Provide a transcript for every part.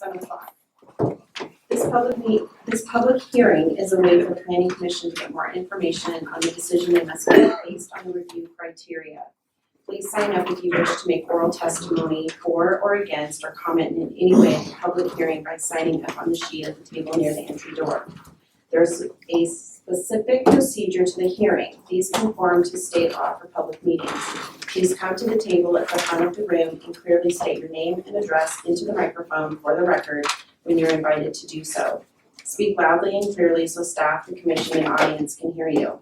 7 o'clock. This public hearing is a way for the Planning Commission to get more information on the decision they must make based on the review criteria. Please sign up if you wish to make oral testimony for or against or comment in any way at the public hearing by signing up on the sheet at the table near the entry door. There's a specific procedure to the hearing. These conform to state law for public meetings. Please come to the table at the front of the room and clearly state your name and address into the microphone for the record when you're invited to do so. Speak loudly and clearly so staff, the commission, and audience can hear you.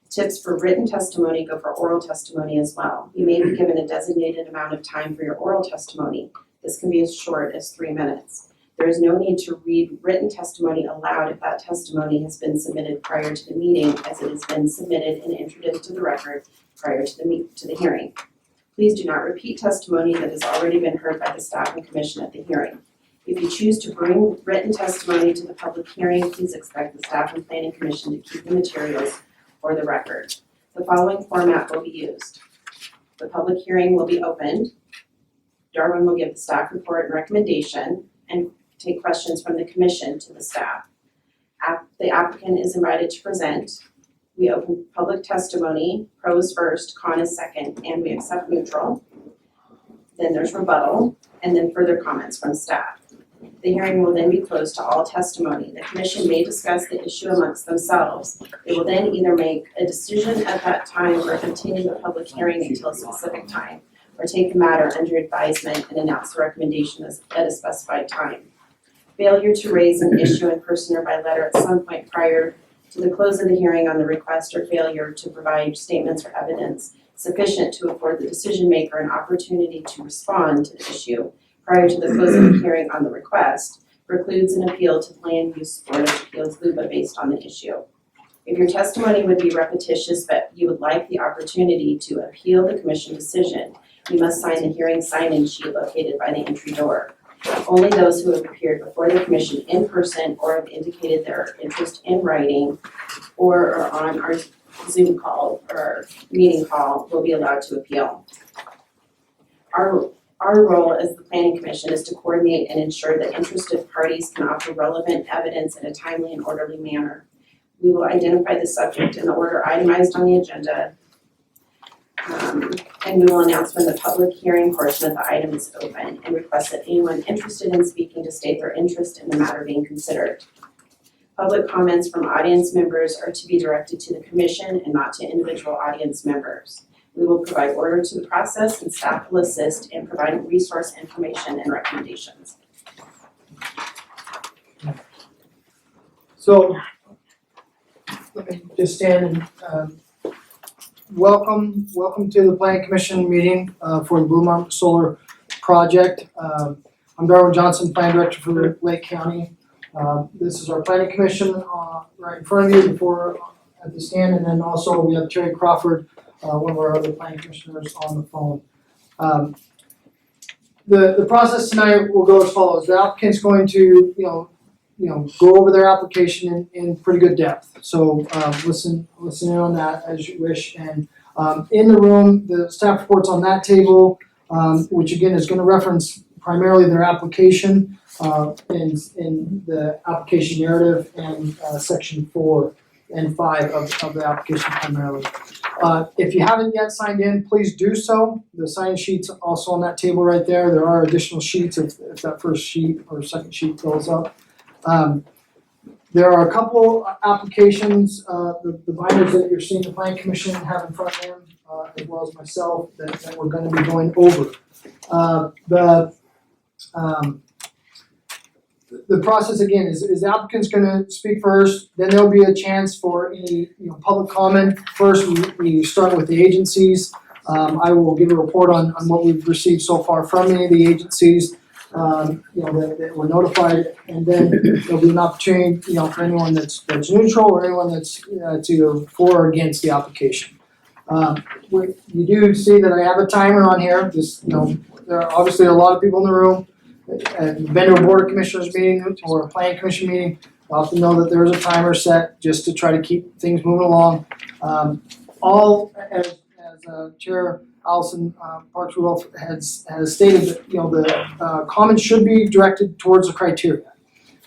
Tips for written testimony go for oral testimony as well. You may be given a designated amount of time for your oral testimony. This can be as short as 3 minutes. There is no need to read written testimony aloud if that testimony has been submitted prior to the meeting, as it has been submitted and entered into the record prior to the hearing. Please do not repeat testimony that has already been heard by the staff and commission at the hearing. If you choose to bring written testimony to the public hearing, please expect the staff and planning commission to keep the materials for the record. The following format will be used. The public hearing will be opened. Darwin will give the staff report and recommendation and take questions from the commission to the staff. The applicant is invited to present. We open public testimony, pros first, con is second, and we accept neutral. Then there's rebuttal, and then further comments from staff. The hearing will then be closed to all testimony. The commission may discuss the issue amongst themselves. They will then either make a decision at that time or continue the public hearing until a specific time, or take the matter under advisement and announce the recommendation at a specified time. Failure to raise an issue in person or by letter at some point prior to the close of the hearing on the request, or failure to provide statements or evidence sufficient to afford the decision maker an opportunity to respond to the issue prior to the close of the hearing on the request, precludes an appeal to the Land Use Board of Appeals LUBA based on the issue. If your testimony would be repetitious but you would like the opportunity to appeal the commission decision, you must sign the hearing sign-in sheet located by the entry door. Only those who have appeared before the commission in person or have indicated their interest in writing or are on our Zoom call or meeting call will be allowed to appeal. Our role as the Planning Commission is to coordinate and ensure that interested parties can offer relevant evidence in a timely and orderly manner. We will identify the subject in the order itemized on the agenda, and we will announce when the public hearing portion of the item is open and request that anyone interested in speaking to state their interest in the matter being considered. Public comments from audience members are to be directed to the commission and not to individual audience members. We will provide order to the process and staff will assist in providing resource information and recommendations. So, let me just stand and welcome to the Planning Commission meeting for the Blue Mountain Solar Project. I'm Darwin Johnson, Plan Director for Lake County. This is our Planning Commission right in front of you before at the stand, and then also we have Terry Crawford, one of our other planning commissioners, on the phone. The process tonight will go as follows. The applicant's going to go over their application in pretty good depth. So listen in on that as you wish. And in the room, the staff report's on that table, which again is going to reference primarily their application in the application narrative and section 4 and 5 of the application primarily. If you haven't yet signed in, please do so. The sign sheet's also on that table right there. There are additional sheets if that first sheet or second sheet fills up. There are a couple applications, the binders that you're seeing the Planning Commission have in front of them, as well as myself, that we're going to be going over. The process again is the applicant's going to speak first, then there'll be a chance for any public comment. First, we start with the agencies. I will give a report on what we've received so far from any of the agencies. That were notified, and then there'll be an opportunity, for anyone that's neutral or anyone that's either for or against the application. You do see that I have a timer on here. Just there are obviously a lot of people in the room. Been to a Board of Commissioners meeting or a Planning Commission meeting, you often know that there is a timer set just to try to keep things moving along. All as Chair Allison Parks Rudolph has stated that, you know, the comments should be directed towards the criteria.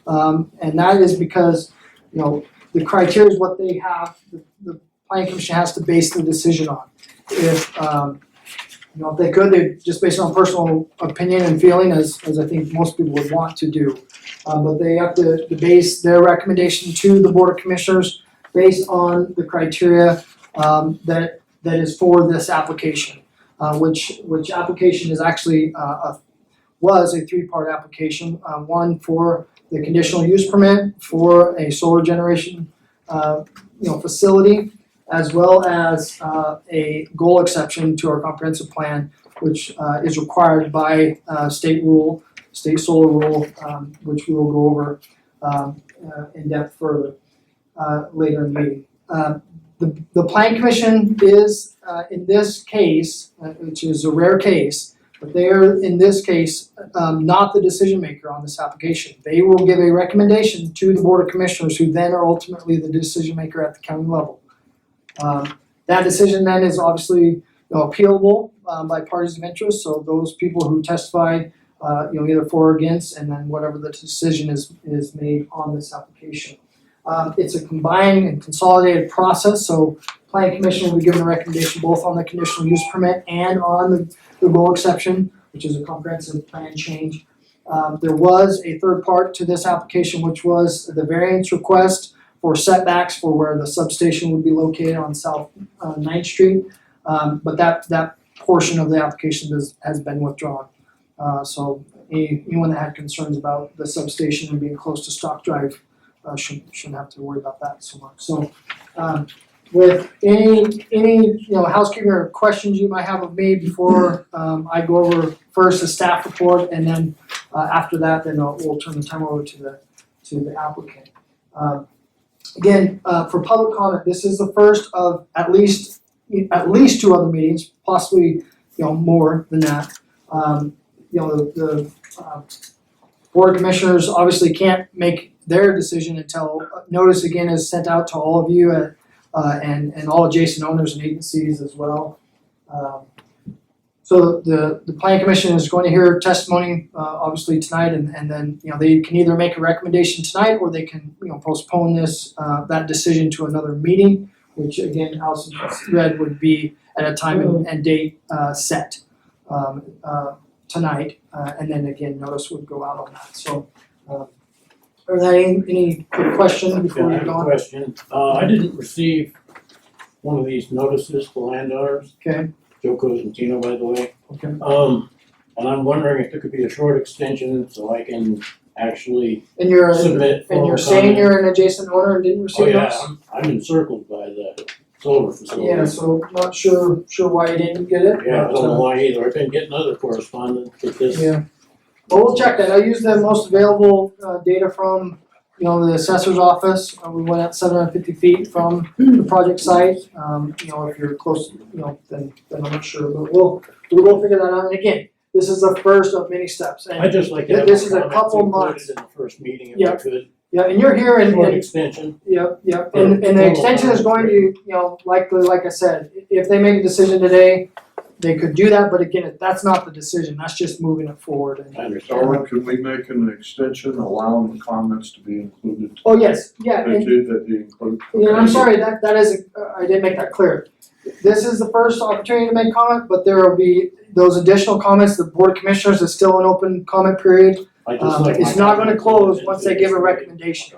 And that is because, you know, the criteria is what they have, the planning commission has to base the decision on. If, you know, if they could, they just based on personal opinion and feeling, as I think most people would want to do. But they have to base their recommendation to the Board of Commissioners based on the criteria that is for this application. Which application is actually was a three-part application. One for the conditional use permit for a solar generation facility, as well as a goal exception to our comprehensive plan, which is required by state solar rule, which we will go over in depth further later in the meeting. The Planning Commission is, in this case, which is a rare case, but they are, in this case, not the decision maker on this application. They will give a recommendation to the Board of Commissioners, who then are ultimately the decision maker at the county level. That decision then is obviously appealable by parties of interest, so those people who testify either for or against, and then whatever the decision is made on this application. It's a combined and consolidated process, so Planning Commission will be given a recommendation both on the conditional use permit and on the goal exception, which is a comprehensive plan change. There was a third part to this application, which was the variance request for setbacks for where the substation would be located on South 9th Street. But that portion of the application has been withdrawn. So anyone that had concerns about the substation and being close to Stock Drive shouldn't have to worry about that so much. So with any housekeeping or questions you might have of me before I go over first the staff report, and then after that, then we'll turn the time over to the applicant. Again, for public comment, this is the first of at least 2 other meetings, possibly more than that. The Board of Commissioners obviously can't make their decision until notice again is sent out to all of you and all adjacent owners and agencies as well. So the Planning Commission is going to hear testimony obviously tonight, and then they can either make a recommendation tonight, or they can postpone that decision to another meeting, which again Allison read would be at a time and date set tonight, and then again notice would go out on that. So are there any questions before we I have go a on? question. I didn't receive one of these notices to landowners. Okay. Joe Cosentino, by the way. Okay. And I'm wondering if there could be a short extension so I can actually And you're submit. and you're formal saying comment. you're an adjacent owner and didn't Oh receive yeah, those? I'm encircled by the solar facility. Yeah, so not sure why you didn't get it. Yeah, I but, don't know why either. I've been getting other correspondence with this. Yeah. Well, we'll check that. I used the most available data from the assessor's office. We went at 750 feet from the project site. If you're close, then I'm not sure, but we'll figure that out. And again, this is the first of many steps. And I'd just like to have this is a comments couple included months. in the first meeting if Yeah. I could. Yeah, and you're here Short and extension. Yep, and the extension is going to, likely, like I said, if they make a decision today, they could do that, but again, that's not the decision, that's just moving it forward. And- I understand. Darwin, can we make an extension allowing the comments to be included? Oh, yes, yeah, That and, you include? I'm sorry, that is, I didn't make that clear. This is the first opportunity to make comment, but there will be those additional comments, the Board of Commissioners is still an open comment period. I just like It's my not gonna comments close included once in they give a this. recommendation.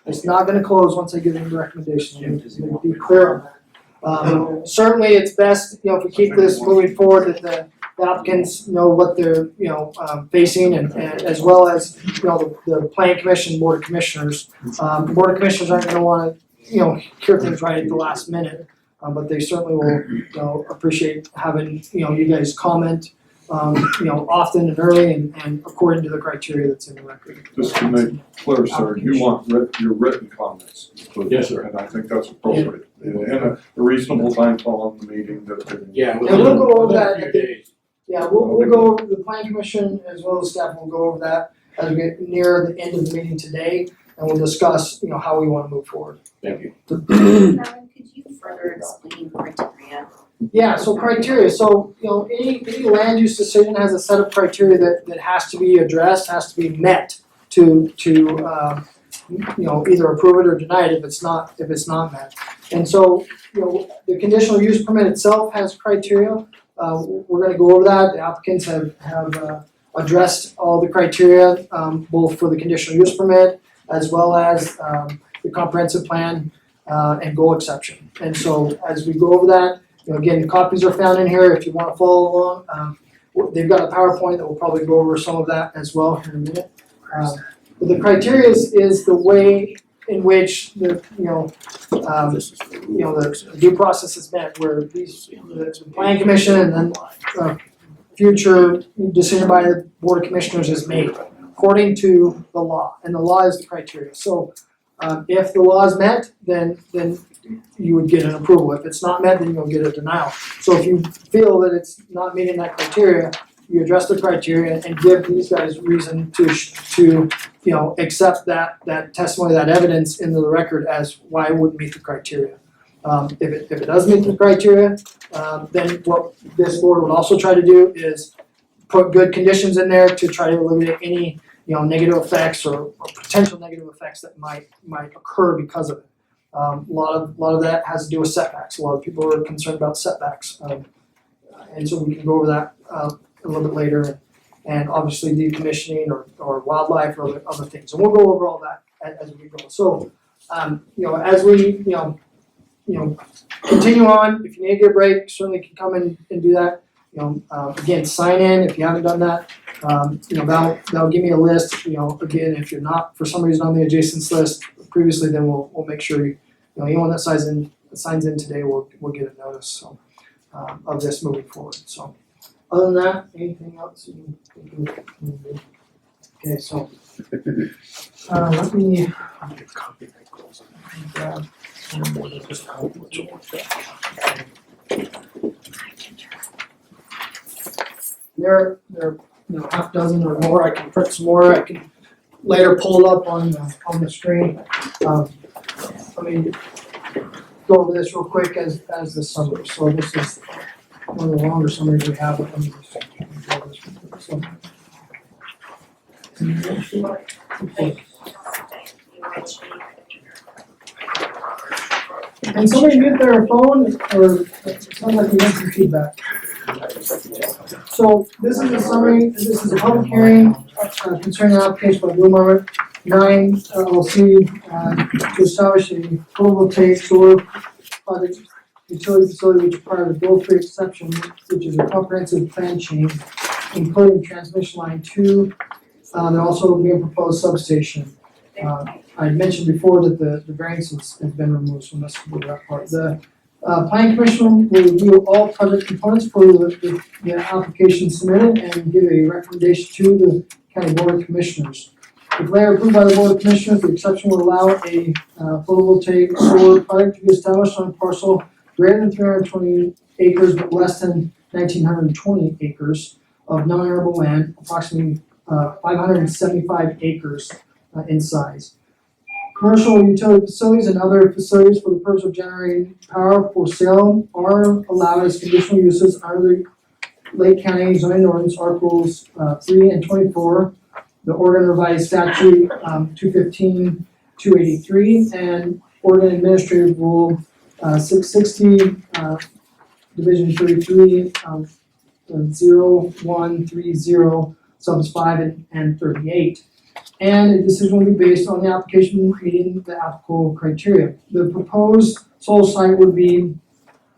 It's not gonna close once they give them the recommendation, let me be clear on that. Certainly, it's best, if we keep this moving forward, that the applicants know what they're, facing, and as well as, the Planning Commission, Board of Commissioners. The Board of Commissioners aren't gonna wanna, hear things right at the last minute, but they certainly will, appreciate having, you guys comment, often and early and according to the criteria that's in the record. Just to make clear, sir, you want your written comments included. Yes, sir. And I think that's appropriate, in a reasonable time following the meeting that they. Yeah, And we'll go over within that a few at the- days. Yeah, we'll go over, the Planning Commission as well as staff will go over that as we get near the end of the meeting today, and we'll discuss, how we wanna move forward. Thank you. Melvin, could you further explain criteria? Yeah, so criteria, so, any land use decision has a set of criteria that has to be addressed, has to be met to, either approve it or deny it if it's not met. And so, the conditional use permit itself has criteria, we're gonna go over that, the applicants have addressed all the criteria, both for the conditional use permit as well as, the comprehensive plan, and goal exception. And so, as we go over that, again, the copies are found in here if you wanna follow along. They've got a PowerPoint that will probably go over some of that as well here in a minute. But the criteria is the way in which the due process is met, where the planning commission and then future decision by the board of commissioners is made according to the law, and the law is the criteria. So if the law is met, then you would get an approval. If it's not met, then you'll get a denial. So if you feel that it's not meeting that criteria, you address the criteria and give these guys reason to accept that testimony, that evidence into the record as why it wouldn't meet the criteria. If it does meet the criteria, then what this board would also try to do is put good conditions in there to try to eliminate any negative effects or potential negative effects that might occur because of it. A lot of that has to do with setbacks. A lot of people are concerned about setbacks, and so we can go over that a little bit later. And obviously decommissioning or wildlife or other things. And we'll go over all that as we go. So, as we continue on, if you need to get a break, certainly can come in and do that. Again, sign in if you haven't done that. That'll give me a list. Again, if you're not for some reason on the adjacents list previously, then we'll make sure anyone that signs in today will get a notice. So of this moving forward. So. Other than that, anything else you think we can do? Okay, so let me grab there half dozen or more. I can print some more. I can later pull it up on the screen. Let me go over this real quick as the summary. So this is one of the longer summaries we have. Can somebody mute their phone, or it sounds like we want some feedback? So this is a summary. This is a public hearing concerning an application by Blue Marmot 9 LLC to establish a photovoltaic solar project utility facility which requires a bill-free exception, which is a comprehensive plan change, including transmission line 2, and also being proposed substation. I mentioned before that the variance has been removed, so let's move that part. The Planning Commission will review all project components for the application submitted and give a recommendation to the County Board of Commissioners. If later approved by the Board of Commissioners, the exception will allow a photovoltaic solar project to be established on a parcel greater than 320 acres but less than 1,920 acres of non-arable land, approximately 575 acres in size. Commercial utility facilities and other facilities for the purpose of generating power for sale are allowed as conditional uses under the Lake County zoning ordinance articles 3 and 24, the Oregon Revised Statute 215-283, and Oregon Administrative Rule 660, Division 33, 0130, subs 5 and 38. And a decision will be based on the application meeting the applicable criteria. The proposed solar site would be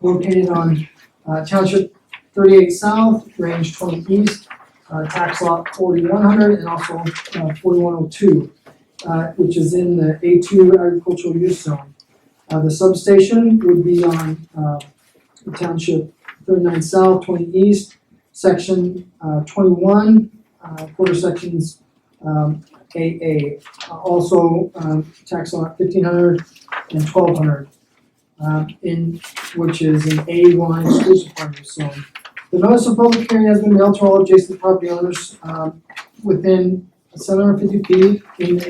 located on Township 38 South, Range 20 East, tax lot 4100, and also 4102, which is in the A2 agricultural use zone. The substation would be on Township 39 South, 20 East, Section 21, quarter sections AA. Also tax lot 1500 and 1200, which is an A1 exclusive part use zone. The notice of public hearing has been mailed to all adjacent property owners within 750 feet in the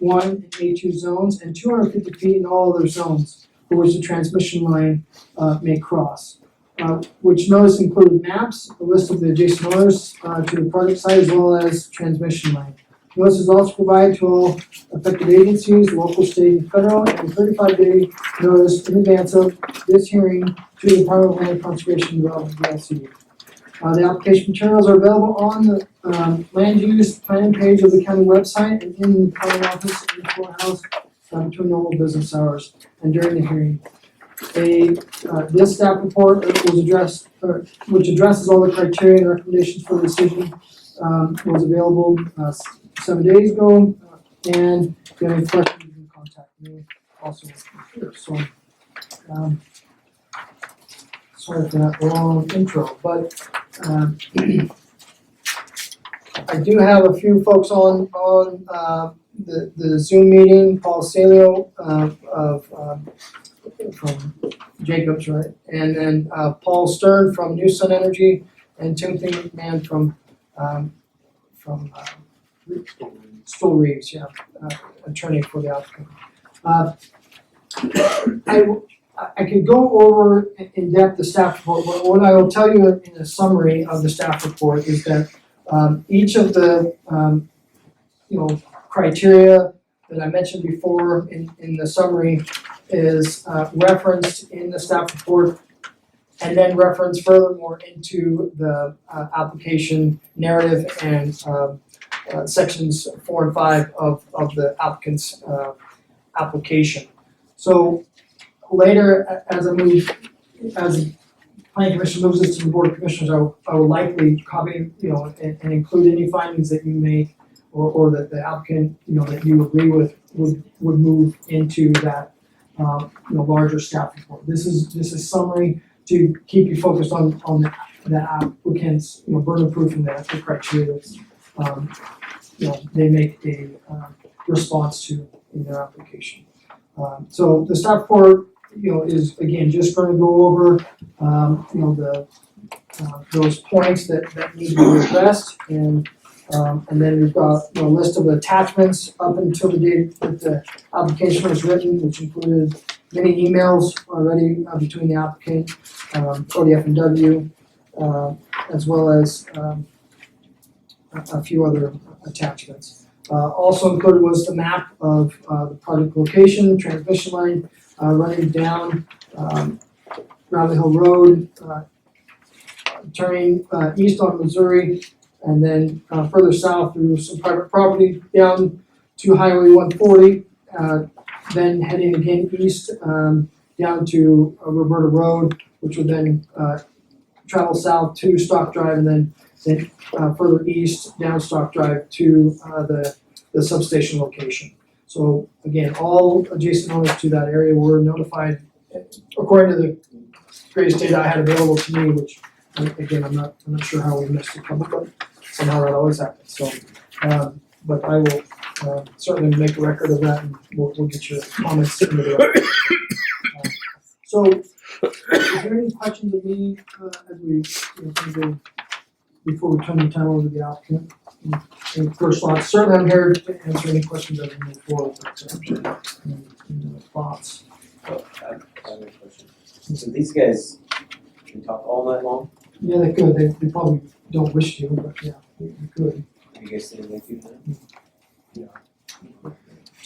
A1 and A2 zones and 250 feet in all other zones for which the transmission line may cross. which notice included maps, a list of the adjacent owners to the project site, as well as transmission line. Notice is also provided to all affected agencies, local, state, and federal, and a 35-day notice in advance of this hearing to the Department of Land Conservation Development, DLCD. The application materials are available on the land use plan page of the county website and in the county office in the courthouse between normal business hours and during the hearing. This staff report was addressed, which addresses all the criteria and recommendations for the decision, was available 7 days ago. And if you have any questions, you can contact me also here. So, sorry for that long intro, but I do have a few folks on the Zoom meeting. Paul Salio from Jacobs, right? And then Paul Stern from New Sun Energy, and Timothy McMahon from Stoll Reeves, attorney for the applicant. I could go over in depth the staff report, but what I will tell you in a summary of the staff report is that each of the criteria that I mentioned before in the summary is referenced in the staff report, and then referenced furthermore into the application narrative and sections 4 and 5 of the applicant's application. So later, as the planning commission moves this to the board of commissioners, I will likely copy, and include any findings that you make or that the applicant, that you agree with would move into that larger staff report. This is summary to keep you focused on the applicant's burden of proof and the criteria that they make a response to in their application. So the staff report is again just going to go over those points that need to be addressed, and then we've got a list of attachments up until the date that the application was written, which included many emails already between the applicant or the F&W, as well as a few other attachments. Also included was the map of the project location, transmission line running down Bradley Hill Road, turning east on Missouri, and then further south through some private property down to Highway 140, then heading again east down to Roberta Road, which would then travel south to Stock Drive, and then further east down Stock Drive to the substation location. So again, all adjacent owners to that area were notified according to the greatest data I had available to me, which again, I'm not sure how we missed it, but somehow that always happens. So, but I will certainly make a record of that, and we'll get your comments into the record. So, is there any questions of me as we go before we turn the time over to the applicant? Any first thoughts? Certainly, I'm here to answer any questions that we move forward. Any thoughts? I have a question. So these guys can talk all night long? Yeah, they could. They probably don't wish to, but yeah, they could. Are you guys sitting with you now?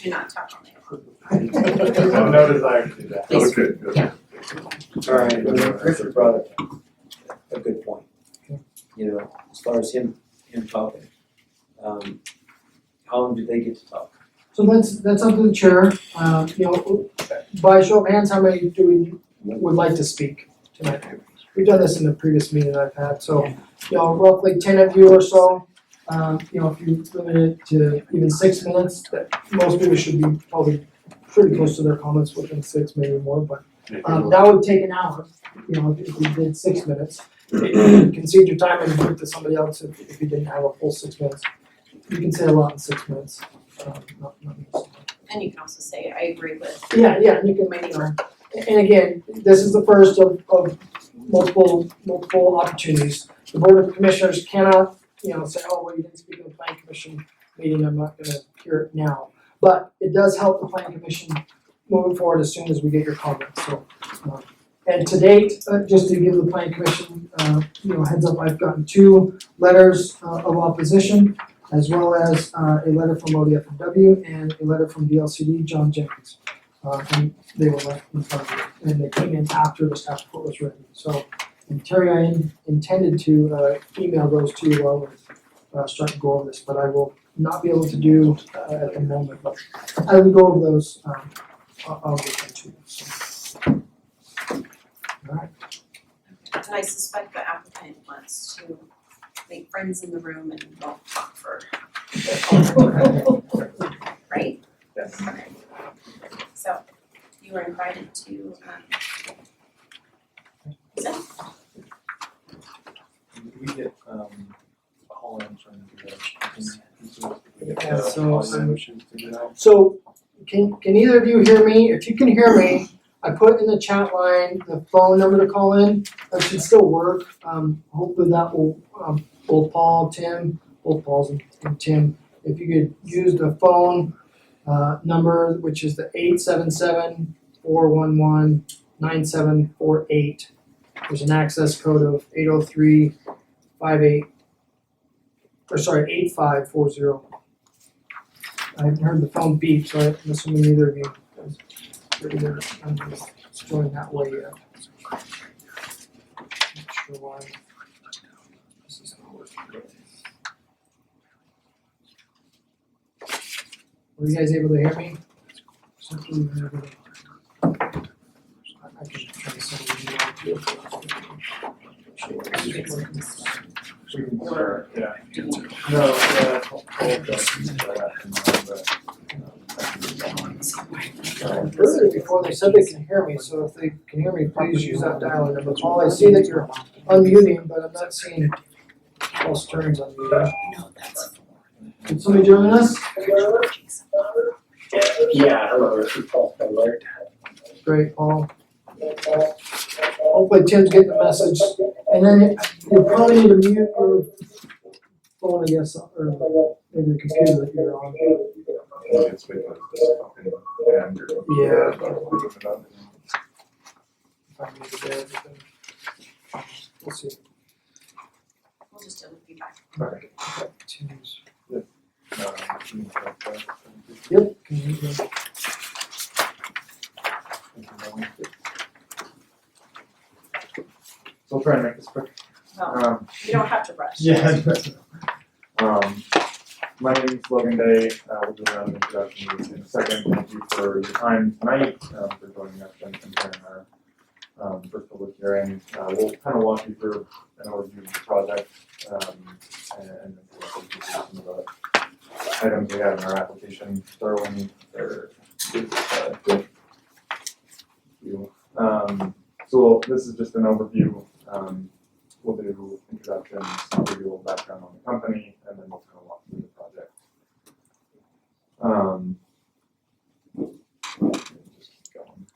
Do not talk on it. No desire to do that. Please. Okay, good. Yeah. Alright, Richard brought up a good point. Okay. As far as him talking, how long do they get to talk? So that's up to the chair. By show of hands, how many do we would like to speak tonight? We've done this in the previous meeting I've had, so roughly 10 of you or so. If you limit it to even 6 minutes, that most people should be probably pretty close to their comments within 6, maybe more, but that would take an hour, if we did 6 minutes. You can concede your time and give it to somebody else if you didn't have a full 6 minutes. You can say a lot in 6 minutes. Not And you can also say, I agree with. yeah, you can make and again, this is the first of multiple opportunities. The Board of Commissioners cannot, say, oh, well, you didn't speak in the Planning Commission meeting, I'm not gonna hear it now. But it does help the Planning Commission moving forward as soon as we get your comments, so. And to date, just to give the planning commission, heads up, I've gotten 2 letters of opposition, as well as a letter from ODFW and a letter from DLCD, John Jenkins. And they were left in front of me, and they came in after the staff report was written. So, and Terry, I intended to email those to you while we're starting to go over this, but I will not be able to do at the moment, but I will go over those, I'll get them to you, so. Alright. And I suspect the applicant wants to make friends in the room and don't talk for, right? Yes. Okay. So, you were invited to, present. Did we get, Holland from the, Yeah, so, audio issues figured out? So, can either of you hear me? If you can hear me, I put in the chat line the phone number to call in. That should still work. Hopefully that will, both Paul, Tim, both Pauls and Tim, if you could use the phone number, which is the 877-411-9748. There's an access code of 8540. I haven't heard the phone beep, so I'm assuming neither of you is joined that way yet. Not sure why this is not working. Were you guys able to hear me? I can try to send an email to you. Or, yeah. No, yeah, Earlier before they said they can hear me, so if they can hear me, please use that dial-in number. Paul, I see that you're unmuting, but I'm not seeing Paul Stearns unmuting. Can somebody join us? Yeah, hello, this is Paul Spindler. Great, Paul. Hopefully Tim's getting the message. And then you probably need to mute your phone, I guess, or maybe the computer that you're on. It's because it's fucking, and you're. Yeah. If I mute it there, then we'll see. We'll just deal with feedback. Okay. Okay, Tim's. Uh, Yep. Can you mute them? So I'll try and make this quick. Well, you don't have to rush. Yeah. My name is Logan Day. We'll do another introduction in a second. Thank you for your time tonight, for joining us and hearing our first public hearing. We'll kind of walk you through an overview of the project, and then we'll go through some of the items we have in our application. Starling, or so this is just an overview. We'll do introductions, I'll give you a little background on the company, and then we'll kind of walk through the project. Just keep going.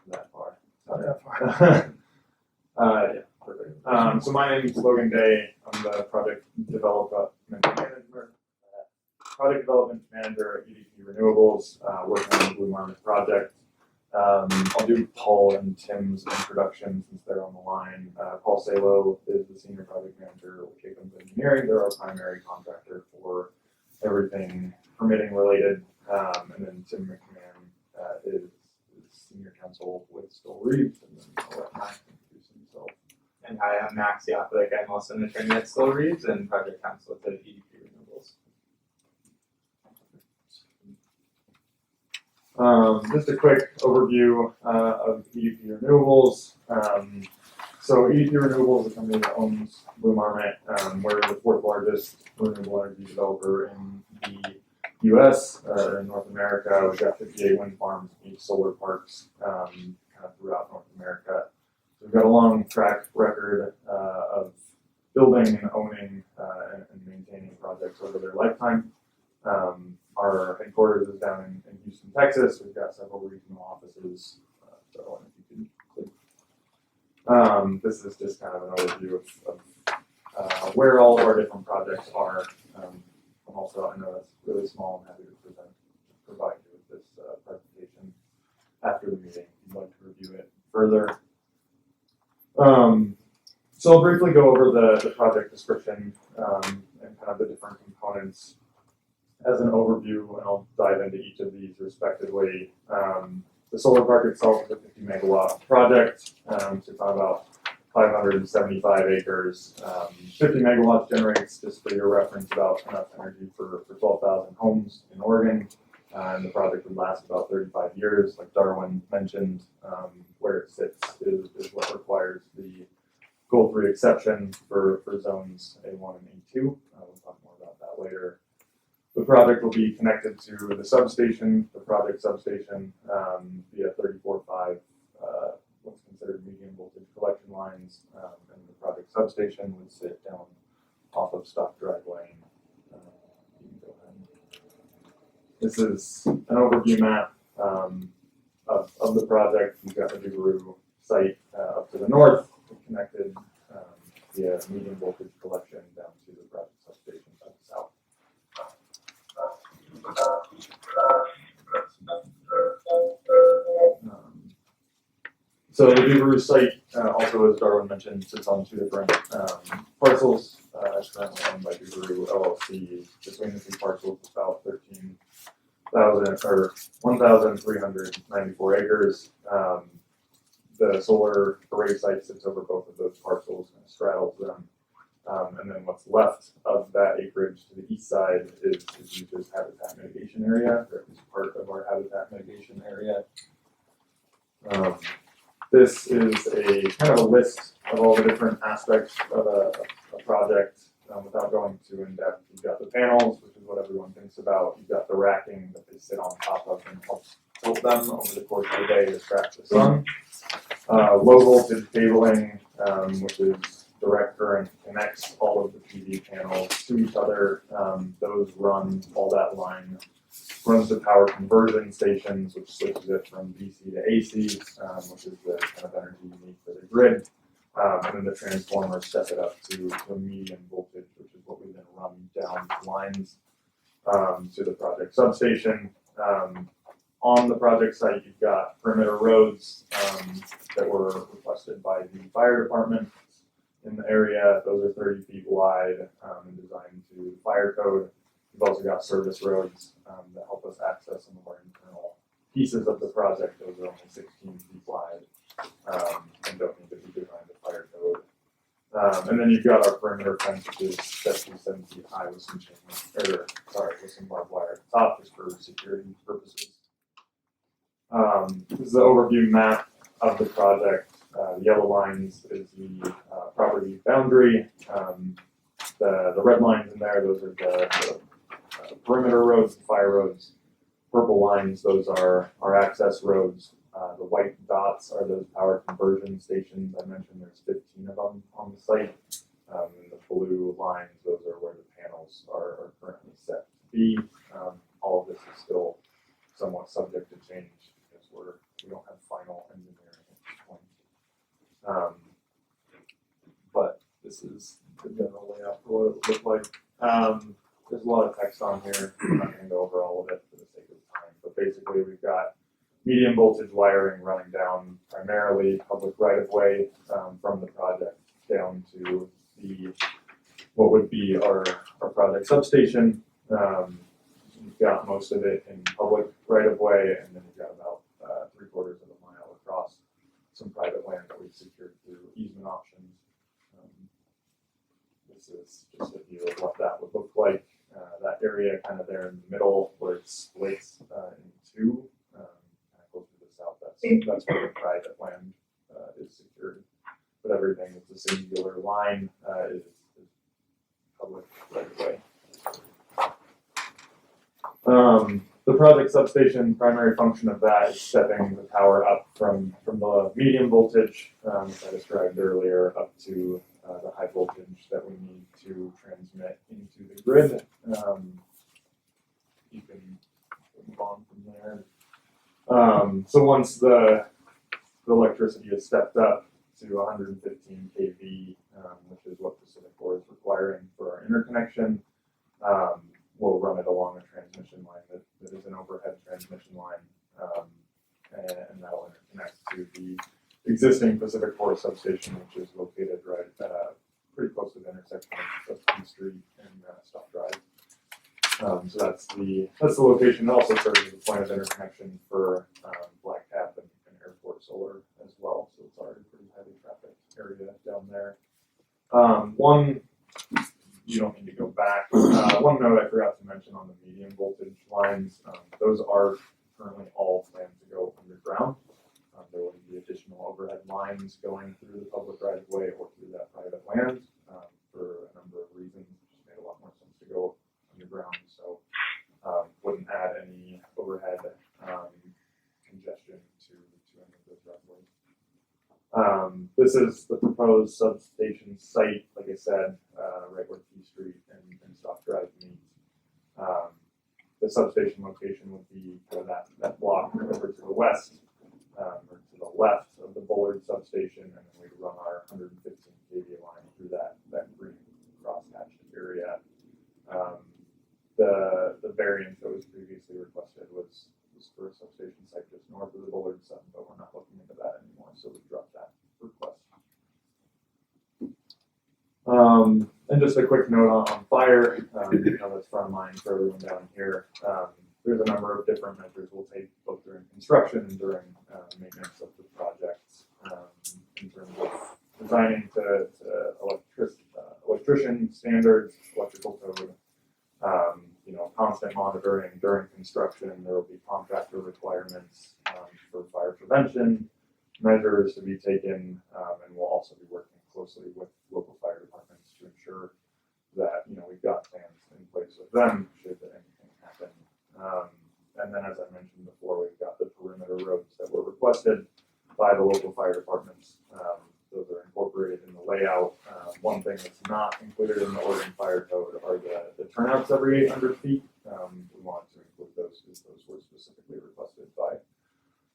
That far. Sorry. That far. Yeah, perfect. So my name is Logan Day. I'm the project development manager at EDP Renewables, working on the Blue Marmot project. I'll do Paul and Tim's introduction since they're on the line. Paul Salo is the senior project manager with Jacobs Engineering. They're our primary contractor for everything permitting related. And then Tim McMahon is senior counsel with Stoll Reeves, and then I'll let Max introduce himself. And hi, I'm Max Yaplik. I'm also an attorney at Stoll Reeves and project counsel at EDP Renewables. Just a quick overview of EDP Renewables. So EDP Renewables is a company that owns Blue Marmot. We're the 4th largest renewable energy developer in the US, or in North America. We've got 58 wind farms, 8 solar parks, kind of throughout North America. So we've got a long track record of building and owning and maintaining projects over their lifetime. Our headquarters is down in Houston, Texas. We've got several regional offices. So if you can click. This is just kind of an overview of where all of our different projects are. Also, I know that's really small. I'm happy to provide you with this presentation after the further. So I'll briefly go over the project description and kind of the different components as an overview, and I'll dive into each of these respectively. The solar park itself is a 50 megawatt project. It's on about 575 acres. 50 megawatts generates, just for your reference, about enough energy for 12,000 homes in Oregon. And the project would last about 35 years, like Darwin mentioned. Where it sits is what requires the goal 3 exception for zones A1 and A2. We'll talk more about that later. The project will be connected to the substation, the project substation, via 34.5 what's considered medium voltage collection lines, and the project substation would sit down off of Stock Drive Lane. You can go ahead. This is an overview map of the project. You've got the Byway site up to the north, connected via medium voltage collection down to the project substation to the south. So the Byway site, also as Darwin mentioned, sits on 2 different parcels. It's currently owned by Byway LLC. Between the 2 parcels, about 1,394 acres. The solar array site sits over both of those parcels and straddles them. And then what's left of that acreage to the east side is used as habitat mitigation area, or is part of our habitat mitigation area. This is a kind of a list of all the different aspects of a project. Without going too in depth, you've got the panels, which is what everyone thinks about. You've got the racking that they sit on top of and helps tilt them over the course of the day to track the sun. Low voltage cabling, which is direct current, connects all of the PV panels to each other. Those run, all that line runs the power conversion stations, which switches it from DC to AC, which is the kind of energy you need for the grid. And then the transformers step it up to a medium voltage, which is what we then run down the lines to the project substation. On the project site, you've got perimeter roads that were requested by the fire department in the area. Those are 30 feet wide and designed to the fire code. We've also got service roads that help us access some of our internal pieces of the project. Those are only 16 feet wide and don't need to be designed to fire code. And then you've got our perimeter fence, which is 7 feet high with some with some barbed wire at the top, just for security purposes. This is the overview map of the project. The yellow lines is the property boundary. The red lines in there, those are the perimeter roads, the fire roads. Purple lines, those are our access roads. The white dots are those power conversion stations. I mentioned there's 15 of them on the site. And the blue lines, those are where the panels are currently set to be. All of this is still somewhat subject to change because we don't have final engineering at this point. But this is the general layout for what it would look like. There's a lot of text on here. I'm not going to go over all of it for the sake of time. But basically, we've got medium voltage wiring running down primarily public right-of-way from the project down to what would be our project substation. We've got most of it in public right-of-way, and then we've got about 3/4 of a mile across some private land that we've secured through easement options. This is just a view of what that would look like. That area kind of there in the middle where it splits in 2, kind of close to the south, that's where the private land is secured. But everything that's a singular line is public right-of-way. The project substation, primary function of that is stepping the power up from the medium voltage, which I described earlier, up to the high voltage that we need to transmit into the grid. You can move on from there. So once the electricity is stepped up to 115 kV, which is what Pacific Core is requiring for our interconnection, we'll run it along a transmission line that is an overhead transmission line, and that'll interconnect to the existing Pacific Forest Substation, which is located right pretty close to the intersection of P Street and Stock Drive. So that's the location. It also serves as a point of interconnection for Black Cap and Airport Solar as well. So it's already a pretty highly trafficked area down there. One, you don't need to go back. One note I forgot to mention on the medium voltage lines, those are currently all planned to go underground. There will be additional overhead lines going through the public right of way or through that private land for a number of reasons. It just made a lot more sense to go underground. So wouldn't add any overhead congestion to any of those driveways. This is the proposed substation site, like I said, right where P Street and Stock Drive meet. The substation location would be kind of that block over to the west, or to the left of the Bullard substation, and then we'd run our 115 kV line through that green crosshatched area. The variance that was previously requested was for a substation site just north of the Bullard sub, but we're not looking into that anymore, so we dropped that request. And just a quick note on fire, that's front of mind for everyone down here. There's a number of different measures we'll take both during construction and during maintenance of the projects, in terms of designing to electrician standards, electrical code, constant monitoring during construction. There will be contractor requirements for fire prevention measures to be taken, and we'll also be working closely with local fire departments to ensure that we've got plans in place with them should anything happen. And then, as I mentioned before, we've got the perimeter roads that were requested by the local fire departments. Those are incorporated in the layout. One thing that's not included in the Oregon Fire Code are the turnouts every 800 feet. We wanted to include those because those were specifically requested by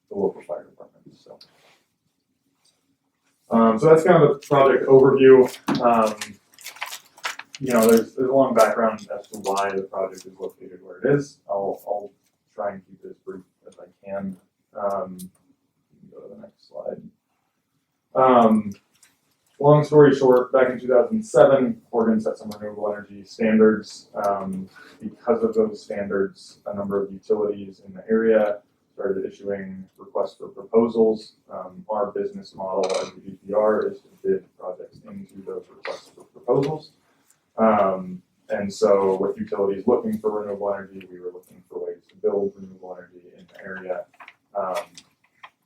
the local fire departments. So that's kind of the project overview. There's a long background as to why the project is located where it is. I'll try and keep it as brief as I can. Go to the next slide. Long story short, back in 2007, Oregon set some renewable energy standards. Because of those standards, a number of utilities in the area started issuing requests for proposals. Our business model as a DPR is to bid projects into those requests for proposals. And so with utilities looking for renewable energy, we were looking for ways to build renewable energy in the area.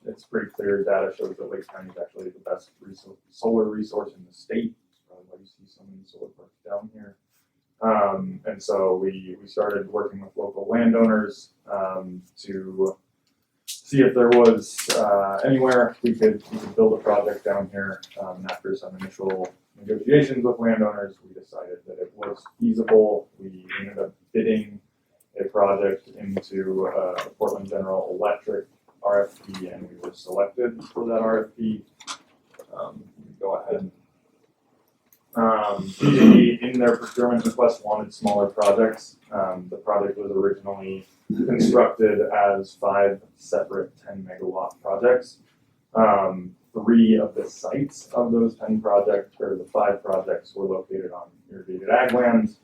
It's pretty clear, data shows that Lake County is actually the best solar resource in the state. That's probably why you see so many solar parks down here. And so we started working with local landowners to see if there was anywhere we could build a project down here. After some initial negotiations with landowners, we decided that it was feasible. We ended up bidding a project into Portland General Electric RFP, and we were selected for that RFP. Go ahead. PG&E in their procurement request wanted smaller projects. The project was originally constructed as 5 separate 10 megawatt projects. 3 of the sites of those 10 projects, or the 5 projects, were located on irrigated ag lands,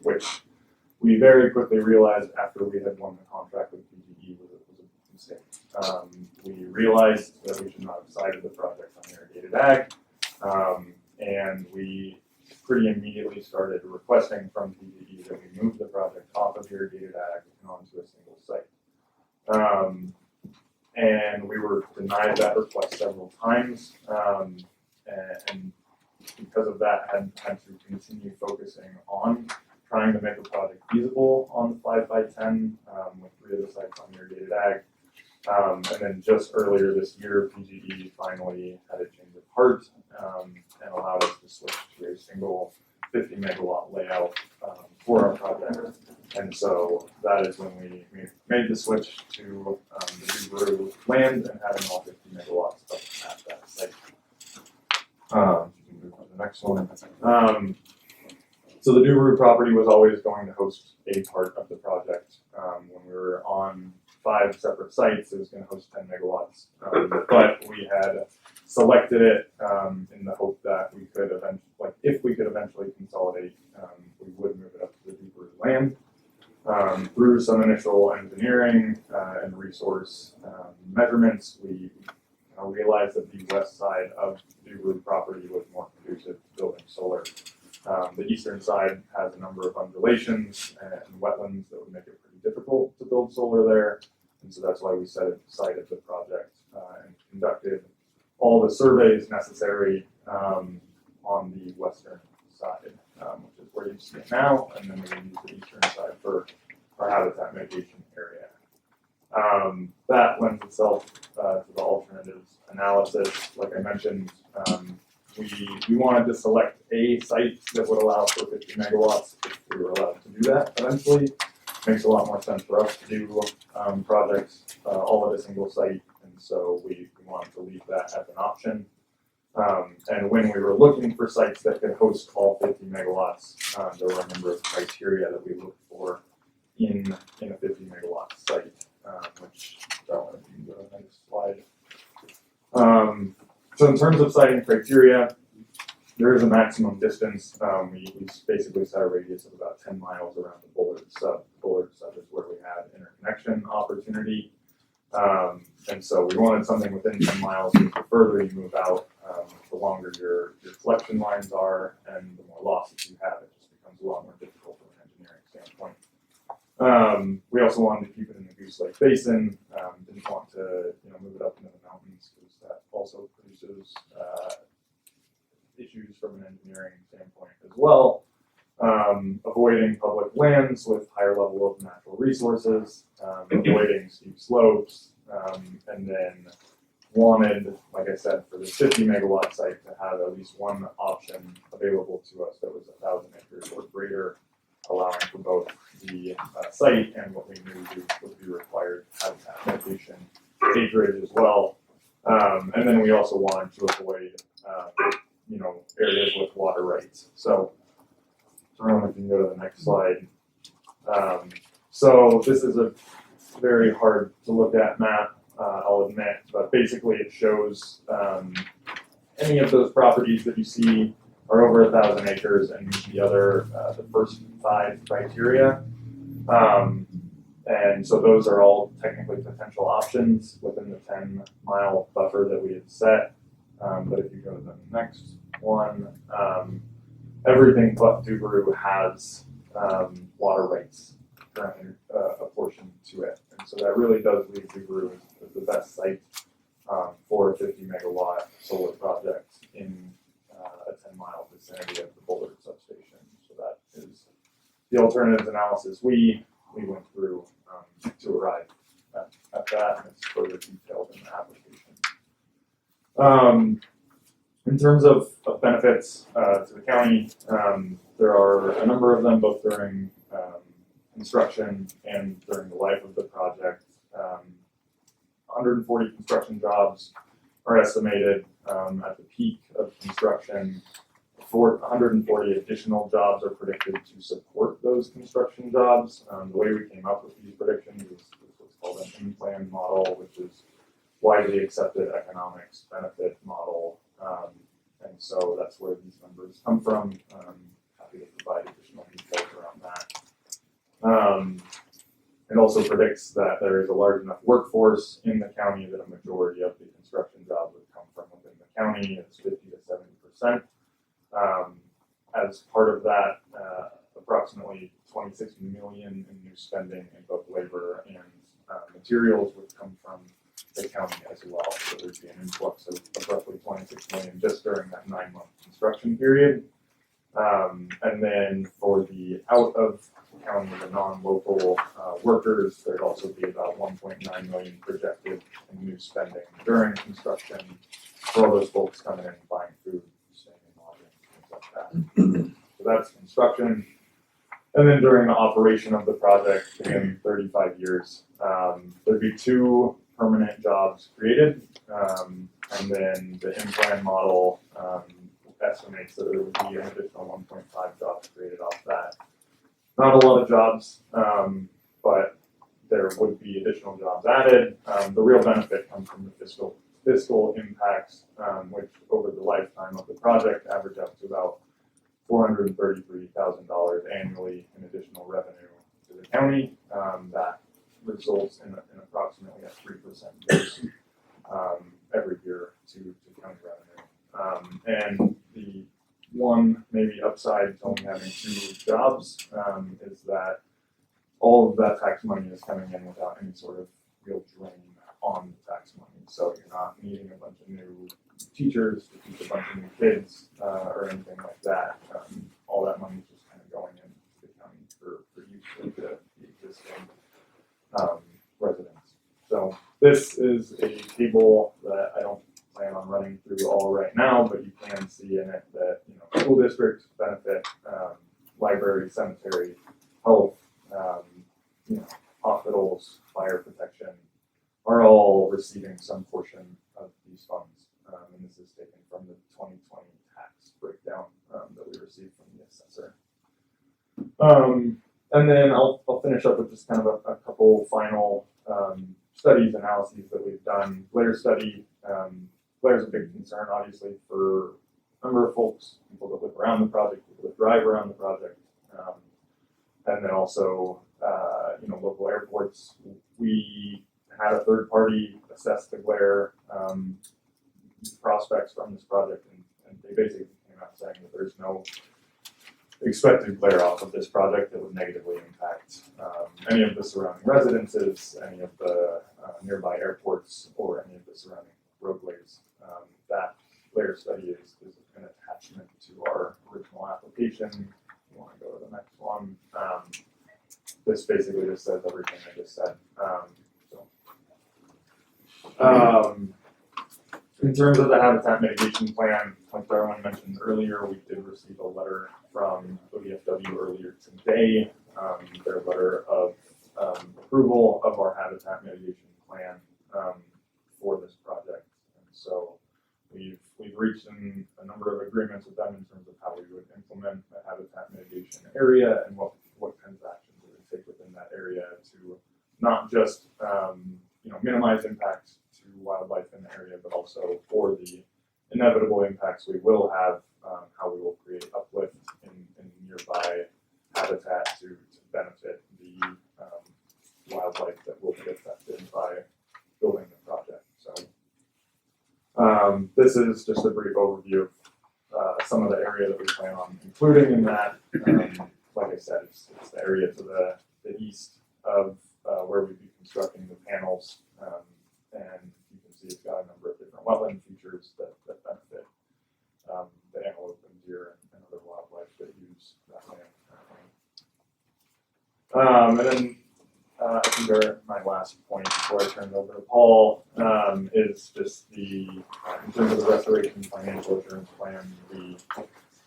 which we very quickly realized after we had won the contract with PG&E was a mistake. We realized that we should not have sited the project on irrigated ag, and we pretty immediately started requesting from PG&E that we move the project off of irrigated ag and onto a single site. And we were denied that request several times, and because of that, had to continue focusing on trying to make a project feasible on the 5x10 with 3 of the sites on irrigated ag. And then just earlier this year, PG&E finally had a change of heart and allowed us to switch to a single 50 megawatt layout for our project. And so that is when we made the switch to the Dubru land and having all 50 megawatts at that site. You can move on to the next one. So the Dubru property was always going to host a part of the project. When we were on 5 separate sites. It was gonna host 10 megawatts. But we had selected it, in the hope that we could if we could eventually consolidate, we would move it up to the deeper land. Through some initial engineering, and resource, measurements, we realized that the west side of the Dubru property was more conducive to building solar. The eastern side has a number of undulations and wetlands that would make it pretty difficult to build solar there. And so that's why we cited the project, and conducted all the surveys necessary, on the western side, which is where you see it now, and then we're gonna use the eastern side for our habitat mitigation area. That lends itself to the alternatives analysis. Like I mentioned, we wanted to select a site that would allow for 50 megawatts if we were allowed to do that eventually. Makes a lot more sense for us to do projects all at a single site, and so we wanted to leave that as an option. And when we were looking for sites that could host all 50 megawatts, there were a number of criteria that we looked for in a 50 megawatt site, which if you can go to the next slide. So in terms of siting criteria, there is a maximum distance. We basically set a radius of about 10 miles around the Bullard sub. Bullard sub is where we had interconnection opportunity. And so we wanted something within 10 miles. The further you move out, the longer your collection lines are and the more losses you have. It just becomes a lot more difficult from an engineering standpoint. We also wanted to keep it in the Goose Lake Basin. Didn't want to move it up into the mountains because that also produces issues from an engineering standpoint as well. Avoiding public lands with higher level of natural resources, avoiding steep slopes, and then wanted, like I said, for the 50 megawatt site to have at least one option available to us that was 1,000 acres or greater, allowing for both the site and what we knew would be required habitat mitigation acreage as well. And then we also wanted to avoid, areas with water rights. So, Jerome, if you can go to the next slide. So this is a very hard to look at map, I'll admit, but basically it shows any of those properties that you see are over 1,000 acres and meet the first 5 criteria. And so those are all technically potential options within the 10-mile buffer that we had set. But if you go to the next one, everything but Dubru has water rights currently apportioned to it. And so that really does leave Dubru as the best site for a 50 megawatt solar project in a 10-mile vicinity of the Bullard substation. So that is the alternatives analysis we went through to arrive at that, and it's further detailed in the application. In terms of benefits to the county, there are a number of them, both during construction and during the life of the project. 140 construction jobs are estimated at the peak of construction. 140 additional jobs are predicted to support those construction jobs. The way we came up with these predictions is what's called an in-plan model, which is widely accepted economics benefit model. And so that's where these numbers come from. Happy to provide additional details around that. It also predicts that there is a large enough workforce in the county that a majority of the construction jobs would come from within the county. It's 50 to 70%. As part of that, approximately 26 million in new spending in both labor and materials would come from the county as well. So there'd be an influx of roughly 26 million just during that 9-month construction period. And then for the out of county, the non-local workers, there'd also be about 1.9 million projected in new spending during construction for all those folks coming in and buying food, staying in lodging, things like that. So that's construction. And then during the operation of the project, in 35 years, there'd be 2 permanent jobs created, and then the in-plan model estimates that there would be an additional 1.5 jobs created off that. Not a lot of jobs, but there would be additional jobs added. The real benefit comes from the fiscal impacts, which over the lifetime of the project average out to about $433,000 annually in additional revenue to the county. That results in approximately a 3% boost every year to county revenue. And the one maybe upside to only having 2 jobs is that all of that tax money is coming in without any sort of real drain on the tax money. So you're not needing a bunch of new teachers to teach a bunch of new kids or anything like that. All that money is just kind of going into the county for use of the existing residents. So this is a table that I don't plan on running through all right now, but you can see in it that school districts benefit, library, cemetery, health, hospitals, fire protection are all receiving some portion of these funds. And this is taken from the 2020 tax breakdown that we received from the assessor. And then I'll finish up with just kind of a couple final studies, analyses that we've done. Glare study, glare is a big concern, obviously, for a number of folks, people that live around the project, people that drive around the project, and then also, local airports. We had a third party assess the glare prospects from this project, and they basically came out saying that there's no expected glare off of this project that would negatively impact any of the surrounding residences, any of the nearby airports, or any of the surrounding roadways. That glare study is an attachment to our original application. You want to go to the next one. This basically just says everything I just said. In terms of the habitat mitigation plan, like Darwin mentioned earlier, we did receive a letter from ODFW earlier today. Their letter of approval of our habitat mitigation plan for this project. And so we've reached a number of agreements with them in terms of how we would implement a habitat mitigation area and what transactions we would take within that area to not just minimize impacts to wildlife in the area, but also for the inevitable impacts we will have, how we will create uplift in nearby habitat to benefit the wildlife that will be affected by building the project. So this is just a brief overview of some of the area that we plan on including in that. Like I said, it's the area to the east of where we'd be constructing the panels, and you can see it's got a number of different wetland features that benefit the antelope and deer and other wildlife that use that land. And then I think my last point before I turn it over to Paul is just in terms of the restoration financial assurance plan, we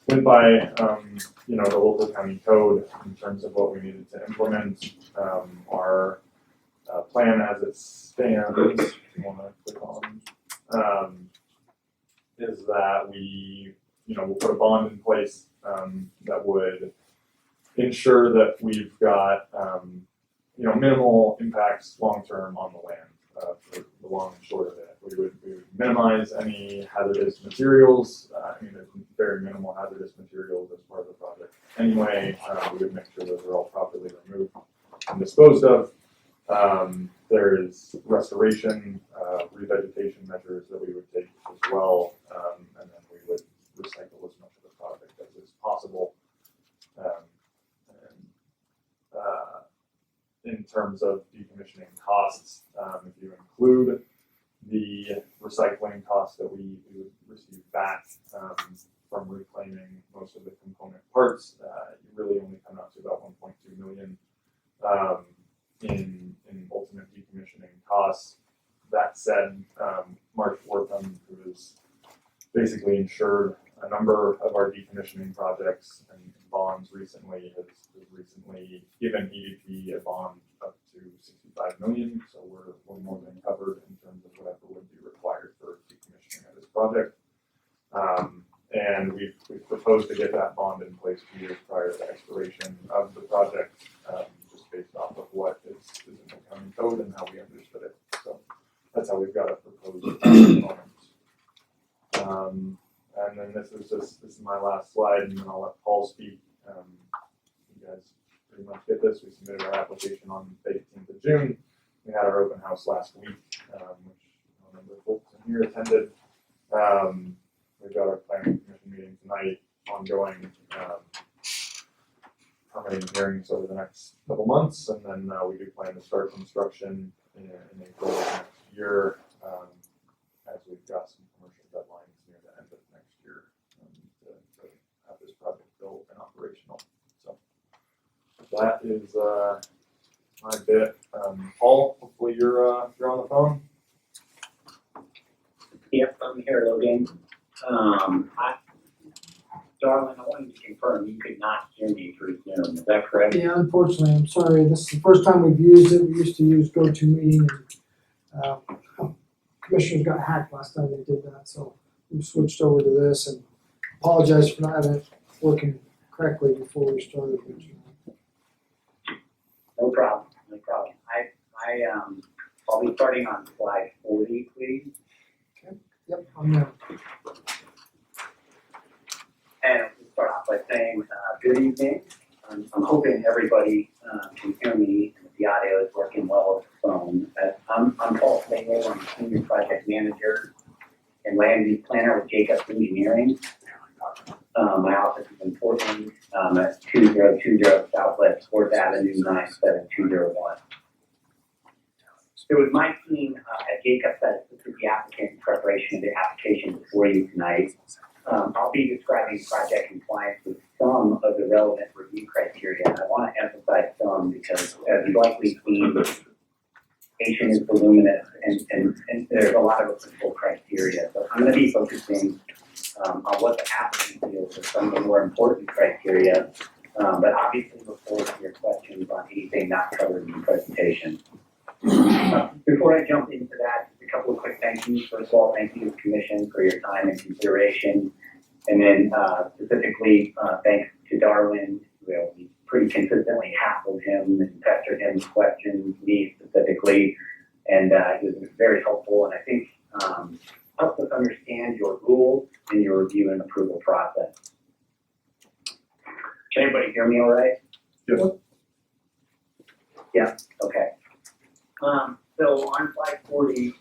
went by the local county code in terms of what we needed to implement. Our plan as it stands, if you want to click on, is that we'll put a bond in place that would ensure that we've got minimal impacts long term on the land. For the long and short of it, we would minimize any hazardous materials. There's very minimal hazardous materials as part of the project. Anyway, we would make sure those are all properly removed and disposed of. There is restoration, revegetation measures that we would take as well, and then we would recycle as much of the project as is possible. In terms of decommissioning costs, if you include the recycling costs that we would receive back from reclaiming most of the component parts, you really only come out to about 1.2 million in ultimate decommissioning costs. That said, Mark Wortham, who has basically insured a number of our decommissioning projects and bonds recently, has recently given EDP a bond up to $65 million, so we're more than covered in terms of whatever would be required for decommissioning of this project. And we've proposed to get that bond in place 2 years prior to the expiration of the project, just based off of what is in the county to my last slide, and then I'll let Paul speak. You guys pretty much get this. We submitted our application on the 18th of June. We had our open house last week, which a number of folks in here attended. We've got our planning commission meeting tonight, ongoing permitting hearings over the next couple months, and then we do plan to start construction in April of next year, as we've got some commercial deadlines near the end of next year to have this project built and operational. So that is my bit. Paul, hopefully you're on the phone. Yep, I'm here, Logan. Darwin, I wanted to confirm you could not hear me through Zoom, is that correct? Yeah, unfortunately, I'm sorry, this is the first time we've used it. We used to use GoToMeeting and commissioners got hacked last time they did that, so we switched over to this and apologize for not having it working correctly before we started. No problem, no problem. I'll be starting on slide 40, please. Yep, I'm there. And we'll start off by saying, good evening. I'm hoping everybody can hear me and the audio is working well with the phone. I'm Paul Byway, I'm Senior Project Manager and Land Use Planner with Jacobs Engineering. My office is in Portland at 2020 Southwest 4th Avenue 97201. It was my team at Jacobs that took the applicant in preparation of the application before you tonight. I'll be describing project compliance with some of the relevant review criteria. And I want to emphasize some because, as you've likely seen, application is voluminous and there's a lot of applicable criteria. So I'm going to be focusing on what the applicant feels are some of the more important criteria, but obviously look forward to your questions on anything not covered in the presentation. Before I jump into that, just a couple of quick thank yous. First of all, thank you to the Commission for your time and consideration. And then specifically, thanks to Darwin, we pretty consistently hassled him and pestered him with questions, me specifically, and he was very helpful and I think helped us understand your rules and your review and approval process. Can everybody hear me all right? Yes. Yeah, okay. So on slide 40,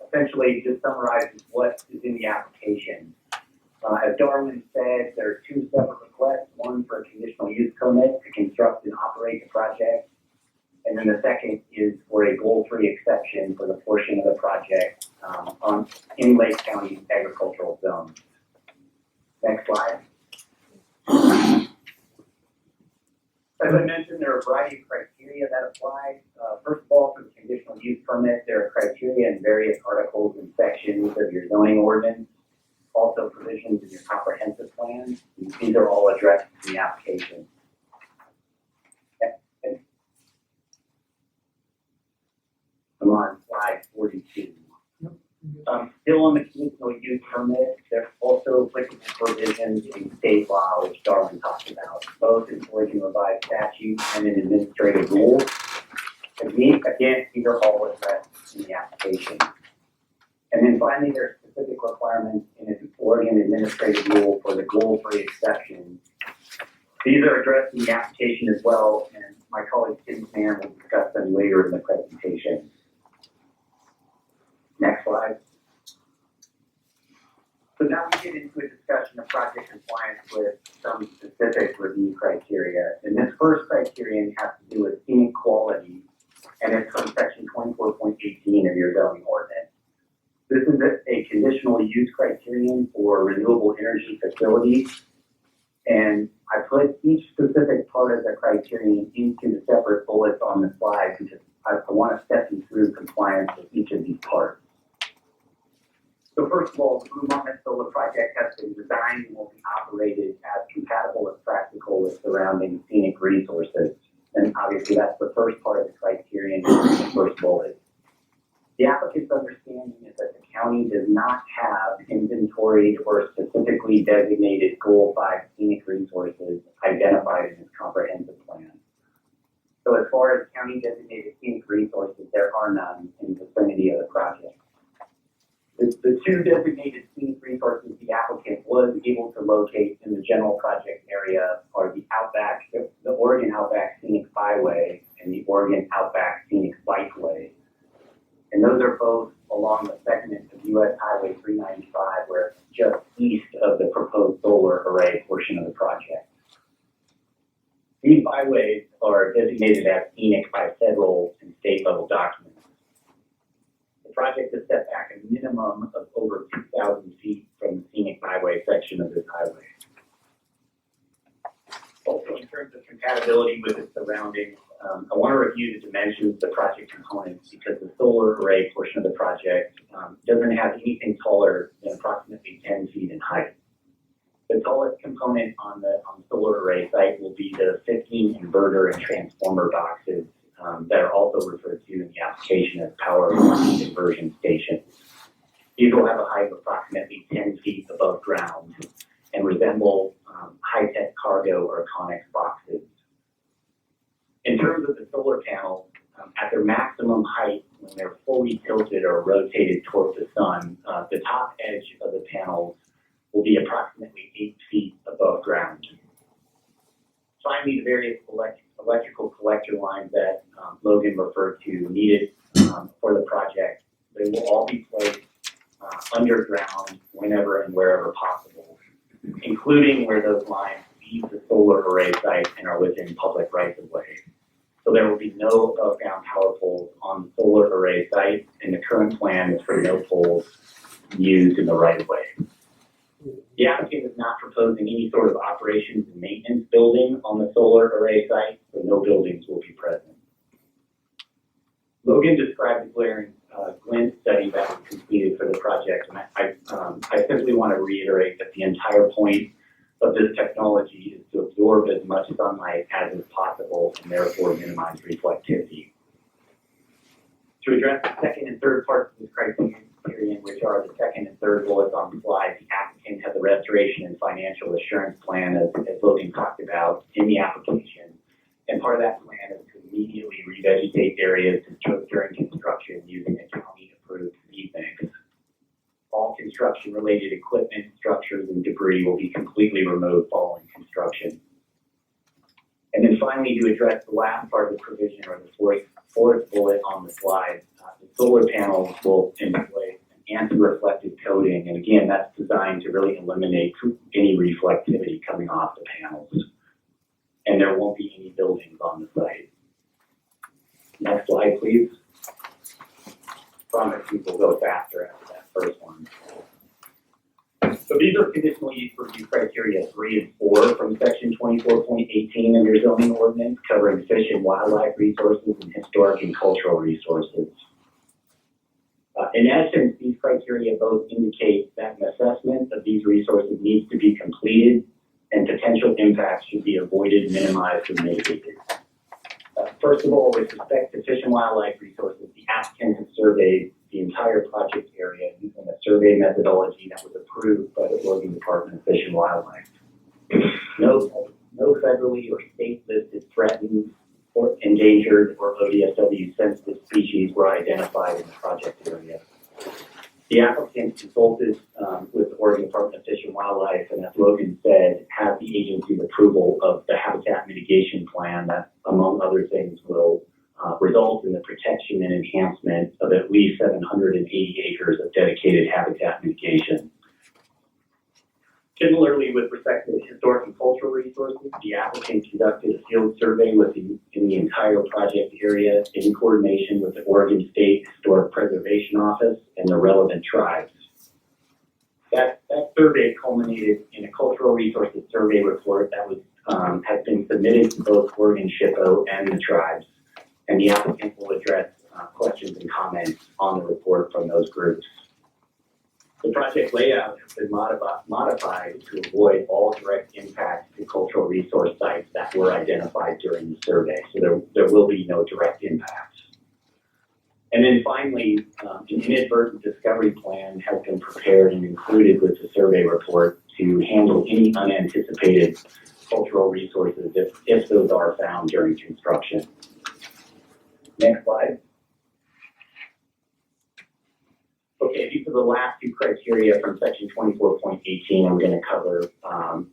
essentially just summarizes what is in the application. As Darwin said, there are two separate requests, one for a conditional use permit to construct and operate the project, and then the second is for a goal-free exception for the portion of the project in Lake County's agricultural zone. Next slide. As I mentioned, there are a variety of criteria that apply. First of all, for the conditional use permit, there are criteria in various articles and sections of your zoning ordinance, also provisions in your comprehensive plan. These are all addressed in the application. I'm on slide 42. Still on the conditional use permit, there's also applicable provisions in state law, which Darwin talked about, both in Oregon revised statute and in administrative rules. Again, these are all addressed in the application. And then finally, there are specific requirements in an Oregon administrative rule for the goal-free exception. These are addressed in the application as well, and my colleague Tim Mann will discuss them later in the presentation. Next slide. So now we get into a discussion of project compliance with some specific review criteria. And this first criterion has to do with scenic quality, and it's from section 24.18 of your zoning ordinance. This is a conditional use criterion for renewable energy facilities. And I put each specific part of the criterion into the separate bullets on the slide because I want to step you through compliance with each of these parts. So first of all, the Blue Mountain Solar Project has been designed and will be operated as compatible as practical with surrounding scenic resources. And obviously that's the first part of the criterion, the first bullet. The applicant's understanding is that the county does not have inventoried or specifically designated Goal 5 scenic resources identified in its comprehensive plan. So as far as county designated scenic resources, there are none in the vicinity of the project. The two designated scenic resources the applicant was able to locate in the general project area are the Oregon Outback Scenic Byway and the Oregon Outback Scenic Bikeway. And those are both along the segment of US Highway 395 where it's just east of the proposed solar array portion of the project. These byways are designated as scenic by federal and state level documents. The project is set back a minimum of over 2,000 feet from the scenic byway section of this highway. Also, in terms of compatibility with its surroundings, I want to review the dimensions of the project components because the solar array portion of the project doesn't have anything taller than approximately 10 feet in height. The tallest component on the solar array site will be the 15 inverter and transformer boxes that are also referred to in the application as power conversion stations. These will have a height of approximately 10 feet above ground and resemble high-tech cargo or Conex boxes. In terms of the solar panels, at their maximum height, when they're fully tilted or rotated toward the sun, the top edge of the panels will be approximately 8 feet above ground. Finally, the various electrical collector lines that Logan referred to needed for the project, they will all be placed underground whenever and wherever possible, including where those lines leave the solar array site and are within public rights of way. So there will be no above ground power poles on the solar array site, and the current plan is for no poles used in the right of way. The applicant is not proposing any sort of operations and maintenance building on the solar array site, so no buildings will be present. Logan described the glaring glint study that was completed for the project, and I simply want to reiterate that the entire point of this technology is to absorb as much sunlight as is possible and therefore minimize reflectivity. To address the second and third parts of this criterion, which are the second and third bullets on the slide, the applicant has a restoration and financial assurance plan, as Logan talked about, in the application. And part of that plan is to immediately revegetate areas disturbed during construction using a county-approved seed mix. All construction-related equipment, structures, and debris will be completely removed following construction. And then finally, to address the last part of the provision, or the fourth bullet on the slide, the solar panels will employ an anti-reflective coating, and again, that's designed to really eliminate any reflectivity coming off the panels. And there won't be any buildings on the site. Next slide, please. Promise we will go faster after that first one. So these are conditional use review criteria 3 and 4 from section 24.18 of your zoning ordinance, covering fish and wildlife resources and historic and cultural resources. In essence, these criteria both indicate that an assessment of these resources needs to be completed and potential impacts should be avoided, minimized, or mitigated. First of all, with respect to fish and wildlife resources, the applicant has surveyed the entire project area using a survey methodology that was approved by the Oregon Department of Fish and Wildlife. No federally or state-listed threatened or endangered or ODSW sensitive species were identified in the project area. The applicant consulted with the Oregon Department of Fish and Wildlife, and as Logan said, have the agency's approval of the habitat mitigation plan that, among other things, will result in the protection and enhancement of at least 780 acres of dedicated habitat mitigation. Similarly, with respect to the historic and cultural resources, the applicant conducted a field survey in the entire project area in coordination with the Oregon State Historic Preservation Office and the relevant tribes. That survey culminated in a cultural resources survey report that was has been submitted to both Oregon SHPO and the tribes, and the applicant will address questions and comments on the report from those groups. The project layout has been modified to avoid all direct impacts to cultural resource sites that were identified during the survey, so there will be no direct impacts. And then finally, an inadvertent discovery plan has been prepared and included with the survey report to handle any unanticipated cultural resources if those are found during construction. Next slide. Okay, these are the last two criteria from section 24.18 I'm gonna cover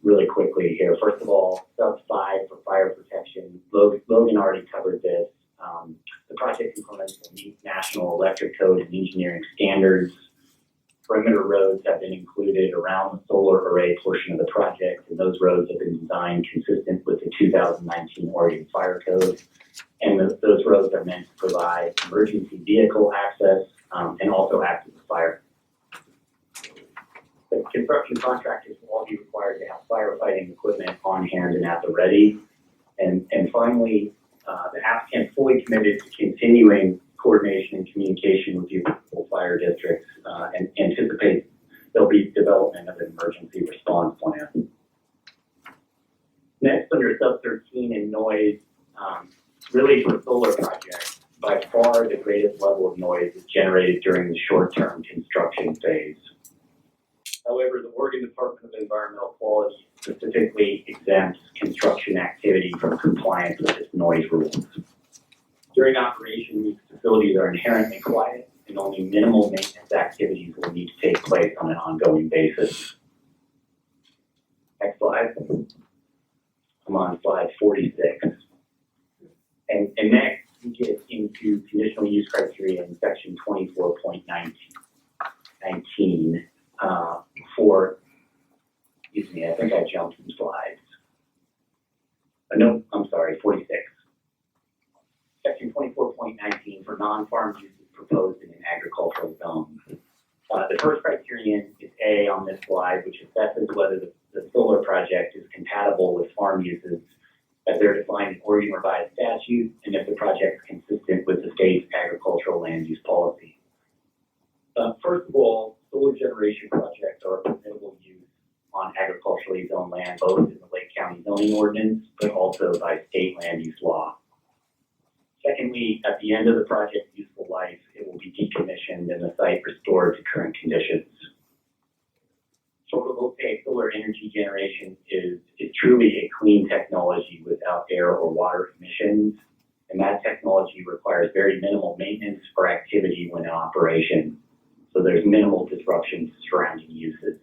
really quickly here. First of all, sub 5 for fire protection. Logan already covered this. The project components will meet national electric code and engineering standards. Perimeter roads have been included around the solar array portion of the project, and those roads have been designed consistent with the 2019 Oregon Fire Code. And those roads are meant to provide emergency vehicle access and also act as a fire. The construction contractors will all be required to have firefighting equipment on hand and at the ready. And finally, the applicant fully committed to continuing coordination and communication with the applicable fire districts and anticipates there'll be development of an emergency response plan. Next, under sub 13 in noise, really for solar projects, by far the greatest level of noise is generated during the short-term construction phase. However, the Oregon Department of Environmental Quality specifically exempts construction activity from compliance with its noise rules. During operation, these facilities are inherently quiet and only minimal maintenance activities will need to take place on an ongoing basis. Next slide. I'm on slide 46. And next, we get into conditional use criteria in section 24.19 for, excuse me, I think I jumped some slides. No, I'm sorry, 46. Section 24.19 for non-farm uses proposed in an agricultural zone. The first criterion is A on this slide, which assesses whether the solar project is compatible with farm uses as they're defined in Oregon Revised Statute, and if the project is consistent with the state's agricultural land use policy. First of all, solar generation projects are a permissible use on agriculturally zoned land, both in the Lake County zoning ordinance, but also by state land use law. Secondly, at the end of the project's useful life, it will be decommissioned and the site restored to current conditions. Photovoltaic solar energy generation is truly a clean technology without air or water emissions, and that technology requires very minimal maintenance or activity when in operation, so there's minimal disruption to surrounding uses.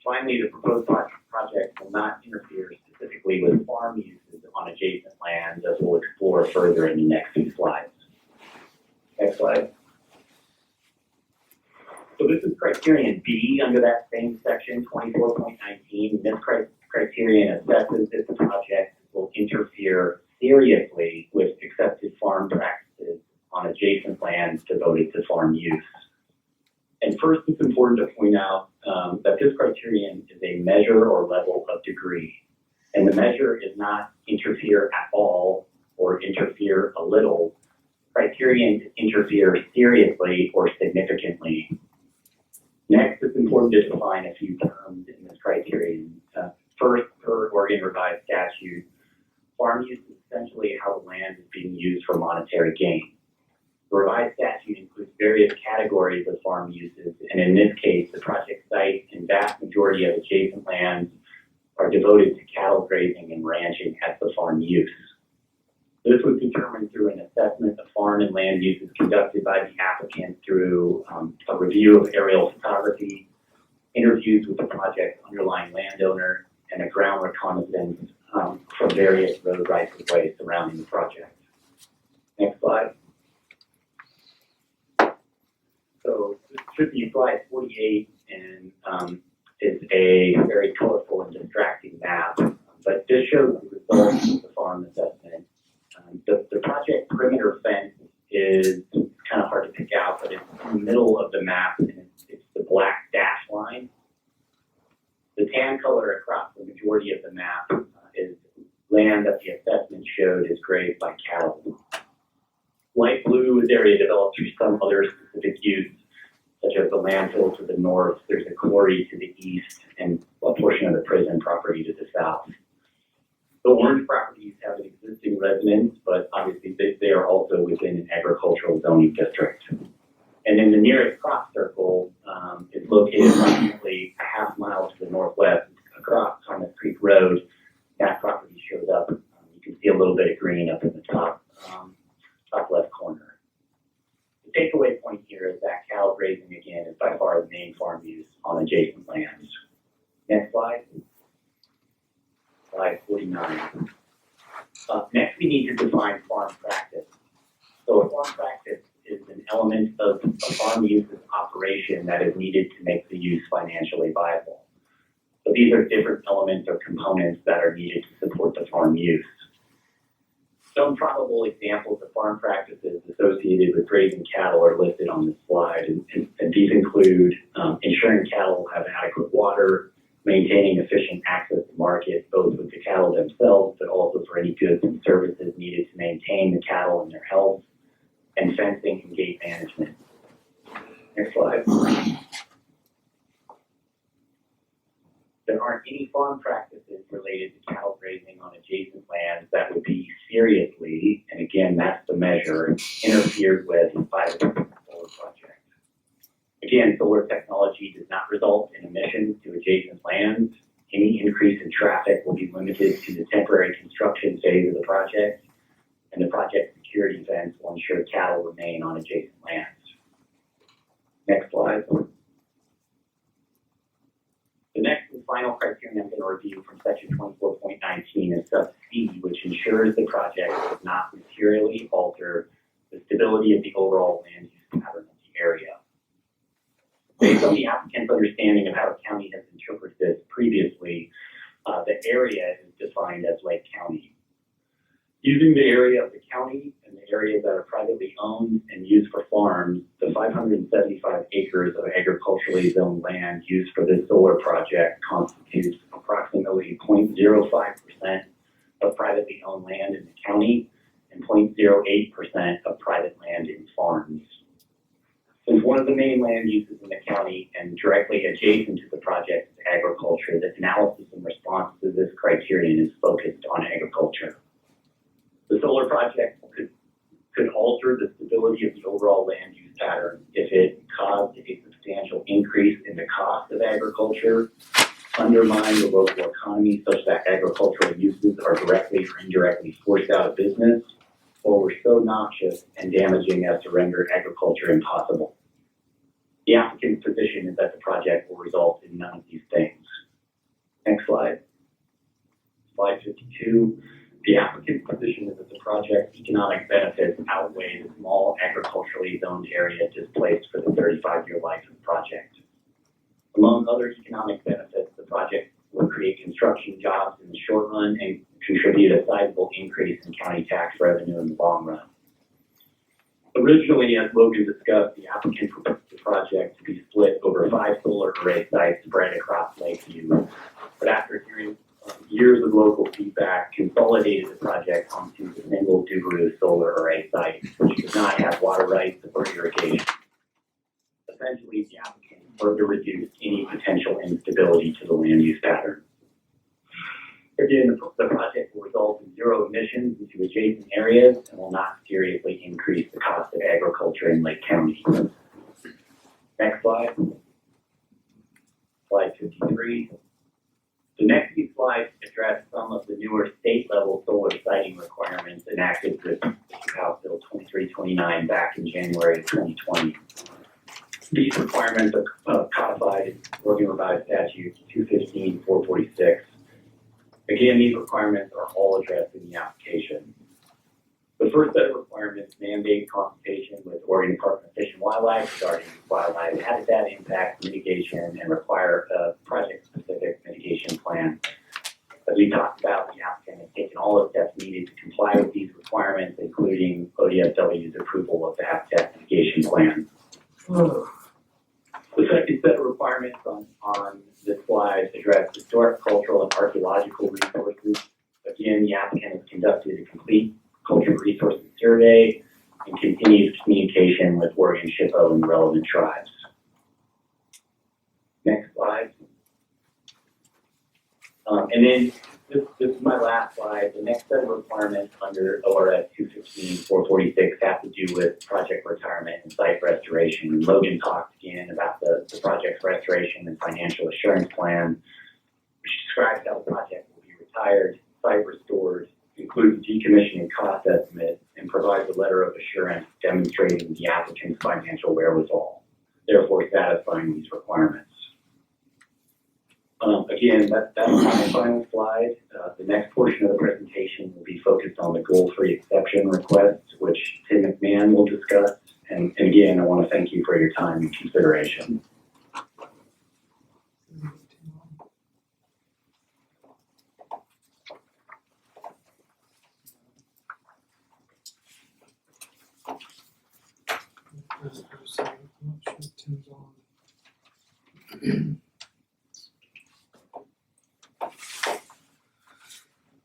Finally, the proposed project will not interfere specifically with farm uses on adjacent lands, as we'll explore further in the next few slides. Next slide. So this is criterion B under that same section, 24.19. This criterion assesses if the project will interfere seriously with accepted farm practices on adjacent lands devoted to farm use. And first, it's important to point out that this criterion is a measure or level of degree. And the measure is not interfere at all or interfere a little. Criterion is interfere seriously or significantly. Next, it's important to define a few terms in this criterion. First, per Oregon Revised Statute, farm use is essentially how the land is being used for monetary gain. The revised statute includes various categories of farm uses, and in this case, the project site and vast majority of adjacent lands are devoted to cattle grazing and ranching as the farm use. This was determined through an assessment of farm and land uses conducted by the applicant through a review of aerial photography, interviews with the project's underlying landowner, and a ground reconnaissance from various road rights of way surrounding the project. Next slide. So this should be slide 48, and is a very colorful and distracting map, but this shows the results of the farm assessment. The project perimeter fence is kind of hard to pick out, but it's in the middle of the map, and it's the black dash line. The tan color across the majority of the map is land that the assessment showed is grazed by cattle. Light blue is area developed through some other specific use, such as the landfill to the north, there's a quarry to the east, and a portion of the prison property to the south. The orange properties have an existing residence, but obviously they are also within an agricultural zoning district. And then the nearest crop circle is located approximately a half mile to the northwest across Thomas Creek Road. That property shows up. You can see a little bit of green up in the top left corner. takeaway point here is that cattle grazing again is by far the main farm use on adjacent lands. Next slide. Slide 49. Next, we need to define farm practice. So a farm practice is an element of a farm use's operation that is needed to make the use financially viable. So these are different elements or components that are needed to support the farm use. Some probable examples of farm practices associated with grazing cattle are listed on this slide, and these include ensuring cattle have adequate water, maintaining efficient access to market, both with the cattle themselves, but also for any goods and services needed to maintain the cattle and their health, and fencing and gate management. Next slide. There aren't any farm practices related to cattle grazing on adjacent lands that would be seriously, and again, that's the measure, interfered with by the solar project. Again, solar technology does not result in emissions to adjacent lands. Any increase in traffic will be limited to the temporary construction phase of the project, and the project security fence will ensure cattle remain on adjacent lands. Next slide. The next and final criterion I'm going to review from section 24.19 is sub C, which ensures the project does not materially alter the stability of the overall land use pattern of the area. Based on the applicant's understanding of how the county has interpreted this previously, the area is defined as Lake County. Using the area of the county and the areas that are privately owned and used for farms, the 575 acres of agriculturally zoned land used for this solar project constitutes approximately 0.05% of privately owned land in the county and 0.08% of private land in farms. Since one of the main land uses in the county and directly adjacent to the project is agriculture, the analysis in response to this criterion is focused on agriculture. The solar project could alter the stability of the overall land use pattern if it caused a substantial increase in the cost of agriculture, undermine the local economy such that agricultural uses are directly or indirectly forced out of business, or were so noxious and damaging as to render agriculture impossible. The applicant's position is that the project will result in none of these things. Next slide. Slide 52. The applicant's position is that the project's economic benefits outweigh the small agriculturally zoned area displaced for the 35-year life of the project. Among other economic benefits, the project will create construction jobs in the short run and contribute a sizable increase in county tax revenue in the long run. Originally, as Logan discussed, the applicant proposed the project to be split over 5 solar array sites spread across Lakeview, but after hearing years of local feedback, consolidated the project onto a single Duberu solar array site, which does not have water rights or irrigation. Essentially, the applicant further reduced any potential instability to the land use pattern. Again, the project will result in 0 emissions into adjacent areas and will not seriously increase the cost of agriculture in Lake County. Next slide. Slide 53. The next few slides address some of the newer state-level solar siting requirements enacted with House Bill 2329 back in January of 2020. These requirements are codified in Oregon Revised Statute 215-446. Again, these requirements are all addressed in the application. The first set of requirements mandate consultation with Oregon Department of Fish and Wildlife regarding wildlife habitat impact mitigation and require a project-specific mitigation plan. As we talked about, the applicant has taken all the steps needed to comply with these requirements, including ODFW's approval of the habitat mitigation plan. The second set of requirements on this slide address historic, cultural, and archaeological resources. Again, the applicant has conducted a complete cultural resources survey and continues communication with Oregon SHPO and the relevant tribes. Next slide. And then this is my last slide. The next set of requirements under ORS 215-446 have to do with project retirement and site restoration. And Logan talked again about the project's restoration and financial assurance plan, which describes how the project will be retired, site restored, includes decommissioning cost estimates, and provides a letter of assurance demonstrating the applicant's financial wherewithal, therefore satisfying these requirements. Again, that's my final slide. The next portion of the presentation will be focused on the goal-free exception request, which Tim McMahon will discuss. And again, I want to thank you for your time and consideration.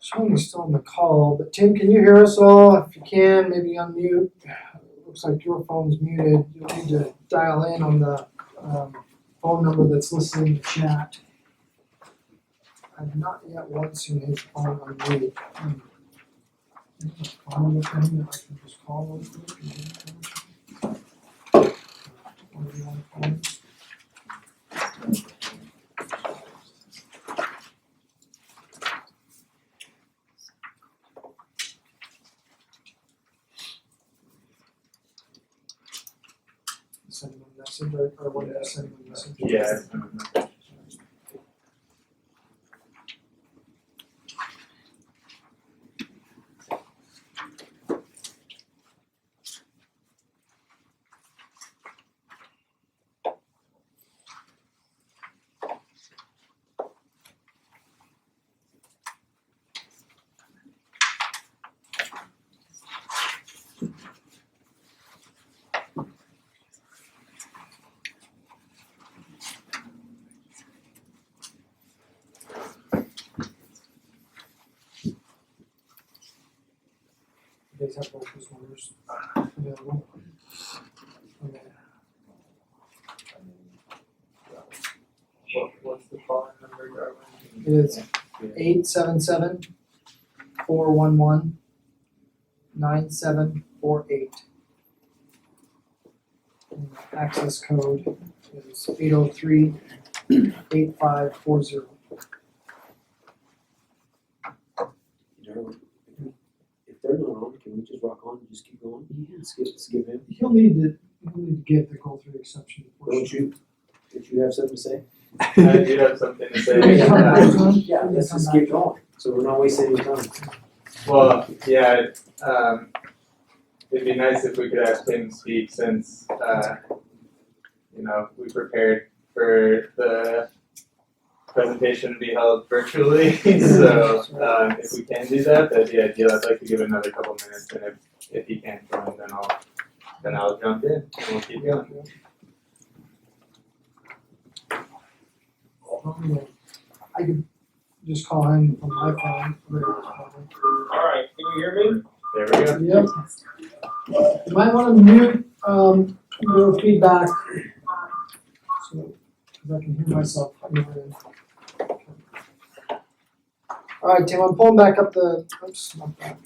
Showing he's still on the call, but Tim, can you hear us all? If you can, maybe unmute. Looks like your phone's muted. You'll need to dial in on the phone number that's listed in the chat. I've not yet once seen his phone unmute. Phone with him that I can just call over. Send him a message or what did I send him a message? Yeah. You guys have both those numbers available? Okay. What's the phone number, Darwin? It is 877-411-9748. And the access code is 803-8540. If they're not on, can we just rock on and just keep going? Yeah. Skip him. He'll need to give the goal through exception portion. Don't you have something to say? I do have something to say. Yeah, let's just keep going, so we're not wasting any time. Well, yeah, it'd be nice if we could have Tim speak since, we prepared for the presentation to be held virtually. So, if we can do that, that'd be ideal. I'd like to give another couple minutes, and if he can't join, then I'll jump in and we'll keep going. I could just call him from my phone. Alright, can you hear me? There we go. Yep. You might want to mute your feedback so I can hear myself. All right, Tim, I'm pulling back up the, oops, not that,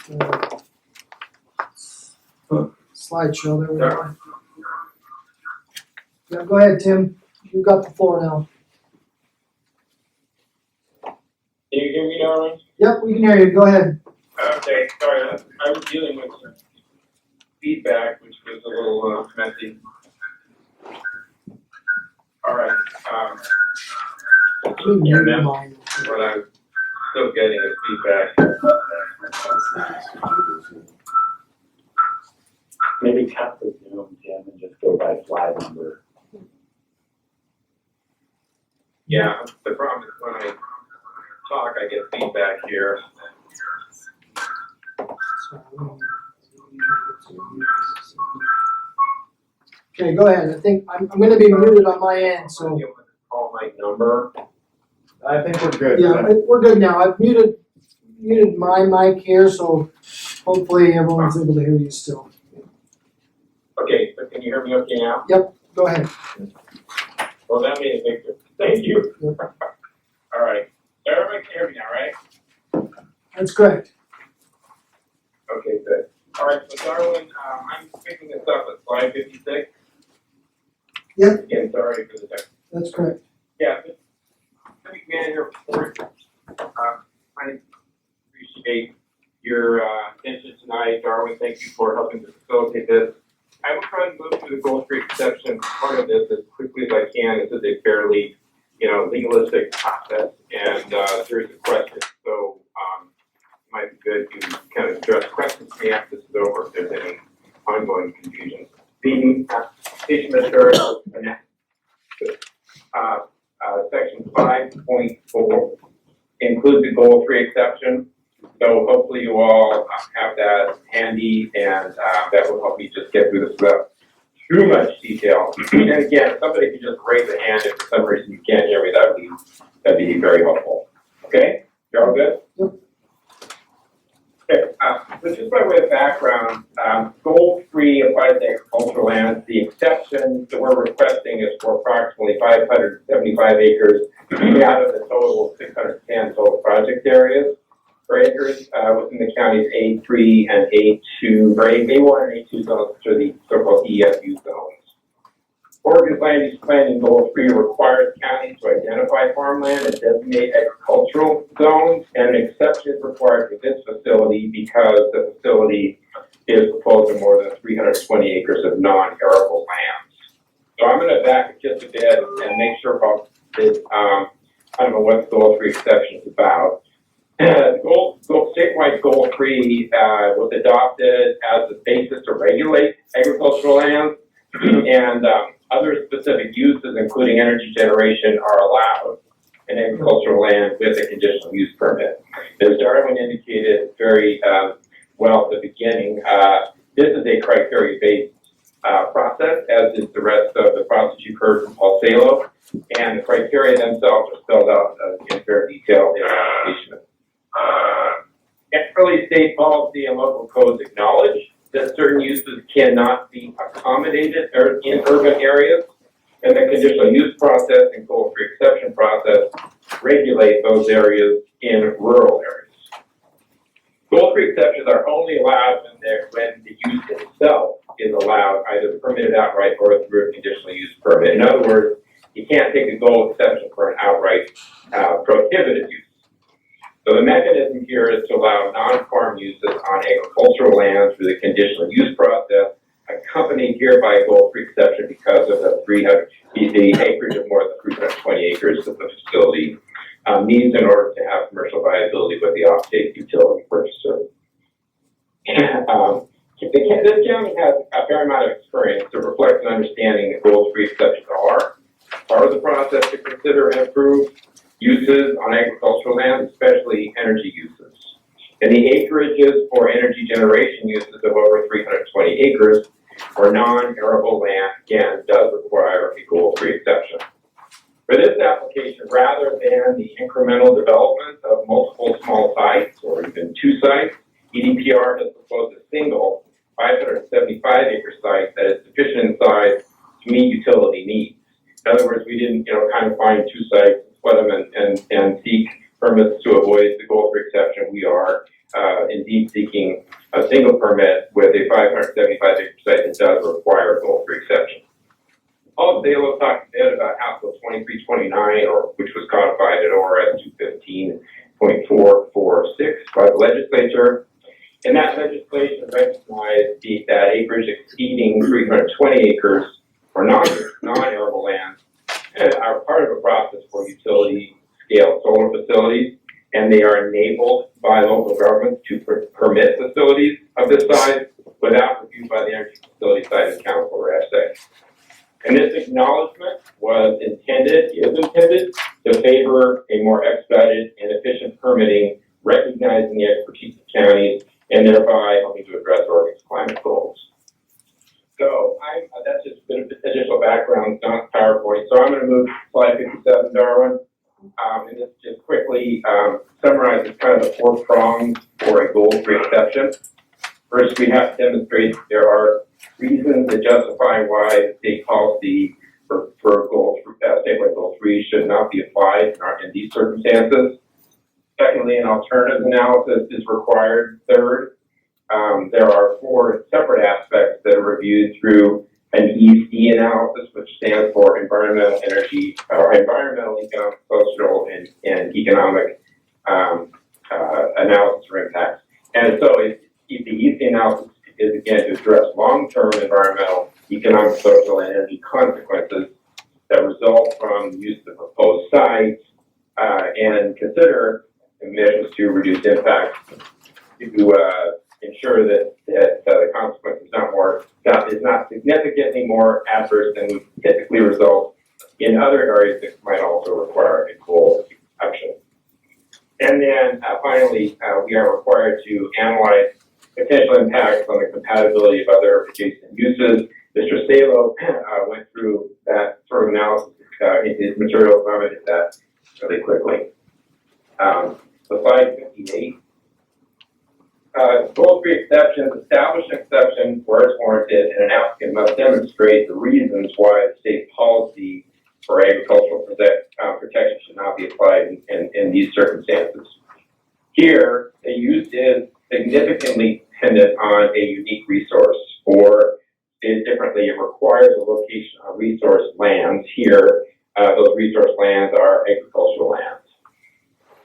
slideshow. There we go. Yeah, go ahead, Tim. You got the floor now. Can you hear me, Darwin? Yep, we can hear you. Go ahead. Okay, sorry, I was dealing with some feedback, which was a little messy. All right, Mute now, mine. what I'm still getting is feedback. Maybe tap the Zoom, Tim, and just go by slide number. Yeah, the problem is when I talk, I get feedback here. Okay, go ahead. I think I'm gonna be muted on my end, so. Call my number. I think we're good. Yeah, we're good now. I've muted my mic here, so hopefully everyone's able to hear you still. Okay, so can you hear me okay now? Go ahead. Well, that made a big difference. Thank you. Yep. All right, everybody can hear me now, right? That's correct. Okay, good. All right, so Darwin, I'm picking this up at slide 56. Yep. Again, sorry for the tech. That's correct. Yeah, Civic Manager report. I appreciate your attention tonight. Darwin, thank you for helping to facilitate this. I will try and move through the goal tree exception part of this as quickly as I can. This is a fairly, legalistic process, and series of questions. So, it might be good to kind of address questions to me after this is over if there's any ongoing confusion. The application material, section 5.4 includes the goal tree exception. So hopefully you all have that handy, and that will help me just get through this without too much detail. And again, if somebody can just raise a hand if for some reason you can't hear me, that'd be very helpful. Okay, you're all good? Yep. Okay, so just by way of background, goal 3 applies to agricultural lands. The exception that we're requesting is for approximately 575 acres out of the total 610 total project areas per acres within the county's A3 and A2, or A1 and A2 zones, which are the so-called EFU zones. Oregon's land use planning goal 3 requires counties to identify farmland and designate agricultural zones, and an exception is required for this facility because the facility is proposed to more than 320 acres of non-arable lands. So I'm going to back it just a bit and make sure about this, I don't know what the goal 3 exception is about. Statewide goal 3 was adopted as the basis to regulate agricultural lands, and other specific uses, including energy generation, are allowed in agricultural land with a conditional use permit. As Darwin indicated very well at the beginning, this is a criteria-based process, as is the rest of the process you've heard from Paul Salo, and the criteria themselves are spelled out in fair detail in our application. Early state policy and local codes acknowledge that certain uses cannot be accommodated in urban areas, and the conditional use process and goal 3 exception process regulate those areas in rural areas. Goal 3 exceptions are only allowed when the use itself is allowed, either permitted outright or through a conditional use permit. In other words, you can't take a goal exception for an outright prohibited use. So the mechanism here is to allow non-farm uses on agricultural land through the conditional use process, accompanied here by a goal 3 exception because of the acreage of more than 320 acres that the facility needs in order to have commercial viability with the off-take utility purchaser. This county has a fair amount of experience to reflect an understanding that goal 3 exceptions are part of the process to consider and approve uses on agricultural land, especially energy uses. And the acreages for energy generation uses of over 320 acres for non-arable land, again, does require a goal 3 exception. For this application, rather than the incremental development of multiple small sites or even 2 sites, EDPR has proposed a single 575 acre site that is sufficient in size to meet utility needs. In other words, we didn't, kind of find 2 sites, split them and seek permits to avoid the goal 3 exception. We are indeed seeking a single permit with a 575 acre site that does require a goal 3 exception. Also, they'll talk a bit about House Bill 2329, which was codified in ORS 215.446 by the legislature. And that legislation recognized that acreage exceeding 320 acres for non-arable lands are part of a process for utility scale solar facilities, and they are enabled by local governments to permit facilities of this size without review by the Energy Facility Siting Council, or ESSA. And this acknowledgement is intended to favor a more expedited and efficient permitting, recognizing the expertise of counties, and thereby helping to address Oregon's climate goals. So that's just a bit of additional background, not PowerPoint. So I'm going to move to slide 57, Darwin. And this just quickly summarizes kind of the 4 prongs for a goal 3 exception. First, we have to demonstrate there are reasons that justify why the state policy for statewide goal 3 should not be applied in these circumstances. Secondly, an alternative analysis is required. Third, there are 4 separate aspects that are reviewed through an ESD analysis, which stands for environmental, economic, social, and economic analysis for impacts. And so the ESD analysis is again to address long-term environmental, economic, social, and energy consequences that result from the use of the proposed site, and consider measures to reduce impacts to ensure that the consequence is not significantly more adverse than would typically result in other areas that might also require a full action. And then finally, we are required to analyze potential impacts on the compatibility of other adjacent uses. Mr. Salo went through that sort of analysis in his material, so I'm going to hit that really quickly. So slide 58. Goal-free exceptions establish an exception where it's warranted, and an applicant must demonstrate the reasons why the state policy for agricultural protection should not be applied in these circumstances. Here, the use is significantly dependent on a unique resource, or stated differently, it requires a location on resource lands. Here, those resource lands are agricultural lands.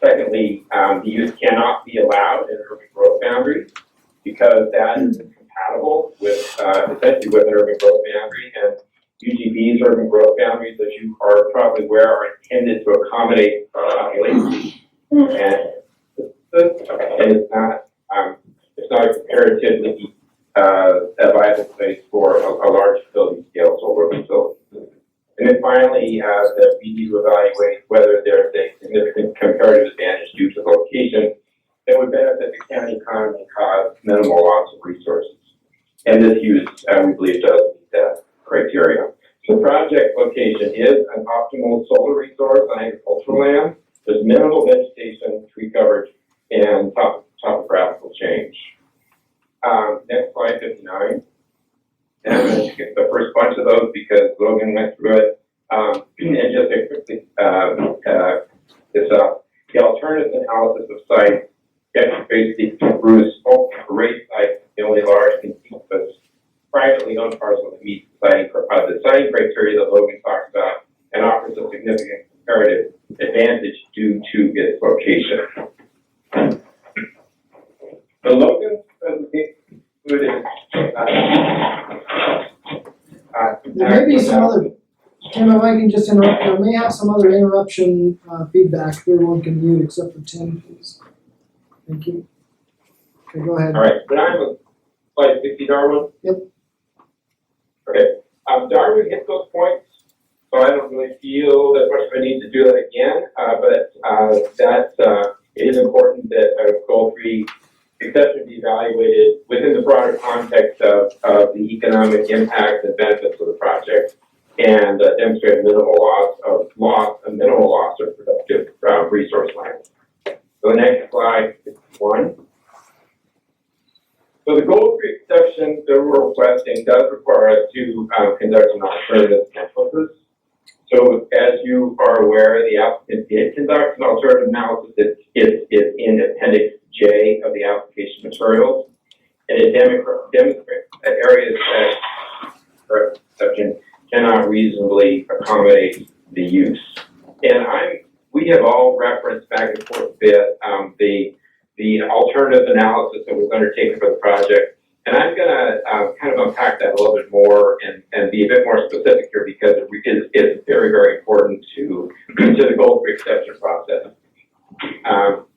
Secondly, the use cannot be allowed in urban growth boundaries because that is incompatible with, essentially with an urban growth boundary, and UGB's urban growth boundaries, as you are probably aware, are intended to accommodate population, and it's not a comparatively a viable place for a large utility scale solar facility. And then finally, that we need to evaluate whether there's a significant comparative advantage due to the location that would benefit the county economy and cause minimal loss of resources. And this use, we believe, does meet that criteria. So project location is an optimal solar resource on agricultural land. There's minimal vegetation, tree coverage, and topographical change. Next slide, 59. And I'm going to skip the first bunch of those because Logan went through it. And just to quickly this up, the alternative analysis of sites basically Bruce rate sites the only large contiguous privately owned parcel that meets the siting criteria that Logan talks about and offers a significant comparative advantage due to its location. So Logan's presentation included There may be some other, Tim, if I can just interrupt, there may have some other interruption feedback if everyone can mute except for Tim, please. Thank you. Okay, go ahead. All right, but I'm on slide 60, Darwin. Yep. Okay, Darwin hit those points, so I don't really feel that much of a need to do that again, but it is important that a goal-free exception be evaluated within the broader context of the economic impacts and benefits of the project, and demonstrate minimal loss of productive resource land. So the next slide, 51. So the goal-free exception that we're requesting does require us to conduct an alternative analysis. So as you are aware, the applicant did conduct an alternative analysis that is in Appendix J of the application materials, and it demonstrates that areas that for exception cannot reasonably accommodate the use. And we have all referenced back and forth a bit the alternative analysis that was undertaken for the project. And I'm going to kind of unpack that a little bit more and be a bit more specific here because it's very, very important to the goal-free exception process.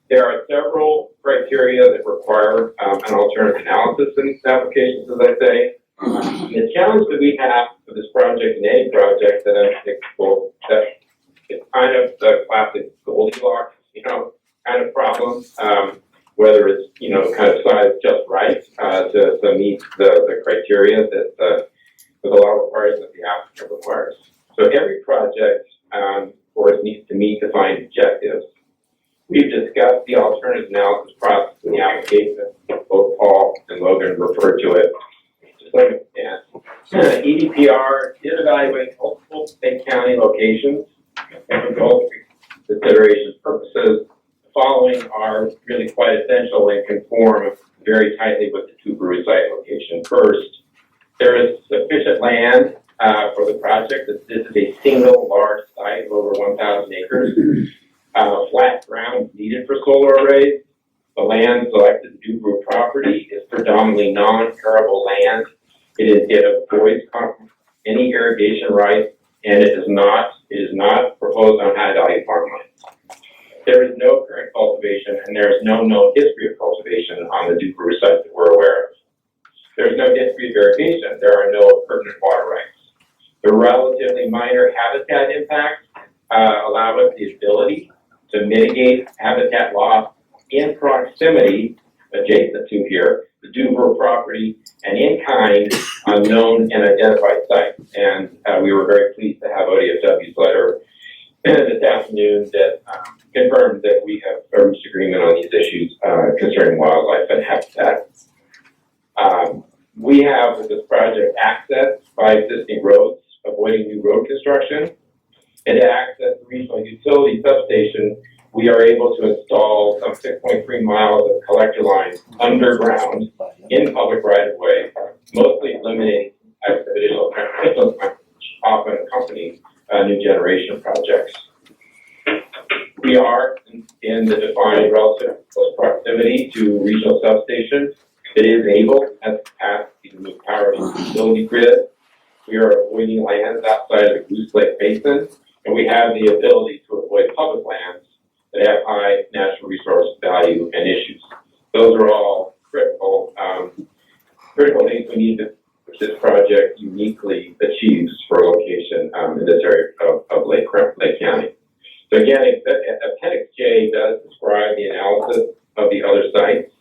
There are several criteria that require an alternative analysis in these applications, as I say. The challenge that we have for this project and any project that undertakes that it's kind of the classic Goldilocks, kind of problem. Whether it's, kind of sized just right to meet the criteria that the law requires, that the applicant requires. So every project, of course, needs to meet defined objectives. We've discussed the alternative analysis process in the application. Both Paul and Logan referred to it. Just like EDPR did evaluate multiple state county locations and for goal consideration purposes. Following are really quite essential and conform very tightly with the two brewery site location. First, there is sufficient land for the project. This is a single large site of over 1,000 acres. Flat ground needed for solar arrays. The land selected to do brew property is predominantly predominantly non-arable land. It avoids any irrigation rights, and it is not proposed on high value farmland. There is no current cultivation, and there is no known history of cultivation on the Duper site that we're aware of. There's no history of irrigation. There are no pertinent water rights. The relatively minor habitat impacts allow us the ability to mitigate habitat loss in proximity adjacent to here, the Duper property, and in kind on known and identified sites. And we were very pleased to have ODFW's letter this afternoon that confirmed that we have reached agreement on these issues concerning wildlife and habitat. We have with this project access by existing roads, avoiding new road construction, and to access the regional utility substation, we are able to install some 6.3 miles of collector lines underground in public right-of-way, mostly eliminating additional transmission lines, which often accompany new generation projects. We are in the defined relative close proximity to regional substation. It is able, has capacity to move power to the utility grid. We are avoiding lands outside of the Goose Lake Basin, and we have the ability to avoid public lands that have high natural resource value and issues. Those are all critical things we need to, which this project uniquely achieves for a location in this area of Lake County. So again, Appendix J does describe the analysis of the other sites,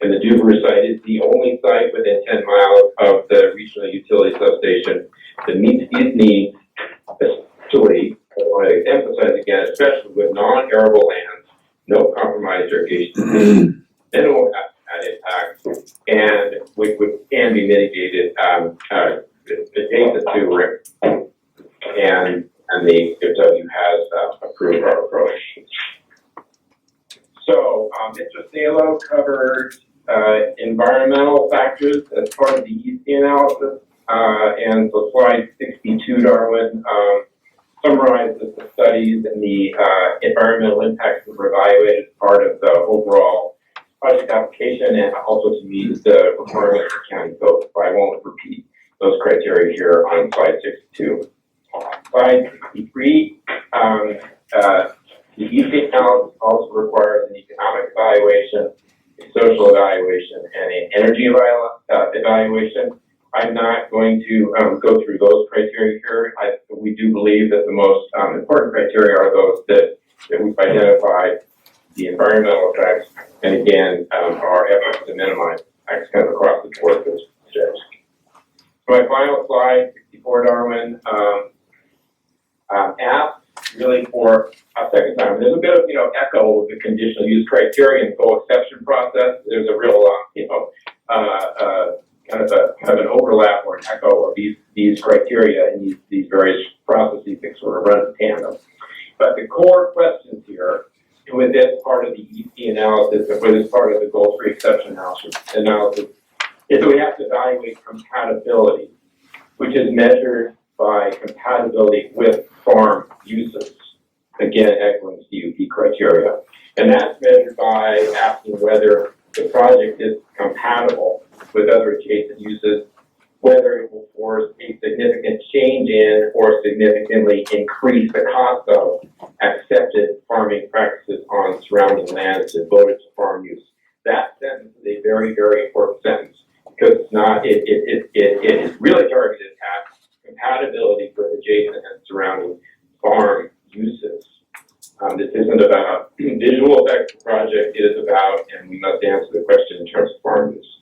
and the Duper site is the only site within 10 miles of the regional utility substation that meets these needs, especially, I want to emphasize again, especially with non-arable lands, no compromised irrigation, minimal habitat impact, and which can be mitigated adjacent to and the UW has approved our approach. So, Mr. Salo covered environmental factors as part of the Esd analysis, and so slide 62, Darwin, summarizes the studies and the environmental impacts that were evaluated as part of the overall project application and also to meet the requirements of county code. So I won't repeat those criteria here on slide 62. Slide 63, the Esd analysis also requires an economic evaluation, a social evaluation, and an energy evaluation. I'm not going to go through those criteria here. We do believe that the most important criteria are those that we've identified, the environmental effects, and again, our efforts to minimize effects kind of across the board for this project. So my final slide, 64, Darwin, ask really for a second time. There's a bit of, echo of the conditional use criteria and full exception process. There's a real, kind of an overlap or an echo of these criteria and these various processes that sort of run in tandem. But the core questions here, with this part of the Esd analysis and with this part of the goal-free exception analysis, is that we have to evaluate compatibility, which is measured by compatibility with farm uses. Again, echoing CUP criteria. And that's measured by asking whether the project is compatible with other adjacent uses, whether it will force a significant change in or significantly increase the cost of accepted farming practices on surrounding lands devoted to farm use. That sentence is a very, very important sentence because it's not, it is really targeted at compatibility with adjacent and surrounding farm uses. This isn't about visual effects of the project, it is about, and we must answer the question in terms of farm use.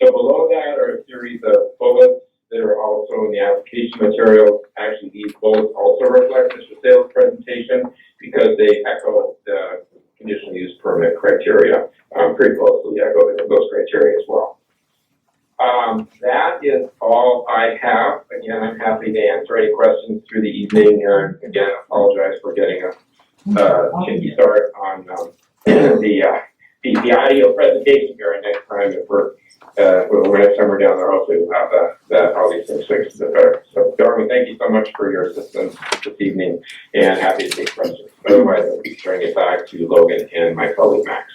So below that are a series of bullets that are also in the application materials. Actually, these bullets also reflect Mr. Sales' presentation because they echo the conditional use permit criteria, pretty closely echo those criteria as well. That is all I have. Again, I'm happy to answer any questions through the evening. Again, I apologize for getting a shaky start on the audio presentation here. And next time, if next time we're down there, hopefully we'll have all these things fixed a bit better. So, Darwin, thank you so much for your assistance this evening, and happy to take questions. Otherwise, I'll be turning it back to Logan and my colleague Max.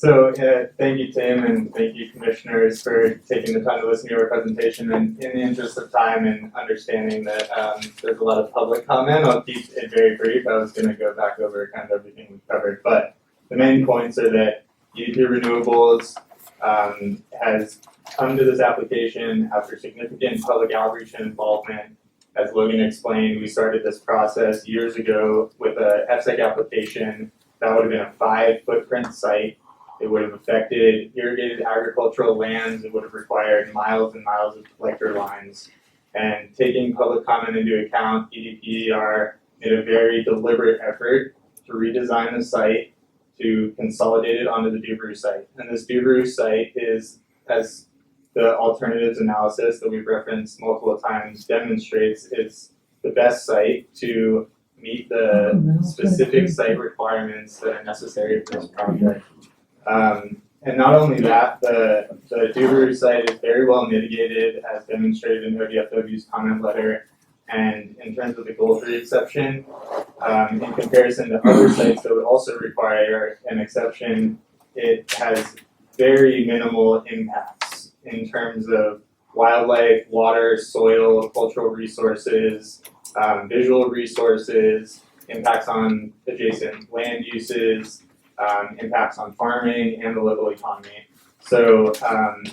So, thank you, Tim, and thank you, commissioners, for taking the time to listen to our presentation. And in the interest of time and understanding that there's a lot of public comment, I'll keep it very brief. I was going to go back over kind of everything we've covered, but the main points are that UP Renewables has come to this application after significant public outreach and involvement. As Logan explained, we started this process years ago with a FSEC application that would have been a 5-footprint site. It would have affected irrigated agricultural lands. It would have required miles and miles of collector lines. And taking public comment into account, EDPR made a very deliberate effort to redesign the site to consolidate it onto the Dubru site. And this Dubru site is, as the alternatives analysis that we've referenced multiple times demonstrates, is the best site to meet the specific site requirements that are necessary for this project. And not only that, the Dubru site is very well mitigated, as demonstrated in ODFW's comment letter. And in terms of the goal 3 exception, in comparison to other sites that would also require an exception, it has very minimal impacts in terms of wildlife, water, soil, cultural resources, visual resources, impacts on adjacent land uses, impacts on farming and the local economy. So,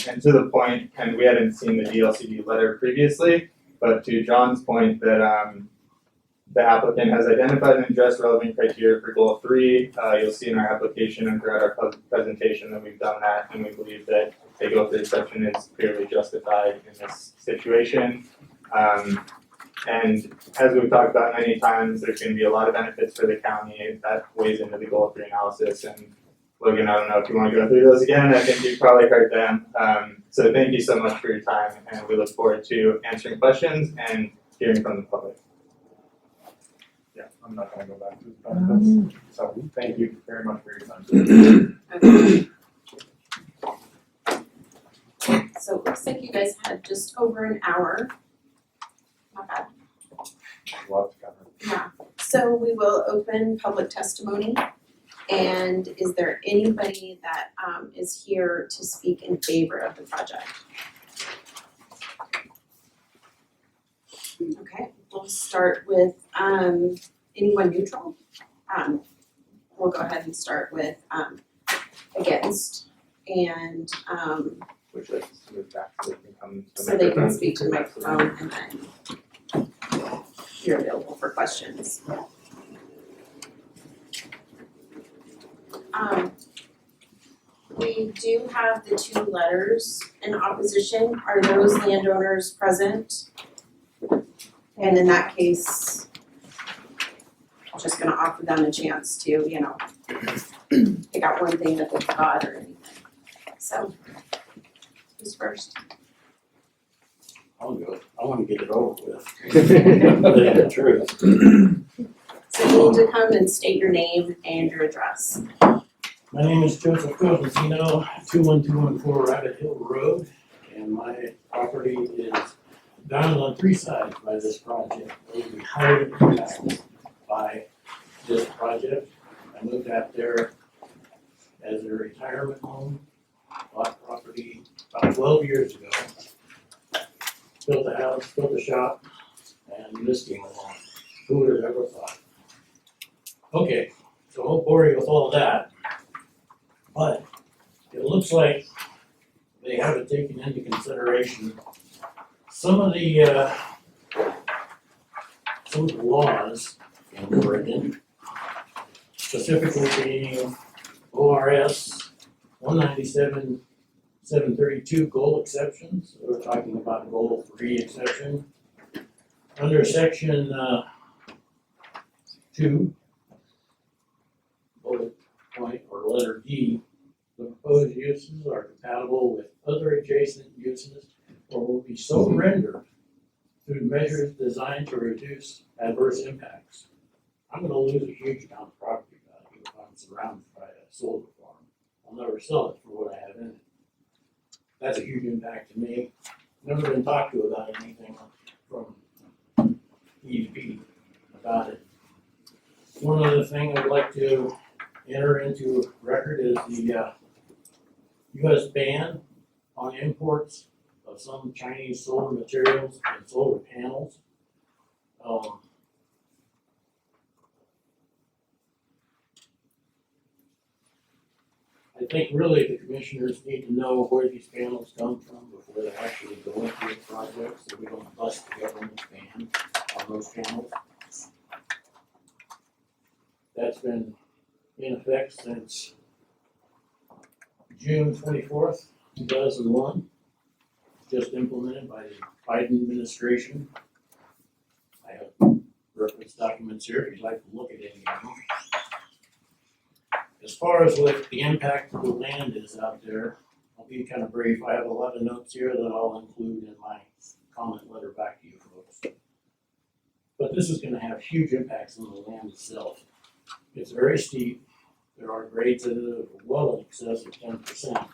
and to the point, and we hadn't seen the DLCD letter previously, but to John's point that the applicant has identified and addressed relevant criteria for goal 3. You'll see in our application and throughout our presentation that we've done that, and we believe that a goal 3 exception is clearly justified in this situation. And as we've talked about many times, there's going to be a lot of benefits for the county that weighs into the goal 3 analysis. And Logan, I don't know if you want to go through those again. I think you've probably heard them. So thank you so much for your time, and we look forward to answering questions and hearing from the public. Yeah, I'm not gonna go back to the benefits, so thank you very much for your time. Okay. So it looks like you guys had just over an hour. Not bad. Lots to cover. Yeah, so we will open public testimony. And is there anybody that is here to speak in favor of the project? Okay, we'll start with anyone neutral. We'll go ahead and start with against, and Which is to move back so they can come to the so they can microphone. speak to the microphone, and then you're available for questions. We do have the 2 letters in opposition. Are those landowners present? And in that case, I'm just gonna offer them a chance to, pick out one thing that they forgot or anything. So, who's first? I'll go. I want to get it over with. The truth. So you need to come and state your name and your address. My name is Joseph Cosentino, 21214 Rabbit Hill Road, and my property is bound on 3 sides by this project. It will be highly impacted by this project. I moved out there as a retirement home, bought property about 12 years ago. Built a house, built a shop, and this came along. Who would have ever thought? Okay, so I won't bore you with all of that. But it looks like they haven't taken into consideration some of the laws in Oregon, specifically being ORS 197-732 goal exceptions. We're talking about goal 3 exception. Under section 2, bullet point or letter D, the proposed uses are compatible with other adjacent uses or will be so rendered through measures designed to reduce adverse impacts. I'm gonna lose a huge amount of property value if I'm surrounded by a solar farm. I'll never sell it for what I have in it. That's a huge impact to me. Never been talked to about anything from EDP about it. One other thing I'd like to enter into record is the US ban on imports of some Chinese solar materials and solar panels. I think really the commissioners need to know where these panels come from before they actually go into the project, so we don't bust the government ban on those panels. That's been in effect since June 24th, 2001. Just implemented by the Biden administration. I have reference documents here if you'd like to look at any of them. As far as what the impact of the land is out there, I'll be kind of brief. I have a lot of notes here that I'll include in my comment letter back to you folks. But this is going to have huge impacts on the land itself. It's very steep. There are grades in it of well in excess of 10%.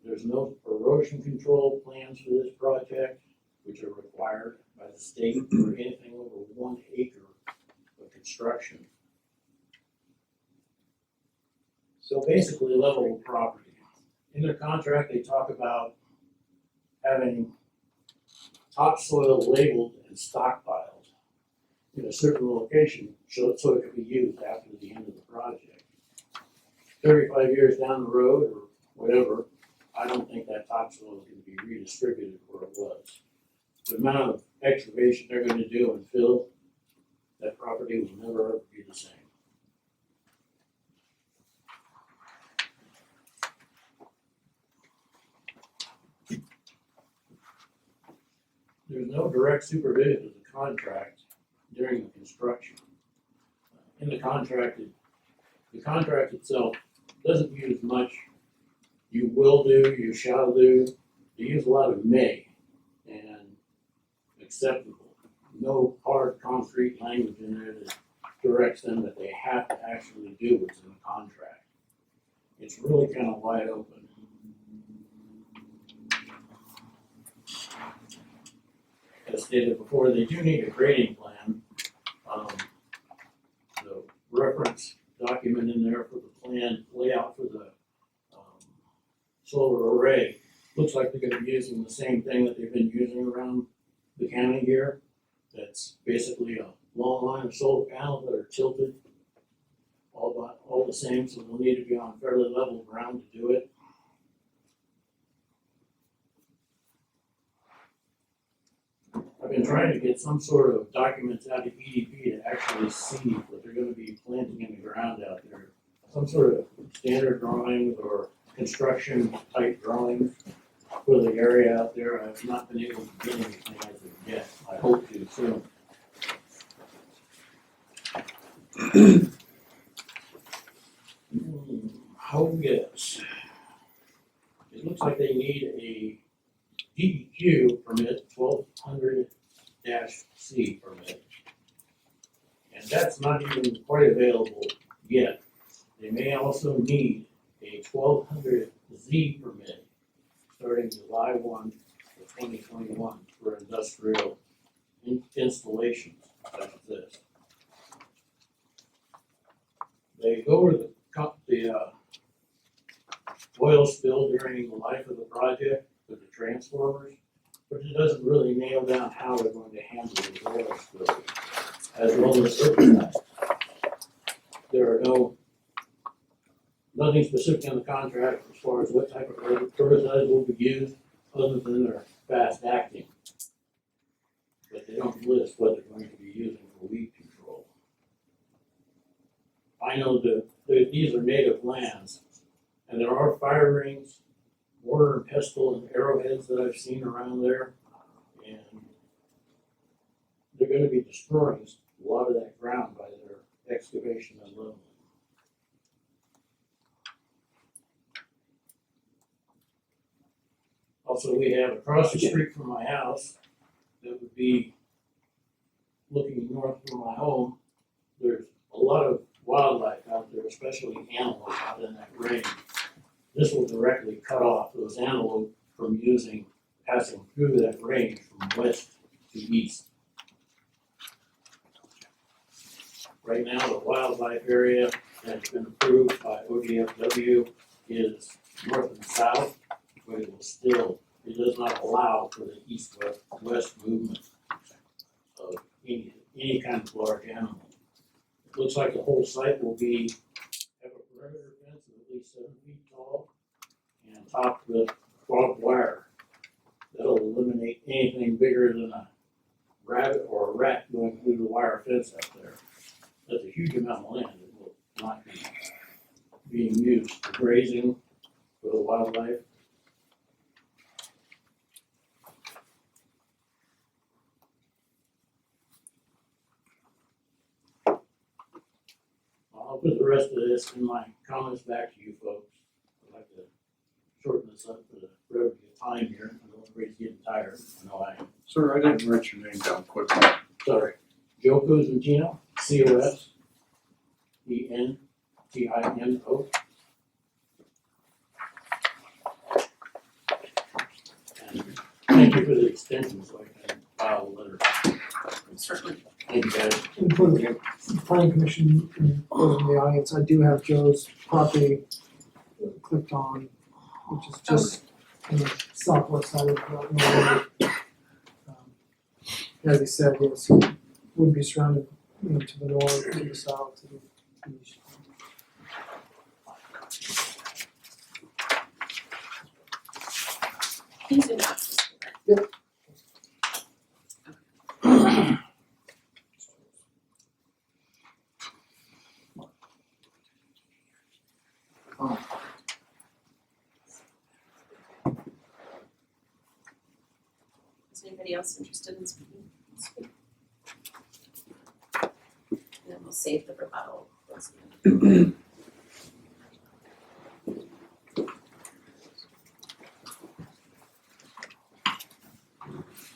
There's no erosion control plans for this project, which are required by the state for anything over 1 acre of construction. So basically level property. In their contract, they talk about having topsoil labeled and stockpiled in a certain location so it can be used after the end of the project. 35 years down the road or whatever, I don't think that topsoil is going to be redistributed where it was. The amount of excavation they're going to do and fill, that property will never ever be the same. There's no direct supervision of the contract during the construction. In the contract itself doesn't use much you will do, you shall do. They use a lot of may and acceptable. No hard concrete language in there that directs them that they have to actually do what's in the contract. It's really kind of wide open. As stated before, they do need a grading plan. The reference document in there for the plan layout for the solar array looks like they're going to be using the same thing that they've been using around the county here. That's basically a long line of solar panels that are tilted, all the same, so they'll need to be on fairly level ground to do it. I've been trying to get some sort of documents out of EDP to actually see what they're going to be planting in the ground out there. Some sort of standard drawings or construction type drawings for the area out there. I have not been able to get anything as of yet. I hope to soon. Oh yes. It looks like they need a DEQ permit, 1200-C permit. And that's not even quite available yet. They may also need a 1200Z permit starting July 1 of 2021 for industrial installations such as this. They go over the oil spill during the life of the project with the transformers, but it doesn't really nail down how they're going to handle the oil spill as well as herbicides. There are nothing specific in the contract as far as what type of herbicides will be used other than they're fast acting. But they don't list what they're going to be using for weed control. I know that these are native lands, and there are fire rings, mortar and pestle and arrowheads that I've seen around there, and they're going to be destroying a lot of that ground by their excavation and leveling. Also, we have across the street from my house that would be looking north from my home. There's a lot of wildlife out there, especially antelope out in that range. This will directly cut off those antelope from passing through that range from west to east. Right now, the wildlife area that's been approved by ODFW is north and south, but it will still, it does not allow for the east-west movement of any kind of large animal. It looks like the whole site will have a perimeter fence of at least 7 feet tall and topped with barbed wire. That'll eliminate anything bigger than a rabbit or a rat going through the wire fence out there. That's a huge amount of land that will not be being used for grazing, for the wildlife. I'll put the rest of this in my comments back to you folks. I'd like to shorten this up for the brevity of time here. I don't want everybody getting tired. I know I am. Sir, I didn't write your name down quickly. Sorry. Joe Cosentino, Cosentino. And thank you for the extension so I can file a letter. Certainly. Thank you guys. And for the planning commission, and those in the audience, I do have Joe's property clicked on, which is just on the southwest side of the road. As he said, yes, would be surrounded, to the north, to the south, to the east. Please do not. Yep. Is anybody else interested in speaking? And then we'll save the rebuttal.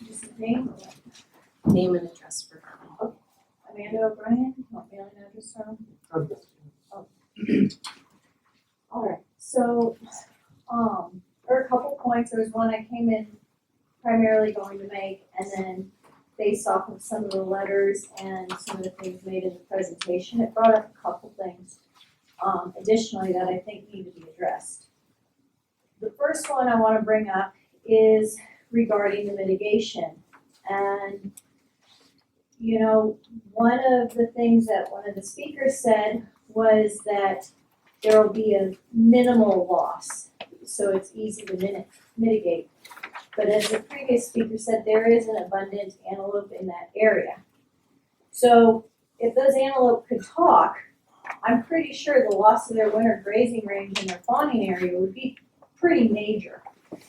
Just a name, Name and address for Garmin. Amanda O'Brien, not mailing address from. Alright, so, there are a couple points, there was one I came in primarily going to make, and then based off of some of the letters and some of the things made in the presentation, it brought up a couple things, additionally that I think need to be addressed. The first one I wanna bring up is regarding the mitigation, and one of the things that one of the speakers said was that there will be a minimal loss, so it's easy to mitigate. But as the previous speaker said, there is an abundant antelope in that area. So if those antelope could talk, I'm pretty sure the loss of their winter grazing range and their fawning area would be pretty major.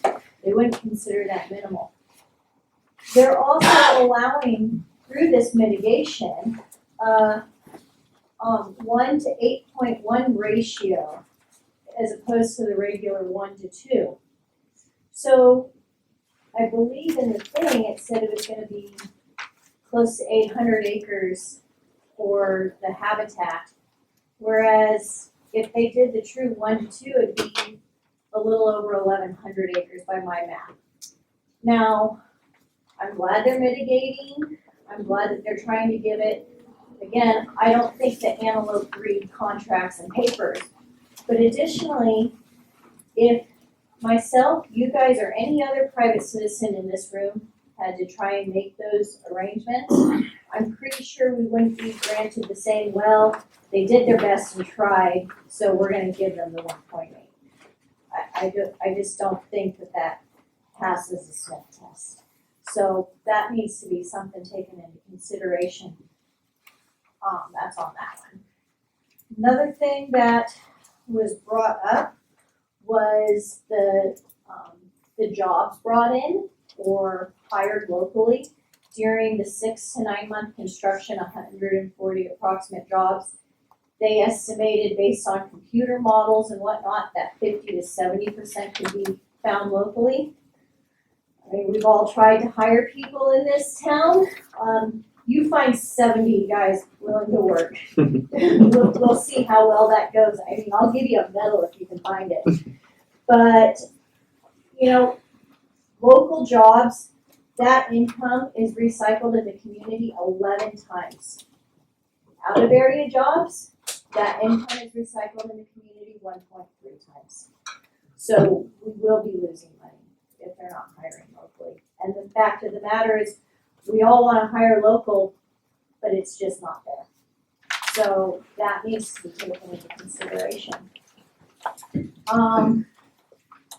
They wouldn't consider that minimal. They're also allowing, through this mitigation, 1 to 8.1 ratio as opposed to the regular 1 to 2. So I believe in the thing, it said it was gonna be close to 800 acres for the habitat. Whereas if they did the true 1 to 2, it'd be a little over 1,100 acres by my math. Now, I'm glad they're mitigating. I'm glad that they're trying to give it, again, I don't think that antelope read contracts and papers. But additionally, if myself, you guys, or any other private citizen in this room had to try and make those arrangements, I'm pretty sure we wouldn't be granted the same, well, they did their best and tried, so we're gonna give them the 1.8. I just don't think that passes the Smith test. So that needs to be something taken into consideration. That's on that one. Another thing that was brought up was the jobs brought in or hired locally during the 6 to 9 month construction, 140 approximate jobs. They estimated based on computer models and whatnot that 50 to 70% could be found locally. I mean, we've all tried to hire people in this town. You find 70 guys willing to work. We'll see how well that goes. I mean, I'll give you a medal if you can find it. But, local jobs, that income is recycled in the community 11 times. Out of area jobs, that income is recycled in the community 1.3 times. So we will be losing money if they're not hiring locally. And the fact of the matter is, we all wanna hire local, but it's just not there. So that needs to be taken into consideration.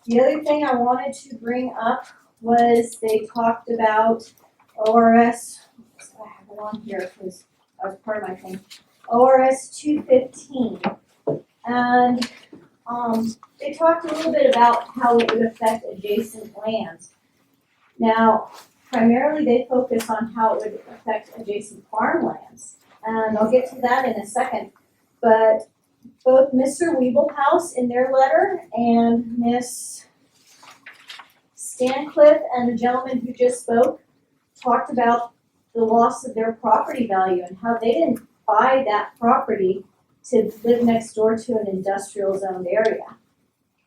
The other thing I wanted to bring up was they talked about ORS, I have it on here because that was part of my thing, ORS 215. And they talked a little bit about how it would affect adjacent lands. Now, primarily they focus on how it would affect adjacent farmlands. And I'll get to that in a second. But both Mr. Weeblehouse in their letter and Miss Stancliffe and the gentleman who just spoke talked about the loss of their property value and how they didn't buy that property to live next door to an industrial zoned area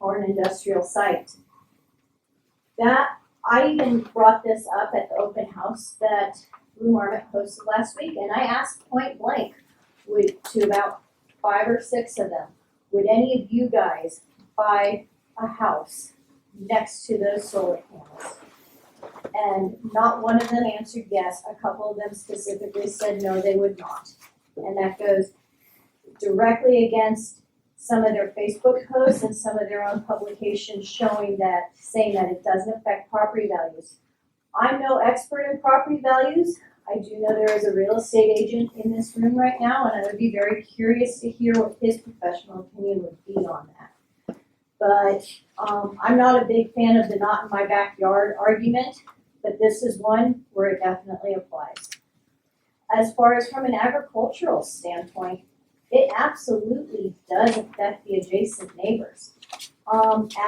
or an industrial site. That, I even brought this up at the open house that Blue Marmot hosted last week, and I asked point blank to about 5 or 6 of them, would any of you guys buy a house next to those solar panels? And not one of them answered yes. A couple of them specifically said no, they would not. And that goes directly against some of their Facebook posts and some of their own publications saying that it doesn't affect property values. I'm no expert in property values. I do know there is a real estate agent in this room right now, and I would be very curious to hear what his professional opinion would be on that. But I'm not a big fan of the not in my backyard argument, but this is one where it definitely applies. As far as from an agricultural standpoint, it absolutely does affect the adjacent neighbors.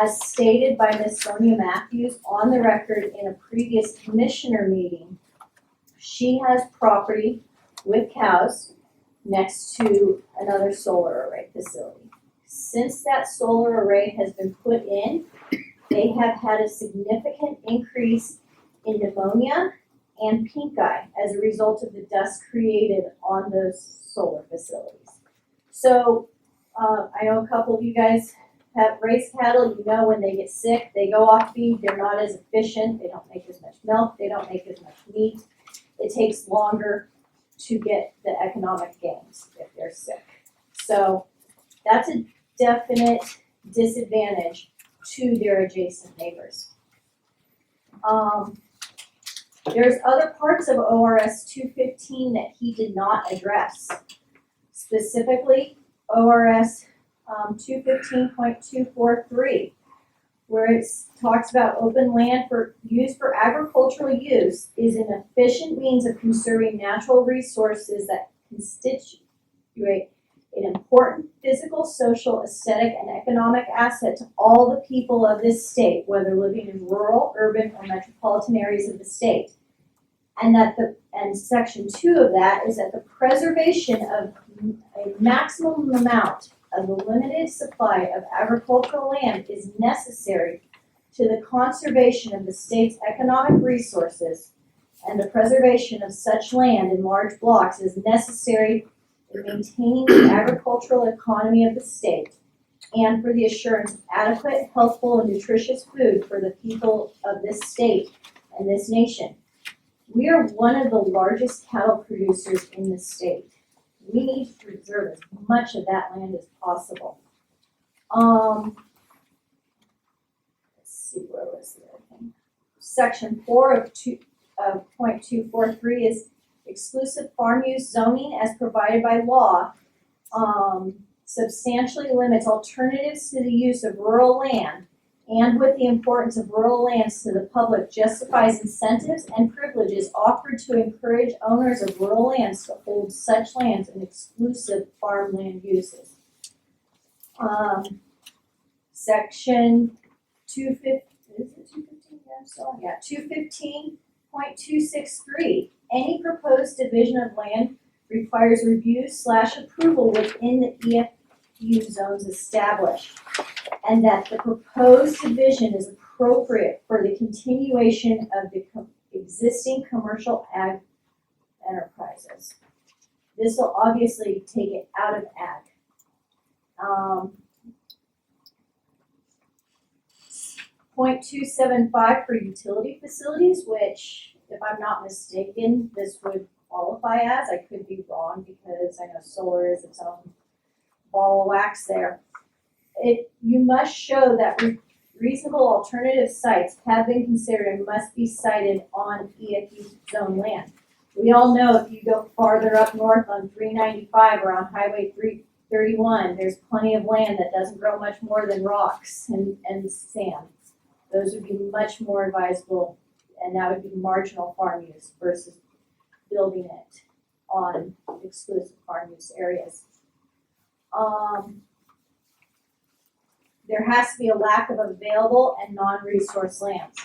As stated by Ms. Sonia Matthews on the record in a previous commissioner meeting, she has property with cows next to another solar array facility. Since that solar array has been put in, they have had a significant increase in pneumonia and pink eye as a result of the dust created on those solar facilities. So, I know a couple of you guys have raised cattle. You know when they get sick, they go off feed, they're not as efficient, they don't make as much milk, they don't make as much meat. It takes longer to get the economic gains if they're sick. So that's a definite disadvantage to their adjacent neighbors. There's other parts of ORS 215 that he did not address. Specifically, ORS 215.243, where it talks about open land for use for agricultural use is an efficient means of conserving natural resources that constitute an important physical, social, aesthetic, and economic asset to all the people of this state, whether living in rural, urban, or metropolitan areas of the state. And section 2 of that is that the preservation of a maximum amount of the limited supply of agricultural land is necessary to the conservation of the state's economic resources, and the preservation of such land in large blocks is necessary in maintaining the agricultural economy of the state and for the assurance of adequate, healthful, and nutritious food for the people of this state and this nation. We are one of the largest cattle producers in the state. We need to preserve as much of that land as possible. Let's see, where was the other thing? Section 4 of 2.243 is exclusive farm use zoning as provided by law. Substantially limits alternatives to the use of rural land, and with the importance of rural lands to the public justifies incentives and privileges offered to encourage owners of rural lands to hold such lands in exclusive farmland uses. Section 215.263. Any proposed division of land requires review/approval within the EFU zones established, and that the proposed division is appropriate for the continuation of the existing commercial ag enterprises. This will obviously take it out of ag. .275 for utility facilities, which, if I'm not mistaken, this would qualify as. I could be wrong because I know solar is its own ball of wax there. You must show that reasonable alternative sites have been considered and must be sited on EFU zone land. We all know if you go farther up north on 395 or on Highway 331, there's plenty of land that doesn't grow much more than rocks and sand. Those would be much more advisable, and that would be marginal farm use versus building it on exclusive farm use areas. There has to be a lack of available and non-resource lands.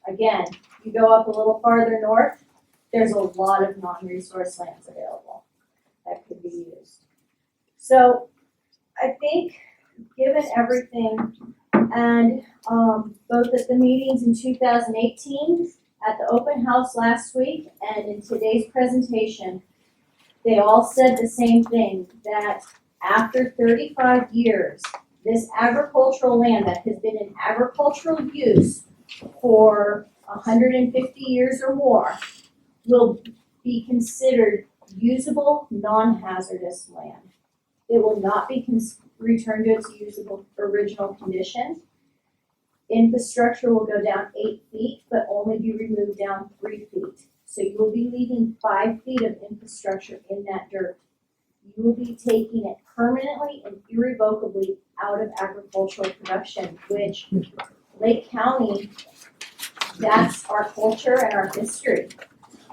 Again, you go up a little farther north, there's a lot of non-resource lands available that could be used. So I think given everything, and both at the meetings in 2018, at the open house last week, and in today's presentation, they all said the same thing, that after 35 years, this agricultural land that has been in agricultural use for 150 years or more will be considered usable, non-hazardous land. It will not be returned to its usable original condition. Infrastructure will go down 8 feet, but only be removed down 3 feet. So you will be leaving 5 feet of infrastructure in that dirt. You will be taking it permanently and irrevocably out of agricultural production, which Lake County, that's our culture and our history.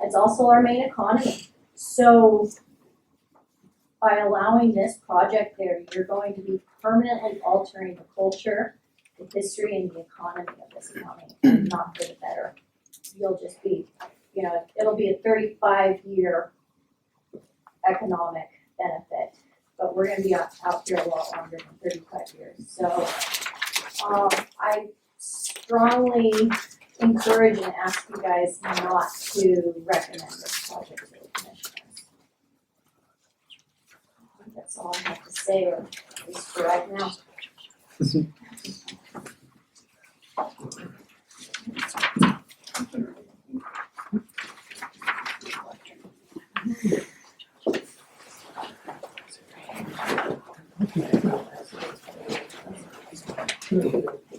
It's also our main economy. So by allowing this project there, you're going to be permanently altering the culture, the history, and the economy of this county, and not for the better. You'll just be, it'll be a 35-year economic benefit, but we're gonna be out here a lot longer than 35 years. So I strongly encourage and ask you guys not to recommend this project to the commissioners. I think that's all I have to say, or at least for right now.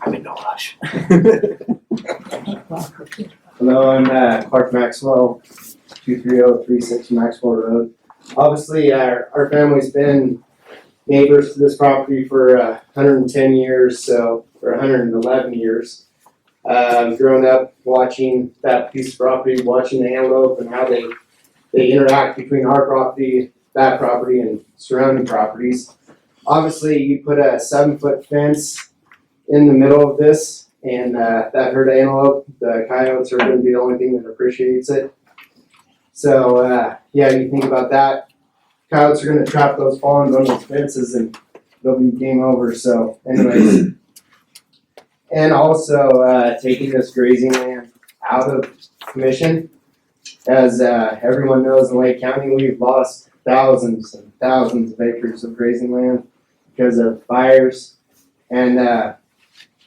I'm in no rush. Hello, I'm Clark Maxwell, 23036 Maxwell Road. Obviously, our family's been neighbors to this property for 110 years, so for 111 years. I've grown up watching that piece of property, watching the antelope and how they interact between our property, that property, and surrounding properties. Obviously, you put a 7-foot fence in the middle of this, and that herd antelope, the coyotes are going to be the only thing that appreciates it. So yeah, you think about that. Coyotes are going to trap those fawns on those fences, and they'll be game over. So, anyways, and also taking this grazing land out of commission, as everyone knows in Lake County, we've lost thousands and thousands of acres of grazing land because of fires, and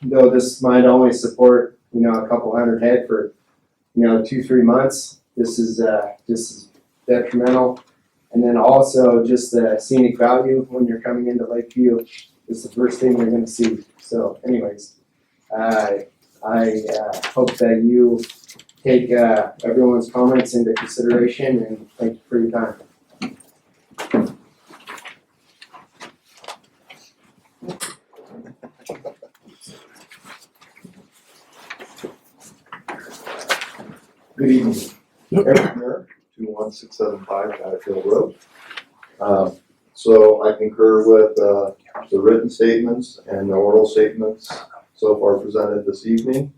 though this might only support a couple hundred head for 2-3 months, this is detrimental. And then also just the scenic value when you're coming into Lakeview is the first thing you're going to see. So anyways, I hope that you take everyone's comments into consideration, and thank you for your time. Good evening. Eric Merrick, 21675 Battlefield Road. So I concur with the written statements and the oral statements so far presented this evening.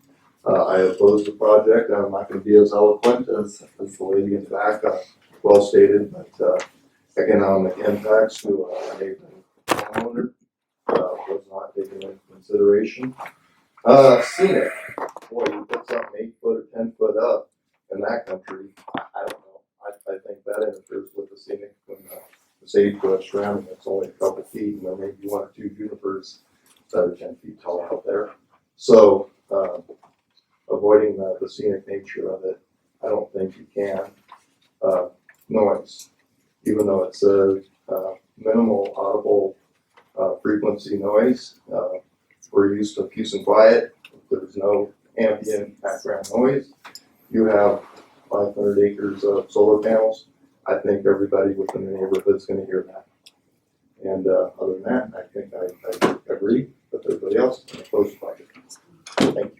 I oppose the project. I'm not going to be as eloquent as the lady in the back, well stated, but economic impacts to a neighboring homeowner was not taken into consideration. Scenic, boy, you put something 8 foot or 10 foot up in that country, I don't know. I think that interferes with the scenic when the sagebrush surrounding it's only a couple feet, and then maybe 1 or 2 junipers that are 10 feet tall out there. So avoiding the scenic nature of it, I don't think you can. Noise, even though it says minimal audible frequency noise, we're used to peace and quiet. There's no ambient background noise. You have 500 acres of solar panels. I think everybody within the neighborhood's gonna hear that. And other than that, I think I agree with everybody else in the closed budget. Thank you.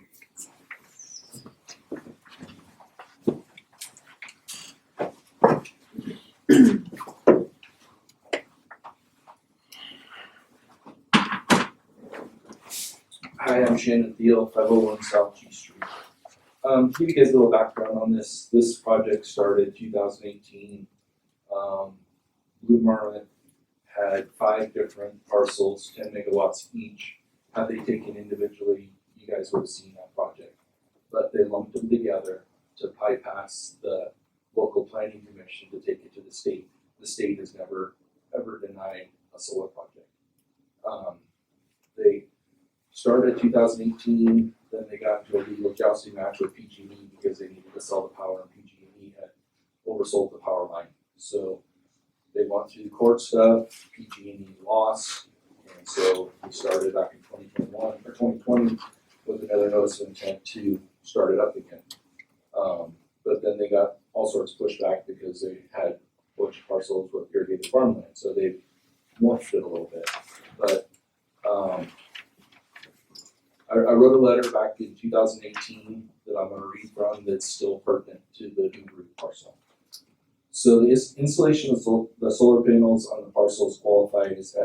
Hi, I'm Shannon Thiel, 501 South G Street. To give you guys a little background on this project started 2018. Blue Marlin had 5 different parcels, 10 megawatts each. Had they taken individually, you guys would have seen that project. But they lumped them together to bypass the local planning commission to take it to the state. The state has never, ever denied a solar project. They started 2018, then they got into a legal jousting match with PG&E because they needed to sell the power, and PG&E had oversold the power line. So they went through the court stuff, PG&E lost, and so we started back in 2021 or 2020 with another notice of intent to start it up again. But then they got all sorts of pushback because they had a bunch of parcels with irrigated farmland, so they morphed it a little bit. But I wrote a letter back in 2018 that I'm going to read from that's still pertinent to the Dubrow parcel. So the installation of the solar panels on the parcel is qualified as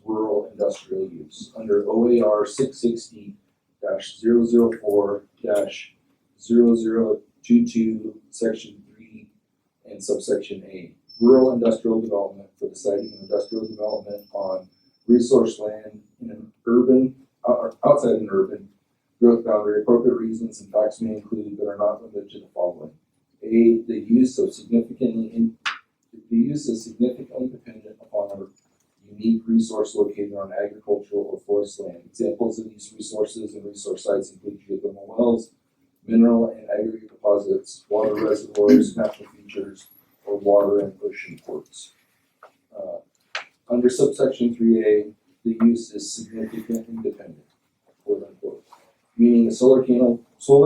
rural industrial use under OAR 660-004-0022, Section 3 and subsection A. Rural industrial development for the siting of industrial development on resource land in an urban outside an urban growth boundary. Appropriate reasons and facts may include, but are not limited to, the following: A, the use is significantly dependent upon a unique resource located on agricultural or forest land. Examples of these resources and resource sites include geothermal wells, mineral and aggregate deposits, water reservoirs, natural features, or water and ocean ports. Under subsection 3A, the use is significantly dependent, quote unquote, meaning the solar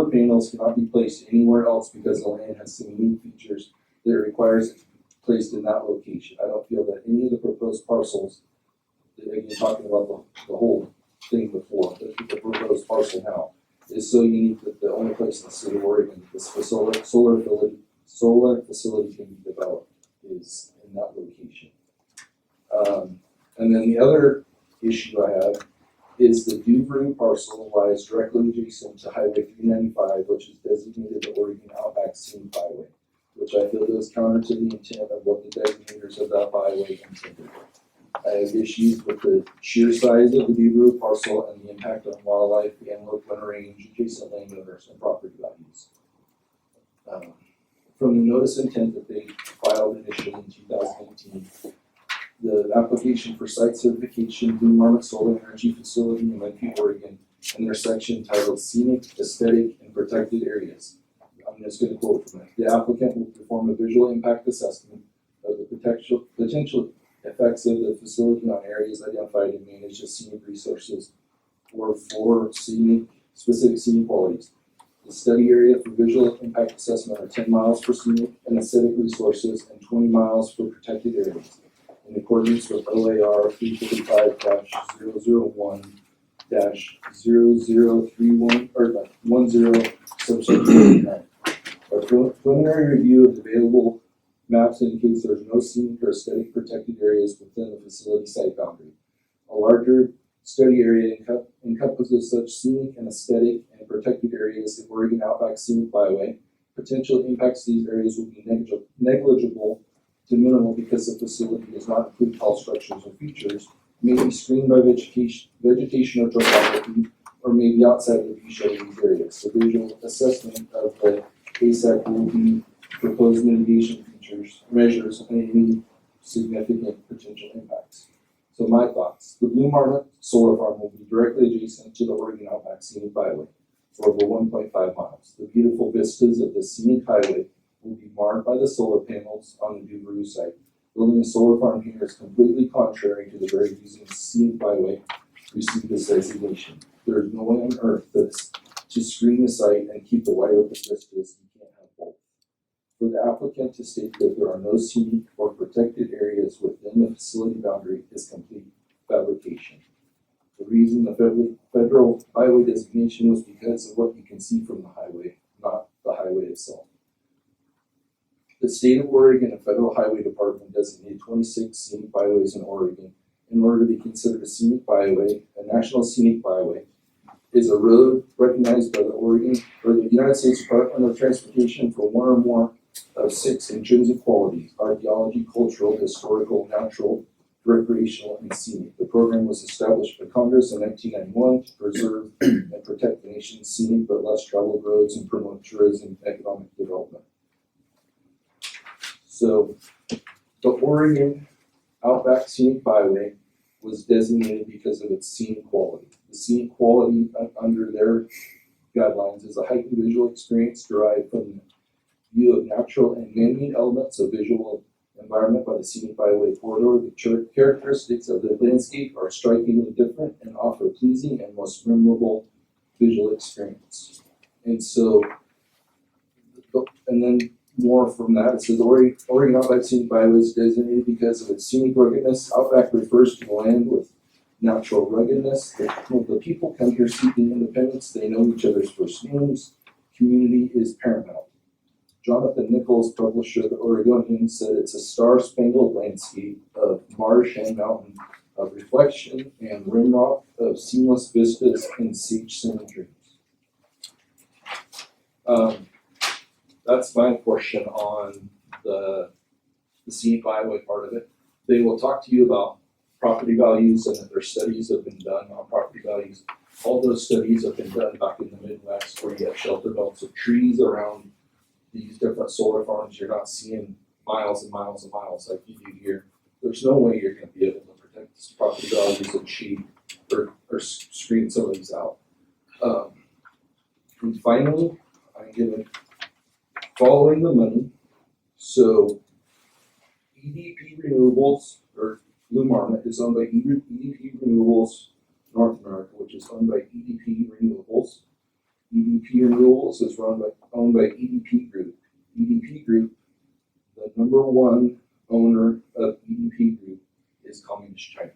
panels cannot be placed anywhere else because the land has some unique features that it requires it to be placed in that location. I don't feel that any of the proposed parcels, again talking about the whole thing before, the proposed parcel now, is so unique that the only place in the state of Oregon this solar facility can be developed is in that location. And then the other issue I have is the Dubrow parcel lies directly adjacent to Highway 395, which is designated the Oregon Outback Scenic Byway, which I feel goes counter to the intent of what the designators of that byway intended. I have issues with the sheer size of the Dubrow parcel and the impact on wildlife, antelope, winter range, adjacent landowners, and property values. From the notice of intent that they filed initially in 2018, the application for site certification, Blue Marlin Solar Energy Facility in Lakeview, Oregon, and their section titled Scenic, Aesthetic, and Protected Areas. I'm just going to quote from it. The applicant will perform a visual impact assessment of the potential effects of the facility on areas identified and managed as scenic resources or for specific scenic qualities. The study area for visual impact assessment are 10 miles for scenic and aesthetic resources and 20 miles for protected areas, in accordance with OAR 355-001-0031 or 10 subsection 9. A preliminary review of available maps indicates there is no scenic or aesthetic protected areas within the facility site boundary. A larger study area encompasses such scenic and aesthetic and protected areas in Oregon Outback Scenic Byway. Potential impacts to these areas will be negligible to minimal because the facility does not include tall structures or features, may be screened by vegetation or topography, or may be outside of the view shed of these areas. The visual assessment of the ASAC will be proposed mitigation measures and any significant potential impacts. So my thoughts: the Blue Marlin solar farm will be directly adjacent to the Oregon Outback Scenic Byway. for over 1.5 miles. The beautiful vistas of the scenic highway will be marred by the solar panels on the Duberoo site. Building a solar farm here is completely contrary to the very reason scenic byway received this designation. There is no way on earth to screen the site and keep the wide open vistas. You can't have both. For the applicant to state that there are no scenic or protected areas within the facility boundary is complete fabrication. The reason the federal highway designation was because of what you can see from the highway, not the highway itself. The state of Oregon and federal highway department designated 26 scenic byways in Oregon. In order to be considered a scenic byway, a national scenic byway is a road recognized by the Oregon or the United States Department of Transportation for one or more of 6 intrinsic qualities: archaeology, cultural, historical, natural, recreational, and scenic. The program was established by Congress in 1991 to preserve and protect the nation's scenic but less traveled roads and promote tourism and economic development. So, the Oregon Outback Scenic Byway was designated because of its scenic quality. The scenic quality under their guidelines is a heightened visual experience derived from the view of natural and man-made elements of visual environment by the scenic byway corridor. The characteristics of the landscape are strikingly different and offer pleasing and most memorable visual experience. And so, and then more from that, it says Oregon Outback Scenic Byway is designated because of its scenic ruggedness. Outback refers to the land with natural ruggedness. The people come here seeking independence. They know each other's first names. Community is paramount. Jonathan Nichols, publisher of the Oregonian, said it's a star-spangled landscape of marsh and mountain, of reflection and rimrock, of seamless vistas and sage-scented dreams. That's my portion on the scenic byway part of it. They will talk to you about property values and that their studies have been done on property values. All those studies have been done back in the Midwest where you have shelter belts of trees around these different solar farms. You're not seeing miles and miles and miles like you do here. There's no way you're going to be able to protect these property values and cheat or screen some of these out. And finally, I'm giving following the money. So EDP Renewables, or Blue Marmot, is owned by EDP Renewables North America, which is owned by EDP Renewables. EDP Renewables is owned by EDP Group. EDP Group, the number one owner of EDP Group, is Communist China.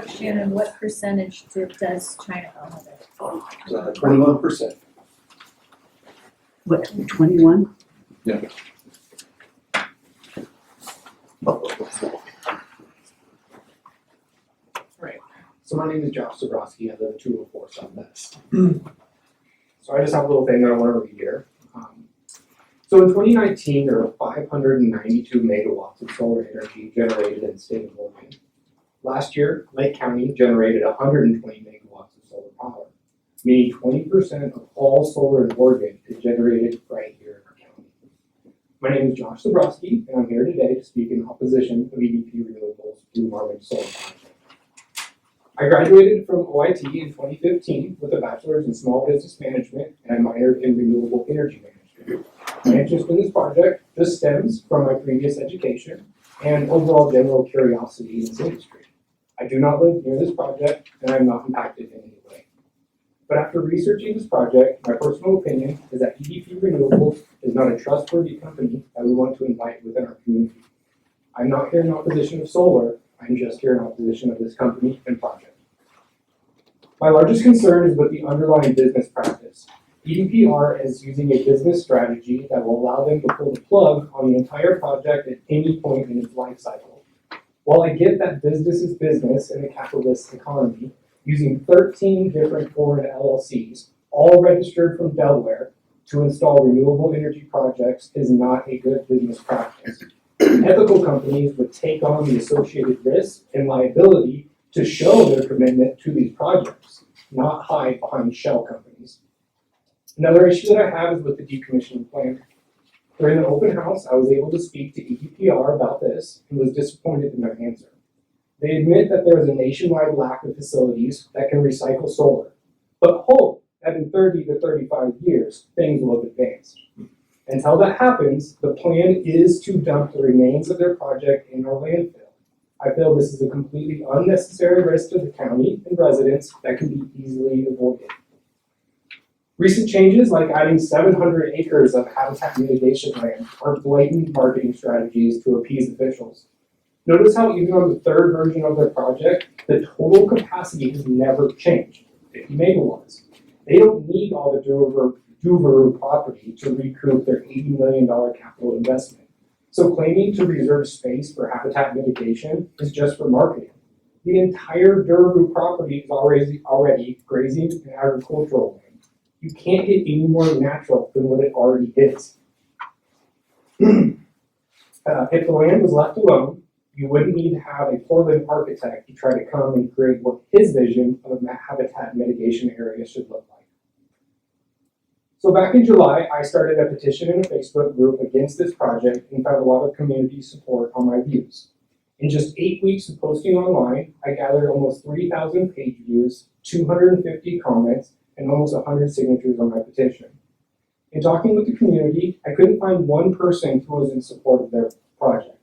Shannon, what percentage does China own of it? 21%. What, 21? Yeah. Right. So my name is Josh Zabrowski. I live at 204 Southwest. So I just have a little thing that I want to read here. So in 2019, there were 592 megawatts of solar energy generated in the state of Oregon. Last year, Lake County generated 120 megawatts of solar power, meaning 20% of all solar in Oregon is generated right here in our county. My name is Josh Zabrowski, and I'm here today to speak in opposition of EDP Renewables' Blue Marmot Solar Project. I graduated from OIT in 2015 with a bachelor's in small business management and a minor in renewable energy management. My interest in this project just stems from my previous education and overall general curiosity in this industry. I do not live near this project, and I am not impacted in any way. But after researching this project, my personal opinion is that EDP Renewables is not a trustworthy company that we want to invite within our community. I'm not here in opposition of solar, I'm just here in opposition of this company and project. My largest concern is with the underlying business practice. EDPR is using a business strategy that will allow them to pull the plug on the entire project at any point in its life cycle. While I get that business is business in the capitalist economy, using 13 different foreign LLCs, all registered from Delaware, to install renewable energy projects is not a good business practice. Ethical companies would take on the associated risk and liability to show their commitment to these projects, not hide behind shell companies. Another issue that I have is with the decommissioning plan. During the open house, I was able to speak to EDPR about this and was disappointed in their answer. They admit that there is a nationwide lack of facilities that can recycle solar, but hope that in 30 to 35 years, things will have advanced. Until that happens, the plan is to dump the remains of their project in our landfill. I feel this is a completely unnecessary risk to the county and residents that can be easily avoided. Recent changes like adding 700 acres of habitat mitigation land are blatant marketing strategies to appease officials. Notice how even on the third version of their project, the total capacity has never changed, 50 megawatts. They don't need all the Doovaroo property to recoup their $80 million capital investment. So claiming to reserve space for habitat mitigation is just for marketing. The entire Doovaroo property is already grazing and agricultural land. You can't get any more natural than what it already is. If the land was left alone, you wouldn't need to have a Portland architect to try to come and create what his vision of a habitat mitigation area should look like. So back in July, I started a petition in a Facebook group against this project and found a lot of community support on my views. In just 8 weeks of posting online, I gathered almost 3,000 page views, 250 comments, and almost 100 signatures on my petition. In talking with the community, I couldn't find one person who was in support of their project.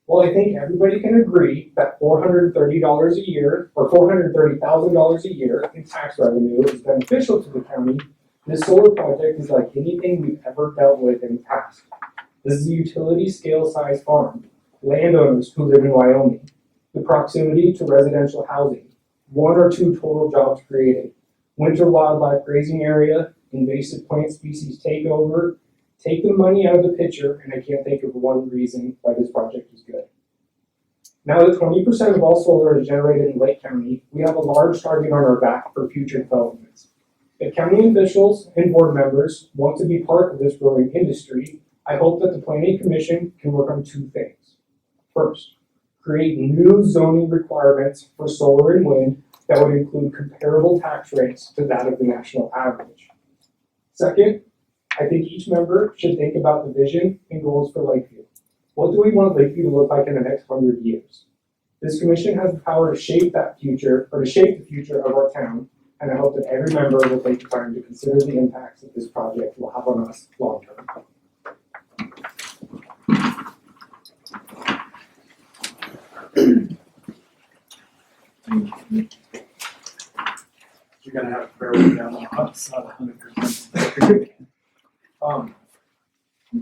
Well, I think everybody can agree that $430 a year, or $430,000 a year in tax revenue is beneficial to the county. This solar project is like anything we've ever dealt with in the past. This is a utility scale size farm, landowners who live in Wyoming, the proximity to residential housing, 1 or 2 total jobs created, winter wildlife grazing area, invasive plant species takeover. Take the money out of the picture, and I can't think of one reason why this project is good. Now that 20% of all solar is generated in Lake County, we have a large target on our back for future developments. If county officials and board members want to be part of this growing industry, I hope that the Planning Commission can work on 2 things. First, create new zoning requirements for solar and wind that would include comparable tax rates to that of the national average. Second, I think each member should think about the vision and goals for Lakeview. What do we want Lakeview to look like in the next 100 years? This commission has the power to shape that future, or to shape the future of our town, and I hope that every member will take the time to consider the impacts that this project will have on us long term. You're gonna have to bear with me on that, it's not 100%. I'm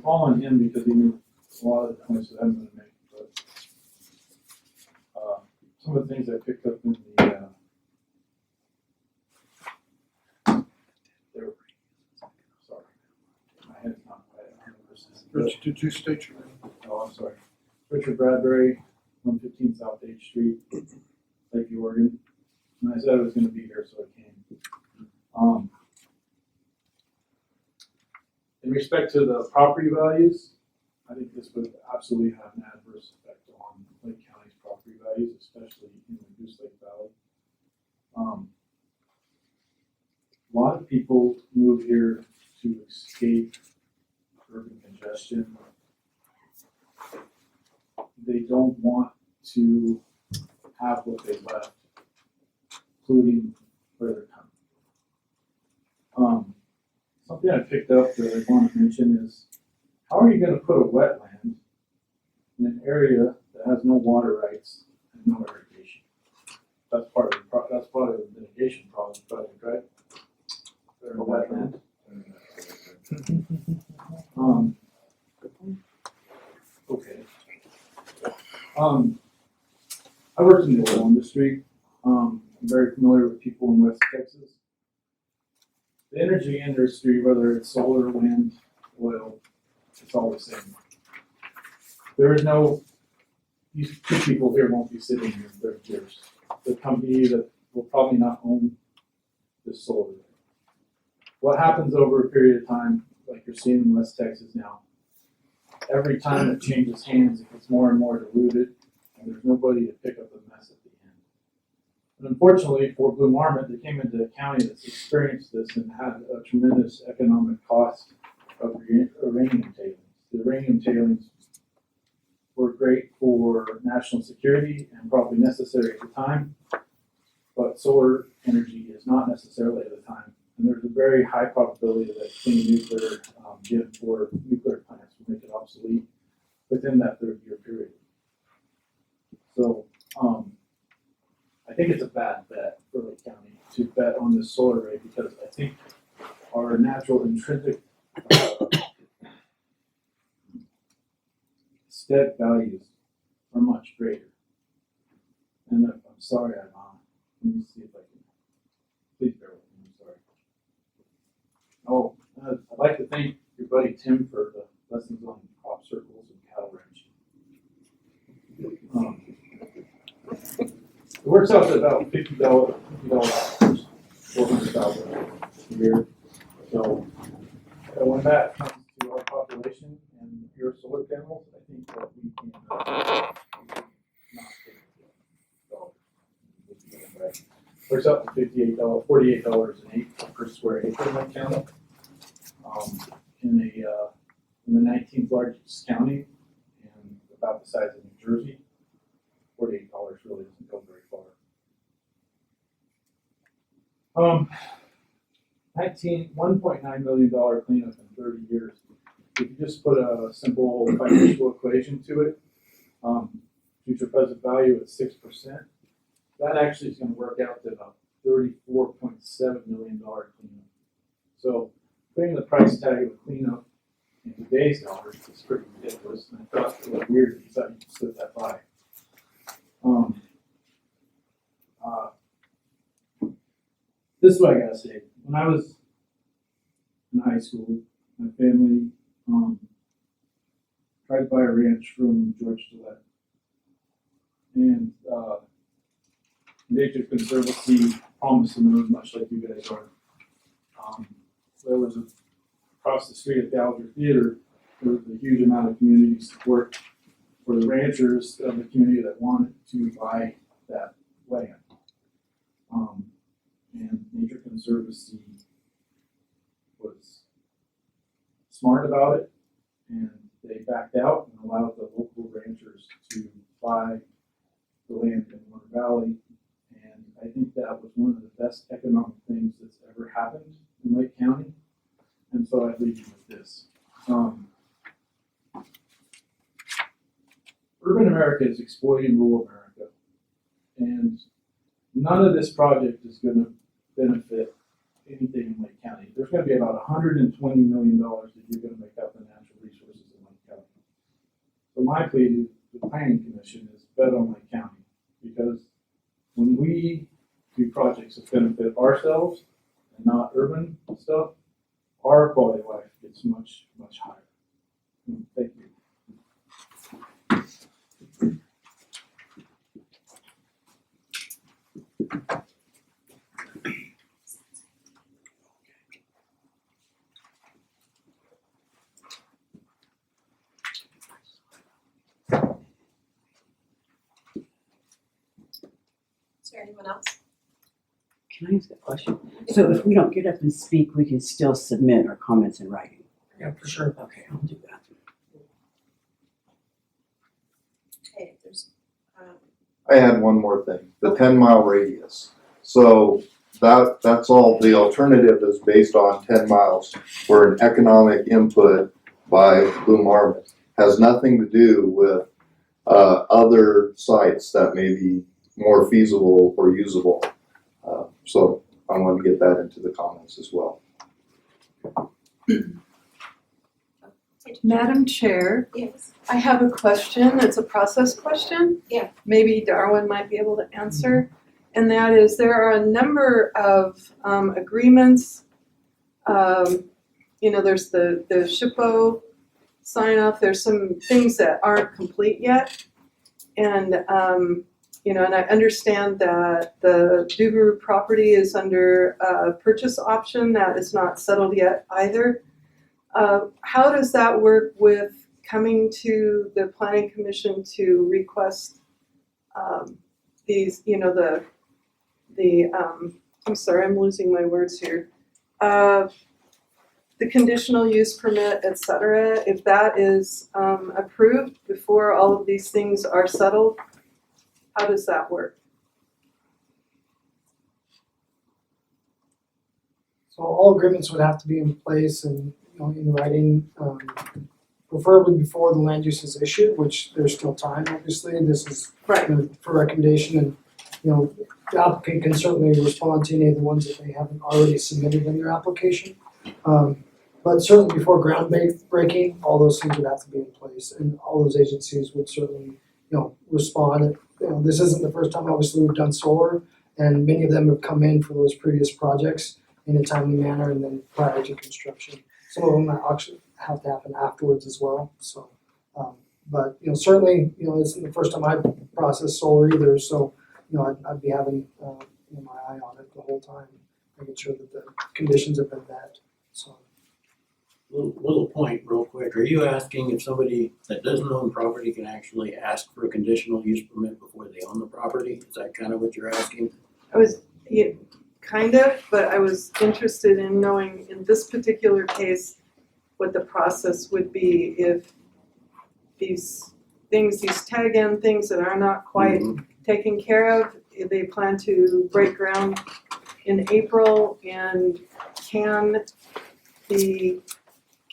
following him because he knew a lot of the points that I'm gonna make, but some of the things I picked up in the sorry, my head's not quite 100%. Rich, did you state your name? Oh, I'm sorry. Richard Bradbury, 115 South H Street, Lakeview, Oregon. And I said I was gonna be here, so I came. In respect to the property values, I think this would absolutely have an adverse effect on Lake County's property values, especially in the Goose Lake Valley. A lot of people move here to escape urban congestion. They don't want to have what they left, including where they're coming. Something I picked up that I want to mention is, how are you going to put a wetland in an area that has no water rights and no irrigation? That's part of the mitigation project, right? A wetland. Okay. I worked in the oil industry. I'm very familiar with people in West Texas. The energy industry, whether it's solar, wind, oil, it's all the same. There is no, these 2 people here won't be sitting here in 30 years. The company that will probably not own this solar. What happens over a period of time, like you're seeing in West Texas now, every time it changes hands, it gets more and more diluted, and there's nobody to pick up the mess at the end. And unfortunately for Blue Marmot, they came into a county that's experienced this and had a tremendous economic cost of uranium tailings. The uranium tailings were great for national security and probably necessary at the time, but solar energy is not necessarily at the time. And there's a very high probability that clean nuclear, given for nuclear plants will make it obsolete within that 30-year period. So, I think it's a bad bet for Lake County to bet on this solar array because I think our natural intrinsic STEP values are much greater. And I'm sorry, let me see if I can, please bear with me, I'm sorry. Oh, I'd like to thank your buddy Tim for the lessons on crop circles and cattle ranching. It works out to about $50 hours, 400,000 a year. So when that comes to our population and your solar panels, I think that we can not take it. So, works out to $48 an acre per square acre in that county. In the 19th largest county and about the size of New Jersey, $48 really doesn't go very far. $1.9 million cleanup in 30 years. If you just put a simple financial equation to it, future present value at 6%, that actually is going to work out to about $34.7 million cleanup. So putting the price tag of cleanup in today's dollars is pretty ridiculous, and I thought it was weird that you thought you could split that by. This is what I gotta say. When I was in high school, my family tried to buy a ranch from George Gillette. And Nature Conservancy promised to move, much like you guys are. There was across the street at the Alger Theater, there was a huge amount of community support for the ranchers of the community that wanted to buy that land. And Nature Conservancy was smart about it, and they backed out and allowed the local ranchers to buy the land in Warner Valley. And I think that was one of the best economic things that's ever happened in Lake County. And so I leave you with this. Urban America is exploiting rural America. And none of this project is going to benefit anything in Lake County. There's going to be about $120 million that you're going to make up in natural resources in Lake County. So my plea to the Planning Commission is bet on Lake County, because when we do projects that benefit ourselves and not urban stuff, our quality of life gets much, much higher. Thank you. Is there anyone else? Can I ask a question? So if we don't get up and speak, we can still submit our comments in writing? Yeah, for sure. Okay, I'll do that. Okay, there's, I had one more thing, the 10-mile radius. So that's all, the alternative is based on 10 miles for an economic input by Blue Marmot. Has nothing to do with other sites that may be more feasible or usable. So I want to get that into the comments as well. Madam Chair, yes. I have a question. It's a process question. Yeah. Maybe Darwin might be able to answer. And that is, there are a number of agreements. There's the SHPO sign off. There's some things that aren't complete yet. And, and I understand that the Dugu property is under a purchase option that is not settled yet either. How does that work with coming to the Planning Commission to request these, I'm sorry, I'm losing my words here. the conditional use permit, et cetera, if that is approved before all of these things are settled, how does that work? So all agreements would have to be in place and, in writing, preferably before the land use is issued, which there's still time, obviously, this is Right. for recommendation, and, the applicant can certainly respond to any of the ones that they haven't already submitted in their application. But certainly before breaking, all those things would have to be in place, and all those agencies would certainly, respond. This isn't the first time, obviously, we've done solar, and many of them have come in for those previous projects in a timely manner and then prior to construction. Some of them actually have to happen afterwards as well, so. But, certainly, it's the first time I've processed solar either, so, I'd be having, my eye on it the whole time, making sure that the conditions have been met, so. Little point real quick, are you asking if somebody that doesn't own property can actually ask for a conditional use permit before they own the property? Is that kind of what you're asking? Kind of, but I was interested in knowing in this particular case, what the process would be if these things, these tag-in things that are not quite taken care of, if they plan to break ground in April, and can the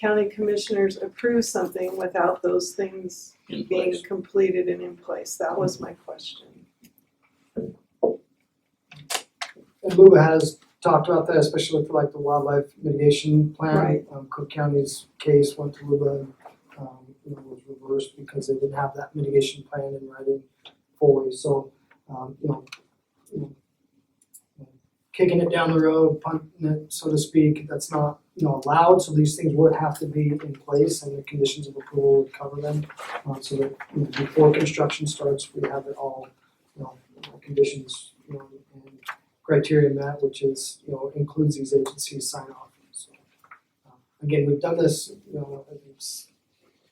county commissioners approve something without those things being completed and in place? That was my question. And LUBA has talked about that, especially for like the wildlife mitigation plan. Right. Cook County's case went to LUBA and, was reversed because they didn't have that mitigation plan in writing fully, so, kicking it down the road, punting it, so to speak, that's not, allowed, so these things would have to be in place and the conditions of approval would cover them. So that, before construction starts, we have it all, conditions, and criteria met, which is, includes these agencies sign off. So, again, we've done this, I think it's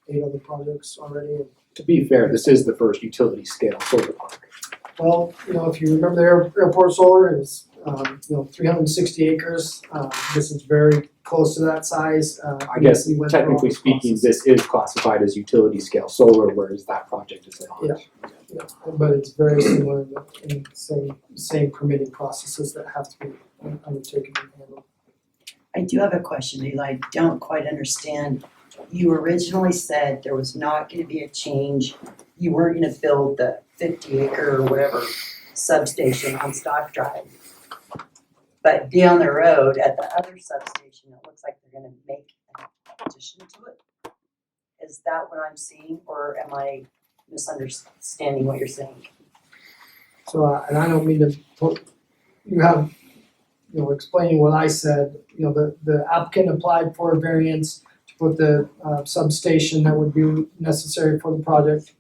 8 other projects already. And, To be fair, this is the first utility scale solar park. well, if you remember the airport solar, it's 360 acres. This is very close to that size. I guess we went through all technically the speaking, process. this is classified as utility scale solar, whereas that project is not. Yeah, but it's very similar in the same permitting processes that have to be undertaken and handled. I do have a question, Eli. I don't quite understand. You originally said there was not gonna be a change. You weren't gonna build the 50-acre or whatever substation on Stock Drive. But down the road at the other substation, it looks like they're gonna make an addition to it. Is that what I'm seeing, or am I misunderstanding what you're saying? So, and I don't mean to put, you have, explaining what I said, the applicant applied for a variance to put the substation that would be necessary for the project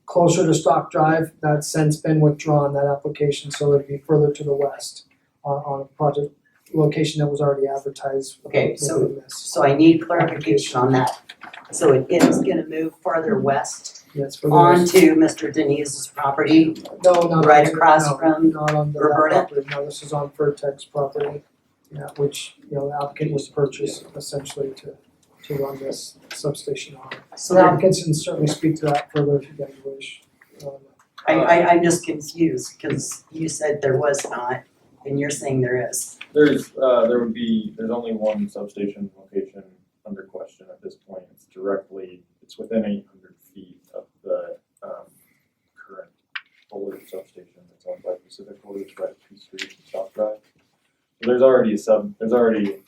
closer to Stock Drive. That's since been withdrawn, that application, so it'd be further to the west on a project location that was already advertised. Okay, so I need clarification on that. So it is gonna move farther west Yes, for the west. onto Mr. Denise's property, No, not right on- across no, from not on the Roberta? property. No, this is on Vertex property. Yeah, which, the applicant was purchased essentially to run this substation on. So The then, applicants can certainly speak to that further if you guys wish. I'm just confused, cause you said there was not, and you're saying there is. There's only one substation location under question at this point. It's within 800 feet of the current Bullard substation that's owned by Pacific Core, it's right at P Street and South Drive. There's already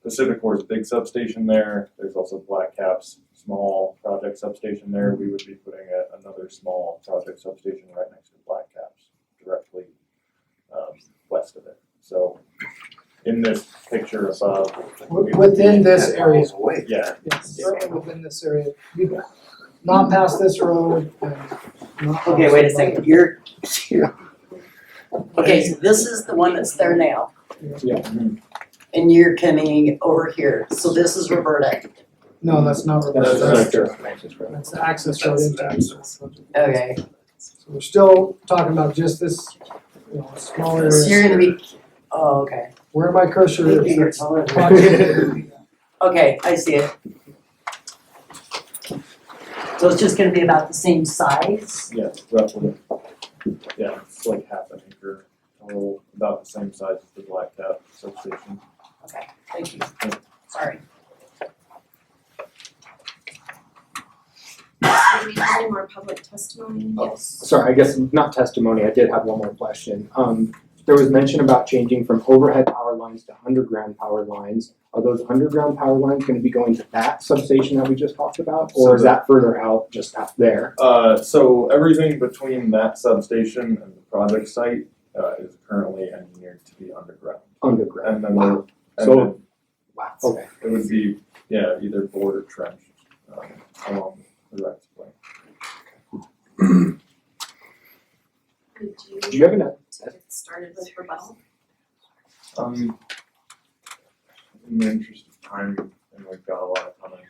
Pacific Core's big substation there. There's also Black Cap's small project substation there. We would be putting another small project substation right next to Black Cap's, directly west of it. So in this picture above. Within this area. Yeah. Yes, certainly within this area. Not past this road and not. Okay, wait a second, you're, okay, so this is the one that's there now. Yeah. And you're coming over here, so this is Roberta. No, that's not. That's That's the that's the access road into this. Okay, So we're still talking about just this, small area. so you're gonna be, oh, okay. Where my cursor Thank is. you, you're that's taller than project. Okay, I see it. So it's just gonna be about the same size? Yes, roughly. Yeah, it's like half an acre, a little, about the same size as the Black Cap substation. Okay, thank you. Sorry. Do we have any more public testimony? Oh, Yes. sorry, I guess not testimony, I did have one more question. There was mention about changing from overhead power lines to underground power lines. Are those underground power lines gonna be going to that substation that we just talked about, or is that further out, just out there? So everything between that substation and the project site, is currently engineered to be underground. Underground, And then wow. and So- then Wow, okay. it would be, yeah, either bored or trenched, along the right way. Do you have an, To get started with rebuttal? In the interest of time, and we've got a lot of comments.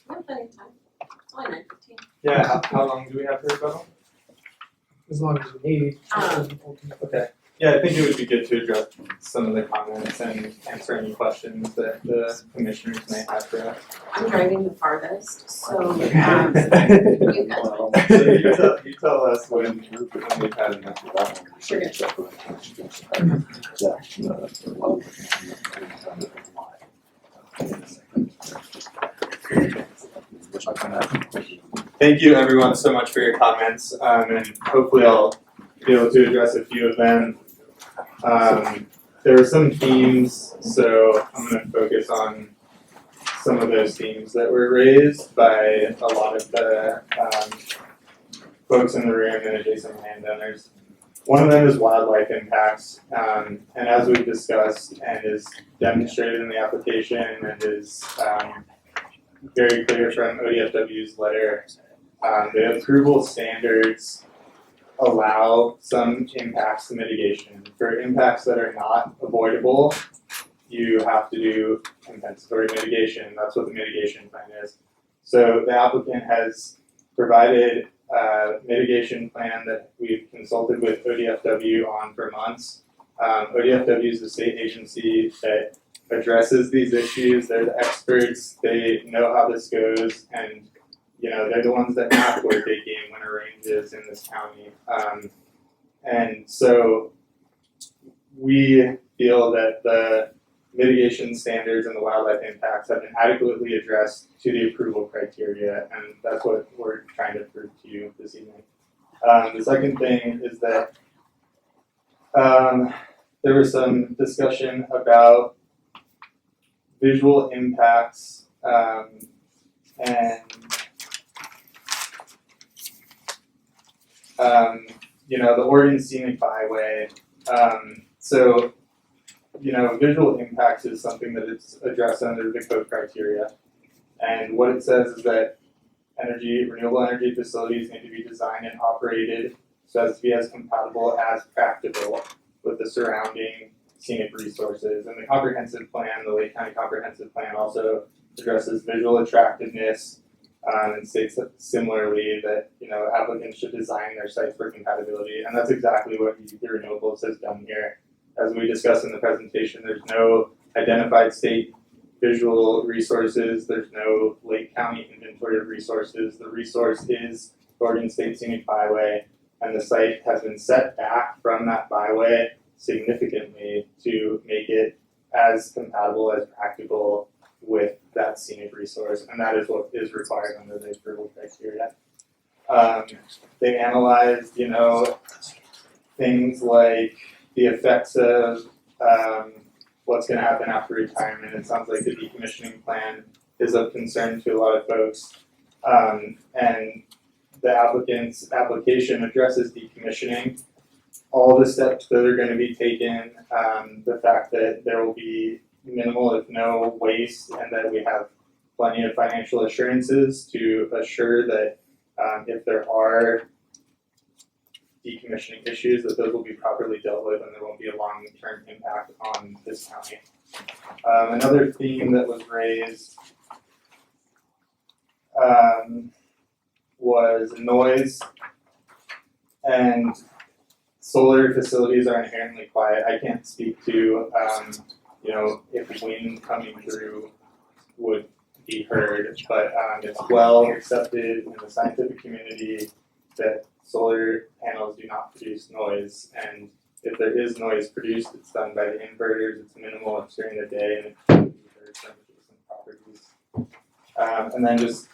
We have plenty of time. It's only 9:15. Yeah, how long do we have for rebuttal? As long as you need. Okay, yeah, I think it would be good to address some of the comments and answer any questions that the commissioners may have for us. I'm driving the farthest, so you've Well, got time. So you tell us when we've had enough of that one. Sure. Thank you everyone so much for your comments, and hopefully I'll be able to address a few of them. There were some themes, so I'm gonna focus on some of those themes that were raised by a lot of the folks in the room and adjacent landowners. One of them is wildlife impacts, and as we've discussed and is demonstrated in the application and is very clear from ODFW's letter, the approval standards allow some impacts to mitigation. For impacts that are not avoidable, you have to do compensatory mitigation. That's what the mitigation plan is. So the applicant has provided a mitigation plan that we've consulted with ODFW on for months. ODFW is a state agency that addresses these issues. They're the experts. They know how this goes, and they're the ones that map where big game winter range is in this county. And so we feel that the mitigation standards and the wildlife impacts have been adequately addressed to the approval criteria, and that's what we're trying to prove to you this evening. The second thing is that there was some discussion about visual impacts and the Oregon Scenic Byway. Visual impacts is something that is addressed under the code criteria. And what it says is that renewable energy facilities need to be designed and operated so as to be as compatible as practical with the surrounding scenic resources. And the comprehensive plan, the Lake County Comprehensive Plan, also addresses visual attractiveness, and states that similarly that applicants should design their sites for compatibility, and that's exactly what the Renewables has done here. As we discussed in the presentation, there's no identified state visual resources, there's no Lake County inventory of resources. The resource is Oregon State Scenic Byway, and the site has been set back from that byway significantly to make it as compatible as practical with that scenic resource, and that is what is required under the approval criteria. They analyzed, things like the effects of what's going to happen after retirement. It sounds like the decommissioning plan is of concern to a lot of folks, and the applicant's application addresses decommissioning. All the steps that are going to be taken, the fact that there will be minimal if no waste, and that we have plenty of financial assurances to assure that if there are decommissioning issues, that those will be properly dealt with and there won't be a long-term impact on this county. Another theme that was raised was noise, and solar facilities are inherently quiet. I can't speak to if wind coming through would be heard, but it's well accepted in the scientific community that solar panels do not produce noise, and if there is noise produced, it's done by the inverters, it's minimal, it's during the day, and it can be heard from adjacent properties. And then just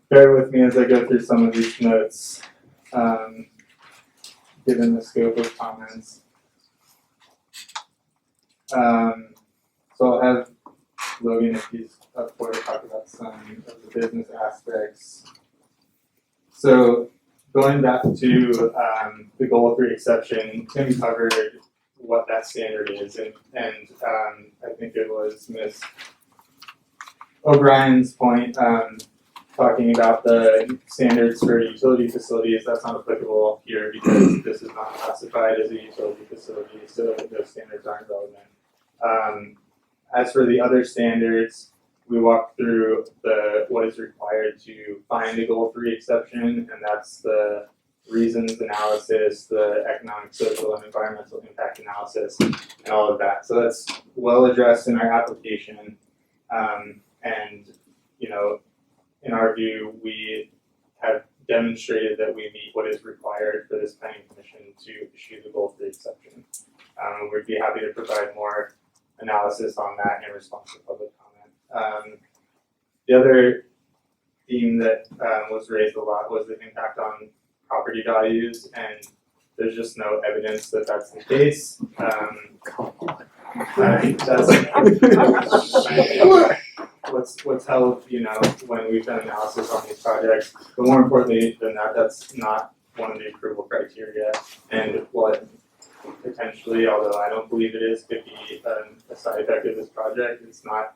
bear with me as I go through some of these notes, given the scope of comments. So I'll have Logan, if he's up for it, talk about some of the business aspects. So going back to the goal 3 exception, Tim covered what that standard is, and I think it was Ms. O'Brien's point, talking about the standards for utility facilities. That's not applicable here because this is not classified as a utility facility, so those standards aren't relevant. As for the other standards, we walked through what is required to find a goal 3 exception, and that's the reasons analysis, the economic, social, and environmental impact analysis, and all of that. So that's well addressed in our application, and in our view, we have demonstrated that we meet what is required for this planning commission to issue the goal 3 exception. We'd be happy to provide more analysis on that in response to public comment. The other theme that was raised a lot was the impact on property values, and there's just no evidence that that's the case. That's what's held, when we've done analysis on these projects. But more importantly than that, that's not one of the approval criteria, and what potentially, although I don't believe it is, could be a side effect of this project. It's not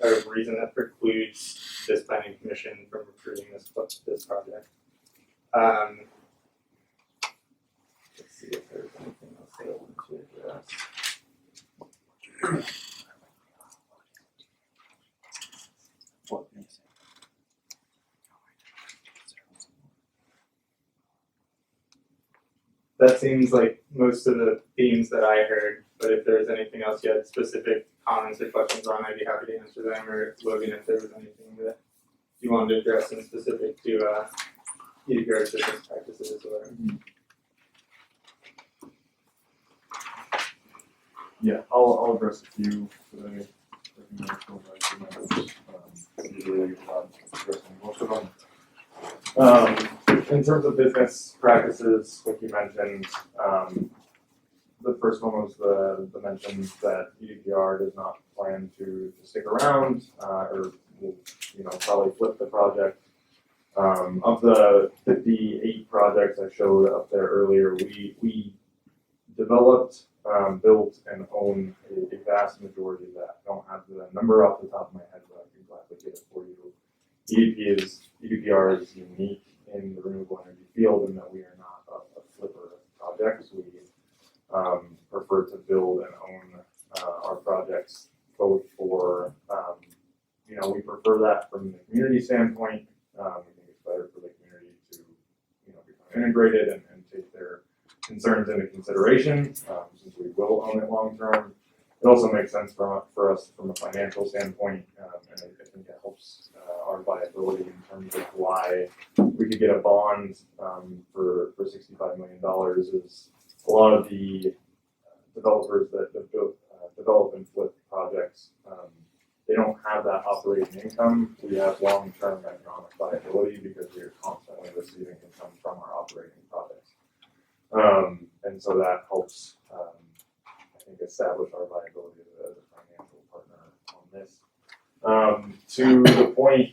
a reason that precludes this planning commission from approving this project. Let's see if there's anything else that I want to address. That seems like most of the themes that I heard, but if there's anything else you had specific comments or questions on, I'd be happy to answer them, or Logan, if there was anything that you wanted to address in specific to EDPR business practices or. Yeah, I'll address a few today. Usually addressing most of them. In terms of business practices, like you mentioned, the first one was the mention that EDPR does not plan to stick around, or will, probably flip the project. Of the 58 projects I showed up there earlier, we developed, built, and own a vast majority of that. I don't have the number off the top of my head, but I can gladly get it for you. EDPR is unique in the renewable energy field in that we are not a flipper of projects. We prefer to build and own our projects, both for, we prefer that from the community standpoint. We think it's better for the community to, become integrated and take their concerns into consideration, since we will own it long term. It also makes sense for us from a financial standpoint, and I think it helps our viability in terms of why we could get a bond for $65 million. Is a lot of the developers that develop and flip projects, they don't have that operating income. We have long-term economic viability because we are constantly receiving income from our operating projects, and so that helps. I think establish our viability as a financial partner on this. To the point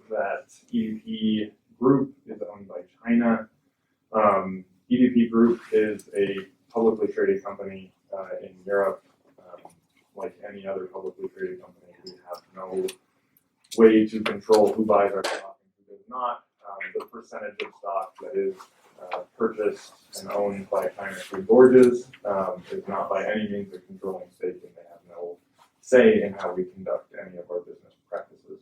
that EDP Group is owned by China, EDP Group is a publicly traded company in Europe. Like any other publicly traded company, we have no way to control who buys our stock and who does not. The percentage of stock that is purchased and owned by China Three Gorges is not by any means a controlling stake, and they have no say in how we conduct any of our business practices.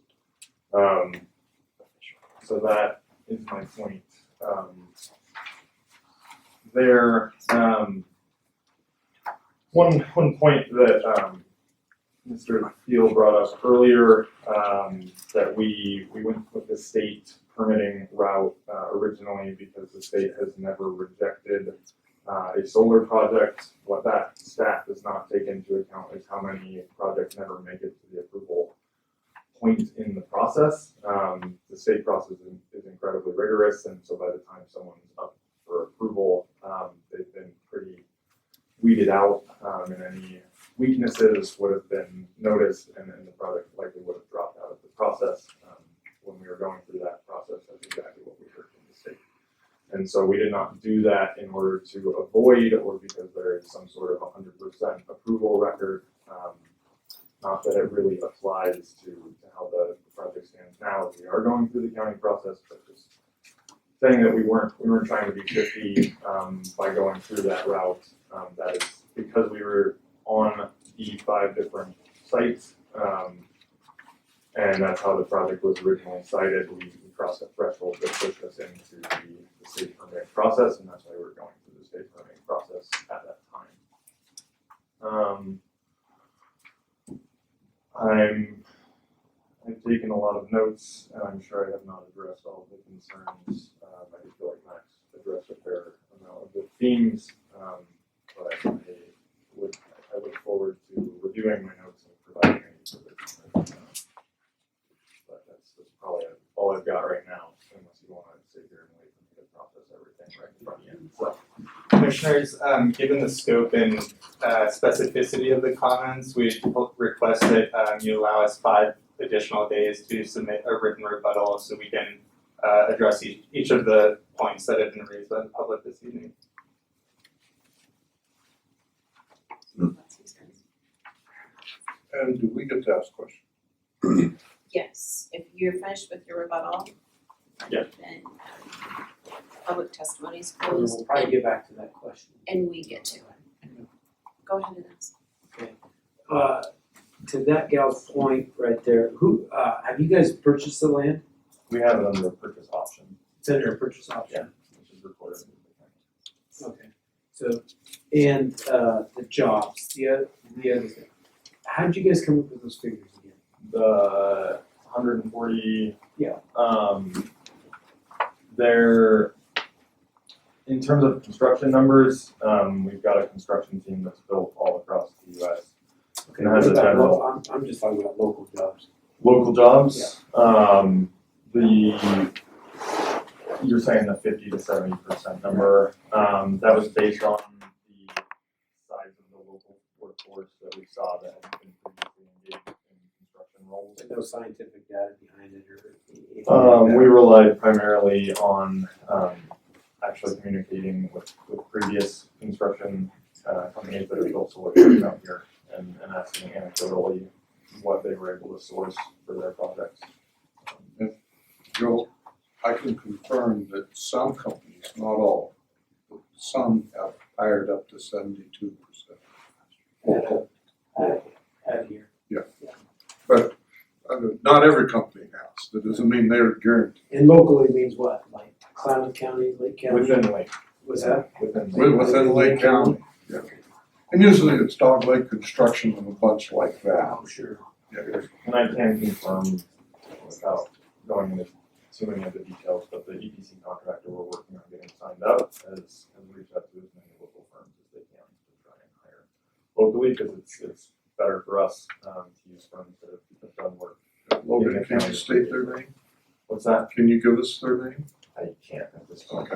So that is my point there. One point that Mr. Thiel brought up earlier, that we went with the state permitting route originally because the state has never rejected a solar project. What that stat does not take into account is how many projects never make it to the approval point in the process. The state process is incredibly rigorous, and so by the time someone's up for approval, they've been pretty weeded out, and any weaknesses would have been noticed, and the project likely would have dropped out of the process. When we were going through that process, that's exactly what we heard from the state. And so we did not do that in order to avoid or because there is some sort of 100% approval record. Not that it really applies to how the project stands now as we are going through the county process, but just saying that we weren't trying to be 50 by going through that route. That is because we were on the 5 different sites, and that's how the project was originally cited. We crossed a threshold that pushed us into the state permitting process, and that's why we were going through the state permitting process at that time. I've taken a lot of notes, and I'm sure I have not addressed all of the concerns. I do feel like Max addressed a fair amount of the themes, but I look forward to reviewing my notes and providing any further comments. But that's probably all I've got right now, unless you want to sit here and wait for me to process everything right in front of you. So. Commissioners, given the scope and specificity of the comments, we request that you allow us 5 additional days to submit a written rebuttal so we can address each of the points that have been raised by the public this evening. And do we get to ask questions? Yes, if you're finished with your rebuttal, Yeah. then public testimony is And closed. we'll probably get back to that question. And we get to it. Go ahead and ask. To that gal's point right there, have you guys purchased the land? We have it under a purchase option. It's under a purchase option? Which is recorded. Okay, so, and, the jobs, the other thing, how did you guys come up with those figures again? The 140. Yeah. They're, in terms of construction numbers, we've got a construction team that's built all across the US. Okay, And has a general. I'm just talking about local jobs. Local jobs, you're saying the 50 to 70% number, that was based on the size of the local workforce that we saw that had been previously engaged in construction roles. There's no scientific data behind it or anything like that. We relied primarily on actually communicating with previous construction companies that have built solar farms out here and asking anecdotally what they were able to source for their projects. Joe, I can confirm that some companies, not all, but some have hired up to 72%. Out here. Yeah. But not every company has. That doesn't mean they're guaranteed. And locally means what, like Klamath County, Lake County? Within Lake. What's that? Within Lake County, yeah. And usually it's Dog Lake Construction and a bunch like that. Oh, sure. Yeah. And I can confirm, without going into too many of the details, but the EPC contractor we're working on getting signed up has reached out to as many local firms as they can to try and hire locally, because it's better for us to use firms that have done work. Logan, can you state their name? What's that? Can you give us their name? I can't at this point.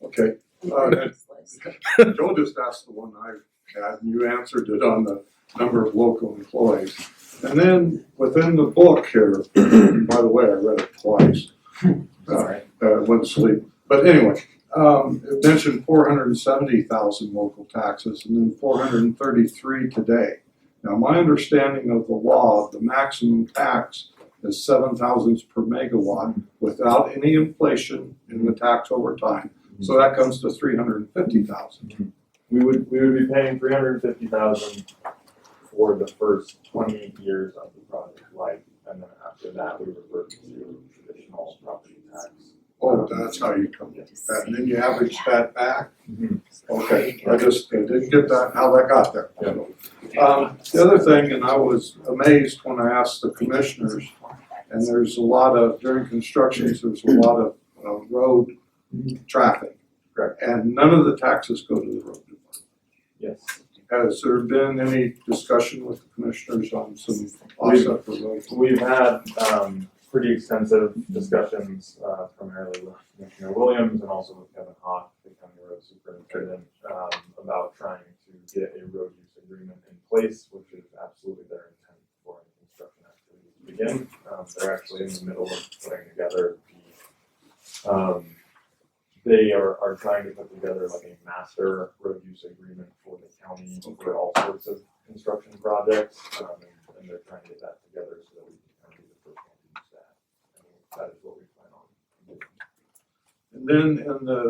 Okay. Joe just asked the one I had, and you answered it on the number of local employees. And then within the book here, by the way, I read it twice. Went to sleep. But anyway, it mentioned 470,000 local taxes and then 433 today. Now, my understanding of the law, the maximum tax is 7 thousandths per megawatt without any inflation in the tax over time. So that comes to 350,000. We would be paying 350,000 for the first 20 years of the project life, and then after that we revert to traditional property tax Oh, that's how you come to that, and then you average that back? Okay, I didn't get that, how that got there. The other thing, and I was amazed when I asked the commissioners, and there's a lot of, during constructions, there's a lot of road traffic. Correct. And none of the taxes go to the road department. Yes. Has there been any discussion with the commissioners on some offset for roads? We've had pretty extensive discussions, primarily with Commissioner Williams and also with Kevin Hawk, the county road superintendent, about trying to get a road use agreement in place, which is absolutely their intent for any construction activity to begin. They're actually in the middle of putting together they are trying to put together like a master road use agreement for the county for all sorts of construction projects, and they're trying to get that together so that we can kind of be the first one to use that. And that is what we plan on doing. And then in the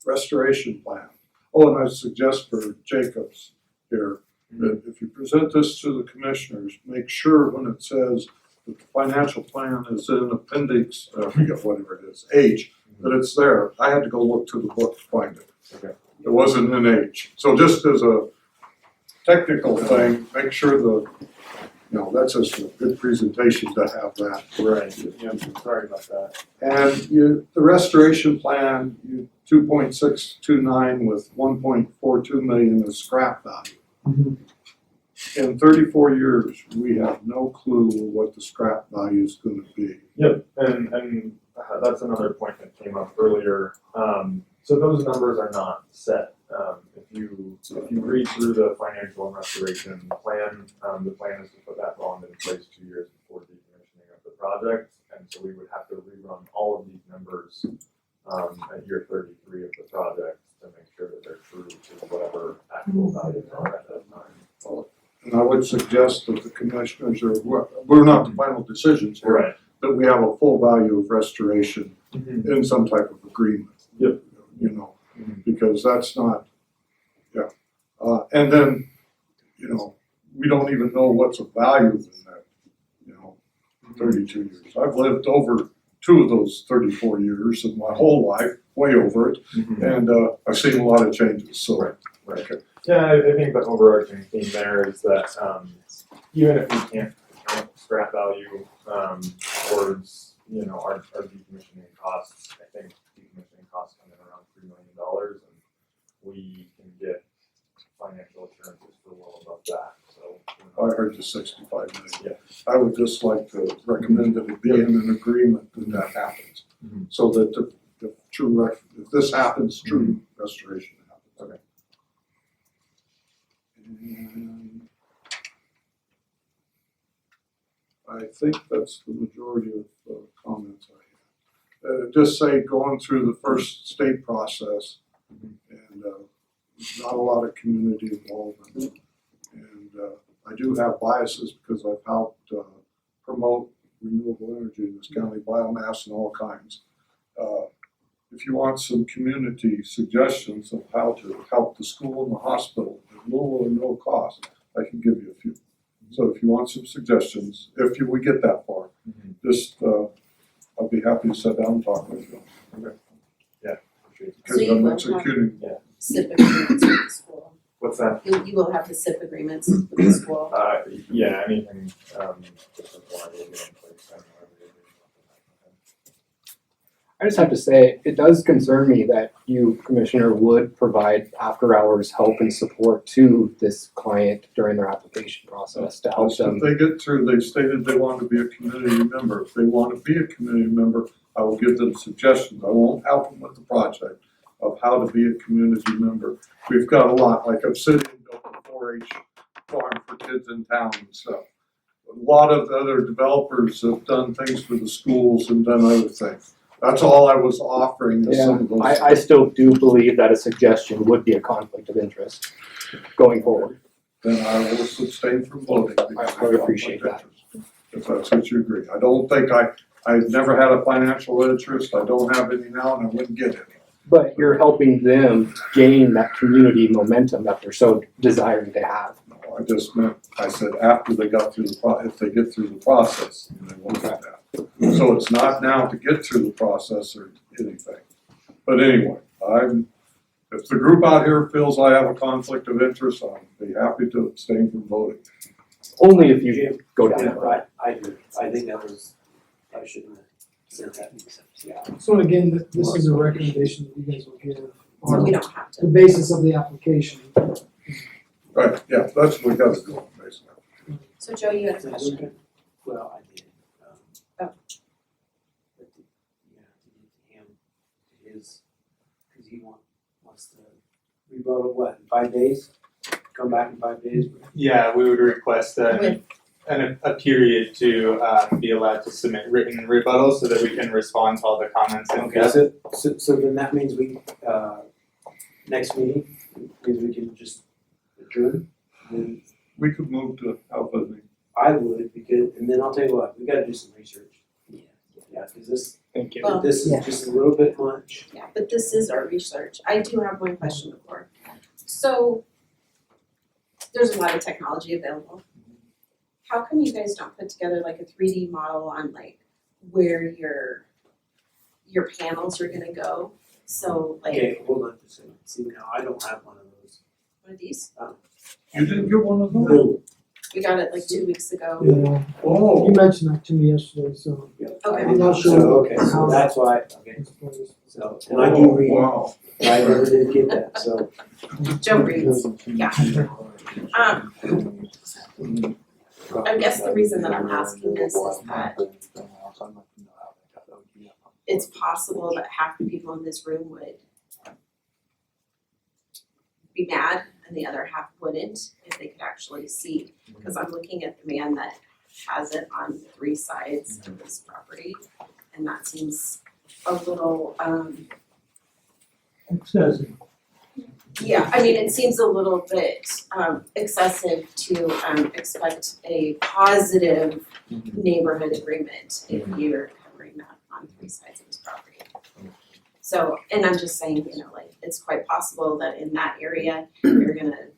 restoration plan, oh, and I suggest for Jacobs here, that if you present this to the commissioners, make sure when it says that the financial plan is in appendix, I forget whatever it is, H, that it's there. I had to go look to the book to find it. Okay. It wasn't in H. So just as a technical thing, make sure that's just a good presentation to have that. Right, yeah, sorry about that. And the restoration plan, 2.629 with 1.42 million is scrap value. In 34 years, we have no clue what the scrap value is going to be. Yep, and that's another point that came up earlier. So those numbers are not set. If you read through the financial and restoration plan, the plan is to put that bond in place 2 years before decommissioning of the project, and so we would have to rerun all of these numbers at year 33 of the project to make sure that they're true to whatever actual values are at that time. And I would suggest that the commissioners we're not the final decisions here, Right. but we have a full value of restoration in some type of agreement. Yep. Because that's not, and then, we don't even know what's a value in that, 32 years. I've lived over 2 of those 34 years of my whole life, way over it, and I've seen a lot of changes, so. Right. Okay. Yeah, I think the overarching theme there is that even if we can't count scrap value towards our decommissioning costs, I think decommissioning costs come in around $3 million, and we can get financial assurances for well above that. So I heard the 65 million. Yeah. I would just like to recommend that it be in an agreement that happens, so that the true if this happens, true restoration happens. Okay. And I think that's the majority of comments I had. Just say going through the first state process, and not a lot of community involvement. And I do have biases because I've helped promote renewable energy in this county, biomass and all kinds. If you want some community suggestions of how to help the school and the hospital at little or no cost, I can give you a few. So if you want some suggestions, if we get that far, just I'll be happy to sit down and talk with you. Okay. Yeah, appreciate it. So Because you I'm will executing. have SIP agreements with the school. What's that? You will have the SIP agreements with the school. Yeah, anything just before I get in place, I don't know, I just have to say, it does concern me that you, Commissioner, would provide after-hours help and support to this client during their application process to help them. If they get through, they've stated they want to be a community member. If they want to be a community member, I will give them suggestions. I won't help them with the project of how to be a community member. We've got a lot, like Obsidian built a 4-H farm for kids in town and stuff. A lot of other developers have done things for the schools and done other things. That's all I was offering is some of those. I still do believe that a suggestion would be a conflict of interest going forward. Then I will abstain from voting. I would appreciate that. If that's what you agree. I don't think I've never had a financial interest. I don't have any now and I wouldn't get any. But you're helping them gain that community momentum that they're so desiring to have. No, I just meant, I said after they got through if they get through the process, they won't get that. So it's not now to get through the process or anything. But anyway, if the group out here feels I have a conflict of interest, I'll be happy to abstain from voting. Only if you go down Yeah, that road. right, I agree, I think that was, I shouldn't have said that, yeah. So again, this is a recommendation that you guys will give So on we don't have the to. basis of the application. Right, yeah, that's what we gotta do, basically. So Joe, you had a question? Well, I did, Oh. but to get him, his, cause he wants to rebuttal, what, in 5 days? Come back in 5 days? Yeah, we would request a period to be allowed to submit written rebuttals so that we can respond to all the comments and Okay, so then that means we, next meeting, means we can just adjourn? Then We could move to Alpha Meeting. I would, because, and then I'll tell you what, we gotta do some research. Yeah, cause this, Thank you. Well, this is just a little bit much. Yeah, but this is our research. I do have one question before. So there's a lot of technology available. How come you guys don't put together like a 3D model on like where your panels are gonna go? So like Okay, hold on just a second, see now, I don't have one of those. one of these? You didn't get one of those? No. We got it like 2 weeks ago. Yeah. Oh. You mentioned that to me yesterday, so. Okay. I'm not sure. So, okay, so that's why, okay, so, and I do read, Wow. I never did get that, so. Joe reads, yeah. I guess the reason that I'm asking this is that it's possible that half the people in this room would be mad and the other half wouldn't if they could actually see. Because I'm looking at the man that has it on 3 sides of this property, and that seems a little, Excessive. yeah, I mean, it seems a little bit excessive to expect a positive neighborhood agreement if you're covering that on 3 sides of this property. So, and I'm just saying, you know, like, it's quite possible that in that area, you're gonna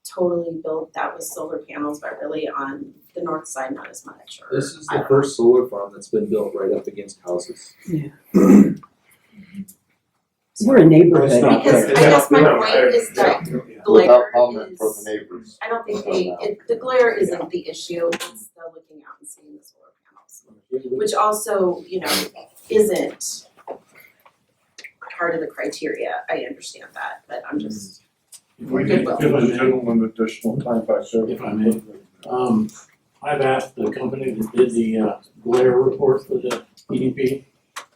totally build that with solar panels, but really on the north side, not as much, or. This is I the don't first solar farm that's been built right up against houses. We're a neighborhood. Because I guess my point is that Without glare comment from is, the neighbors. I don't think the glare isn't the issue, it's the looking out and seeing the solar panels. Which also, you know, isn't part of the criteria, I understand that, but I'm just, We need to give the gentleman additional time back there. If I may. I've asked the company that did the glare report for the EDP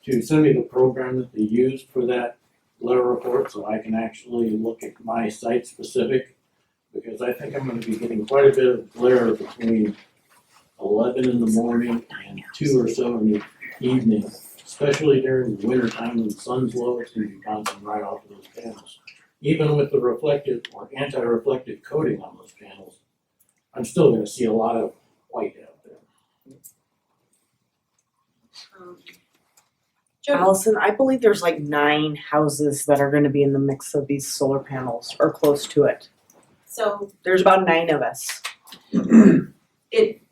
to send me the program that they used for that glare report so I can actually look at my site specific. Because I think I'm gonna be getting quite a bit of glare between 11 in the morning and 2 or so in the evening, especially during the winter time when the sun's low, it's gonna be bouncing right off of those panels. Even with the reflective or anti-reflective coating on those panels, I'm still gonna see a lot of white out there. Allison, I believe there's like 9 houses that are gonna be in the mix of these solar panels or close to it. so There's about 9 of us.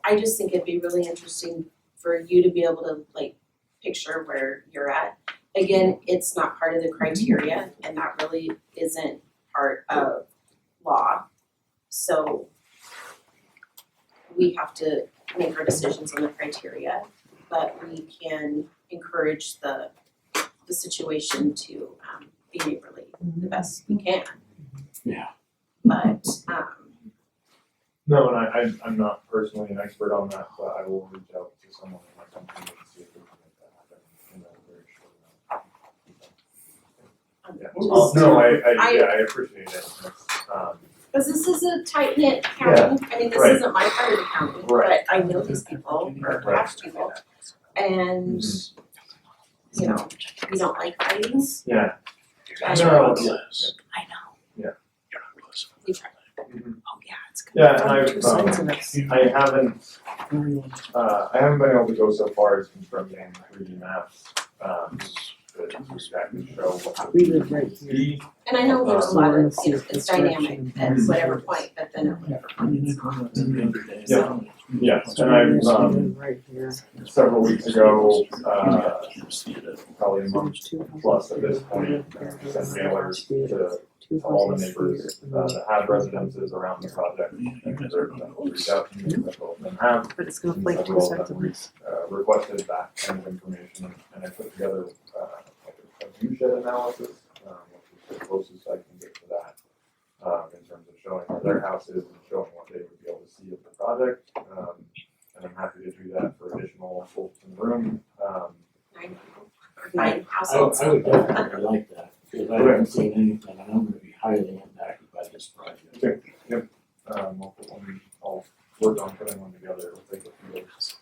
I just think it'd be really interesting for you to be able to like picture where you're at. Again, it's not part of the criteria and that really isn't part of law. So we have to make our decisions on the criteria, but we can encourage the situation to be neighborly the best we can. Yeah. But No, and I'm not personally an expert on that, but I will reach out to someone in my company and see if we can make that happen in a very short amount. Yeah, no, I appreciate it. because this is a tight knit county, I mean, this right. isn't my part of the county, Right. but I know these people, or half people. And, you know, we don't like fights. Yeah. And No, I know. Yeah. We try. Mhm. Oh, yeah, it's good. Yeah, and Two sides of it. I haven't been able to go so far as constructing 3D maps, to exactly show what We live right here. And I know there's a lot of, you know, it's Construction. dynamic at whatever point, but then at whatever point it's not. Yeah. Yes, and I've, Right here. several weeks ago, probably a month plus at this point, sent mailers to all the neighbors that have residences around the project. And they're reached out to me, several of them have. But it's gonna flake to a Several of them requested that kind of information, and I put together like a view shed analysis, which is the closest I can get to that, in terms of showing where their house is and showing what they would be able to see of the project. And I'm happy to do that for additional folks in the room. 9 people, or I 9 households. I would definitely like that, because I haven't seen anything, and I'm gonna be highly impacted by this project. Yep, we'll put one, I'll work on putting one together, it'll take a few days.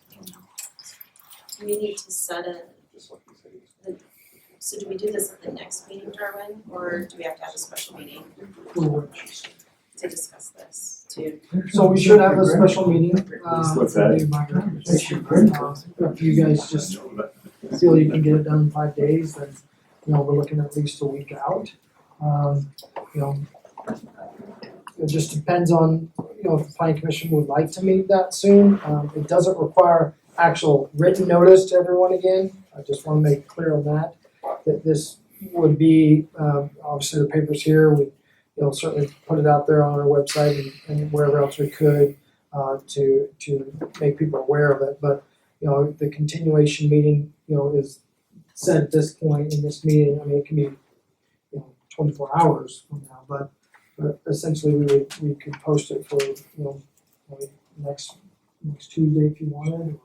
We need to set a, Just like you said. so do we do this at the next meeting, Darwin, or do we have to have a special meeting to discuss this too? So we should have a special meeting, What's that? If you guys just feel you can get it done in 5 days, then, we're looking at least a week out. It just depends on, if the planning commission would like to meet that soon. It doesn't require actual written notice to everyone again. I just wanna make clear on that this would be, obviously the paper's here, we, certainly put it out there on our website and wherever else we could, to make people aware of it, but, the continuation meeting, is said at this point in this meeting, it can be, 24 hours from now, but essentially we could post it for, maybe next Tuesday if you wanted, or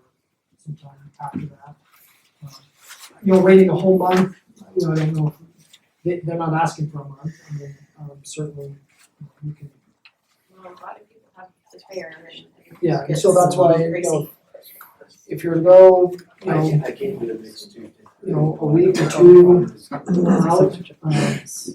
sometime after that. Waiting a whole month, I don't know, if they're not asking for a month, certainly you can. Well, a lot of people have to hire and. Yeah, and so that's why, if you're to go, I can't do it next Tuesday. a week or two out,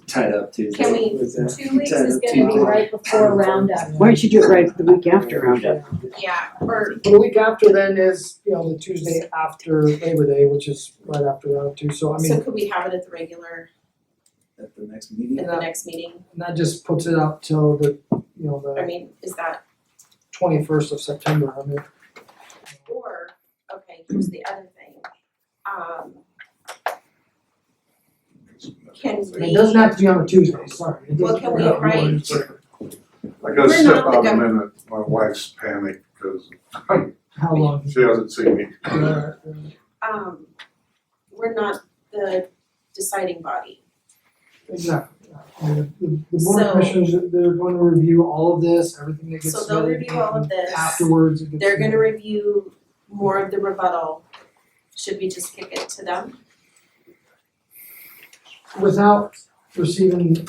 Tied up Tuesday. Can we, 2 weeks is gonna be right before roundup. Why don't you do it right the week after roundup? yeah, or the week after then is, the Tuesday after Labor Day, which is right after round two, so so could we have it at the regular, At the next meeting? at the next meeting? and that just puts it out till the, the Is that, 21st of September, or, okay, here's the other thing. Can it doesn't have to be on a Tuesday, sorry. It Well, doesn't- can we write- I We're gotta step not the out a gov- minute, my wife's panicked because How long? she hasn't seen me. We're not the deciding body. Exactly. The board of So- commissioners, they're going to review all of this, everything that gets So they'll submitted, review all of this. afterwards it gets. They're gonna review more of the rebuttal. Should we just kick it to them? Without receiving.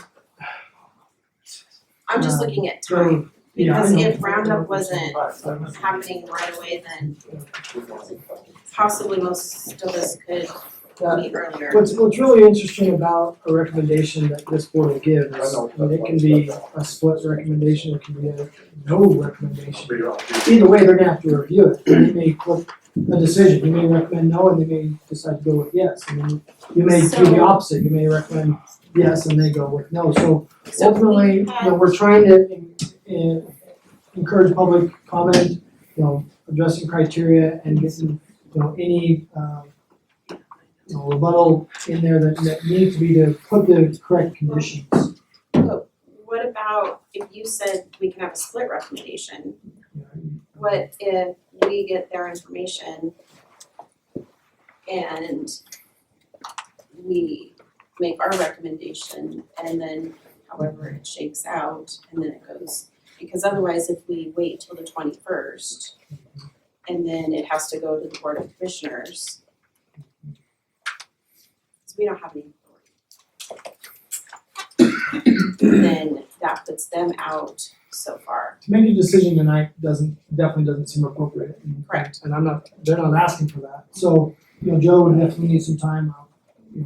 I'm just looking at time, Yeah, I because know. if roundup wasn't happening right away, then possibly most of us could meet earlier. What's really interesting about a recommendation that this board will give is, it can be a split recommendation, it can be a no recommendation. Either way, they're gonna have to review it, and they may flip a decision, you may recommend no, and they may decide to go with yes, and then you may do the So- opposite, you may recommend yes, and they go with no, so So if we ultimately, had- we're trying to encourage public comment, addressing criteria and getting, any, rebuttal in there that needs to be to put the correct conditions. But what about if you said we can have a split recommendation? What if we get their information and we make our recommendation and then however it shakes out and then it goes? Because otherwise, if we wait till the 21st and then it has to go to the Board of Commissioners, because we don't have any authority. Then that puts them out so far. To make a decision tonight definitely doesn't seem appropriate. Correct. And they're not asking for that, so, Joe would definitely need some time,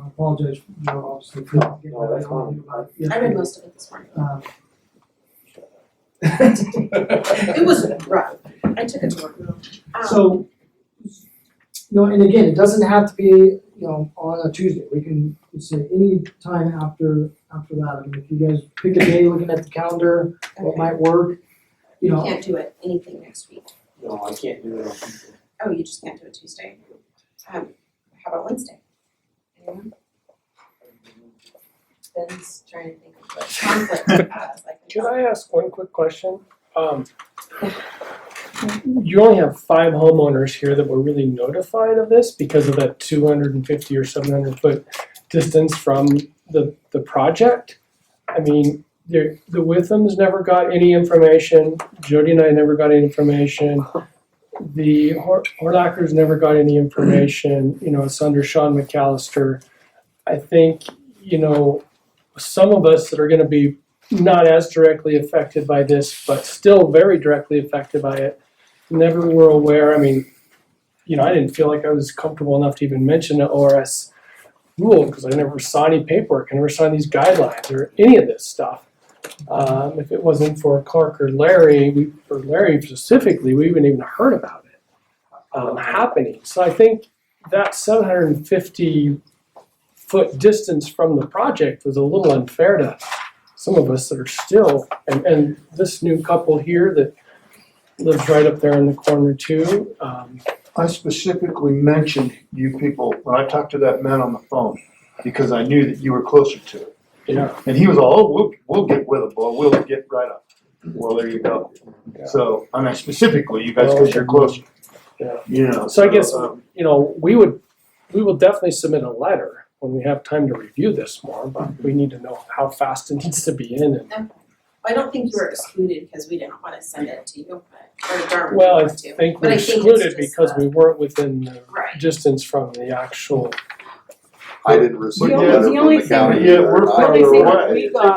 I apologize, Joe, obviously, for not getting that out. I read most of it this morning. It was rough. I took it to work. So, and again, it doesn't have to be, on a Tuesday, we can say any time after that, if you guys pick a day, looking at the calendar, what might work, You can't do it, anything next week. No, I can't do it on Tuesday. Oh, you just can't do it Tuesday? How about Wednesday? Anyone? Ben's trying to think of what conflict he has, Can I ask one quick question? You only have 5 homeowners here that were really notified of this because of that 250 or 700 foot distance from the project. I mean, the Withams never got any information. Jody and I never got any information. The Horlackers never got any information. You know, it's under Sean McAllister. I think, you know, some of us that are going to be not as directly affected by this, but still very directly affected by it, never were aware. I mean, you know, I didn't feel like I was comfortable enough to even mention the ORS rule because I never saw any paperwork. I never saw these guidelines or any of this stuff. If it wasn't for Clark or Larry, or Larry specifically, we wouldn't even heard about it happening. So I think that 750 foot distance from the project was a little unfair to some of us that are still, and this new couple here that lives right up there in the corner too. I specifically mentioned you people when I talked to that man on the phone because I knew that you were closer to it. Yeah. And he was all, oh, we'll get with it, boy. We'll get right up. Well, there you go. Yeah. So, I mean, specifically you guys because you're closer. Yeah. You know. So I guess, you know, we will definitely submit a letter when we have time to review this more, but we need to know how fast it needs to be in. And, I don't think you were excluded because we didn't want to send it to you, or to Darwin. well, I to. think But we're I think it's excluded just because we weren't within the Right. distance from the actual. I didn't receive The a only- letter the from only the thing- county. Yeah, we're The only farther thing away. that we got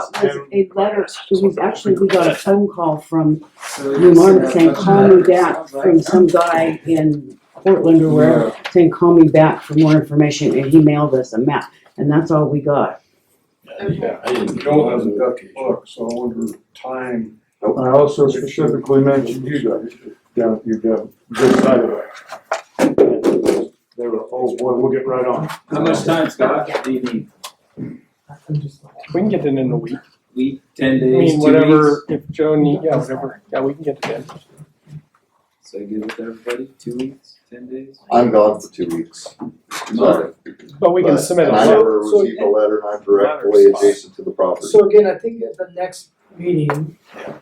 was a letter, we got a phone call from New Martin saying, call me back from some guy in Portland or wherever, saying, call me back for more information, and he mailed us a map, and that's all we got. Yeah, Joel hasn't got the book, so I wonder time. I also specifically mentioned you guys down, you got good side of it. They were, oh boy, we'll get right on. How much time, Scott, do you need? We can get it in a week. Week, 10 I days, mean, 2 whatever, weeks? if Joe need, yeah, whatever, yeah, we can get it in. So give it to everybody, 2 weeks, 10 days? I'm gone for 2 weeks. Sorry. But we can submit a And I letter. never received a letter and I'm directly adjacent to the property. So again, I think at the next meeting,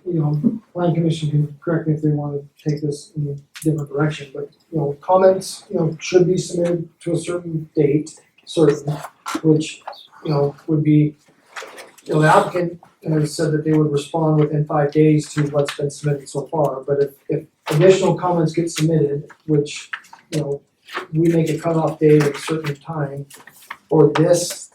you know, Plan Commission can correct me if they want to take this in a different direction, but, you know, comments, you know, should be submitted to a certain date, which, you know, would be, you know, the applicant has said that they would respond within 5 days to what's been submitted so far, but if additional comments get submitted, which, you know, we make a cutoff date at a certain time for this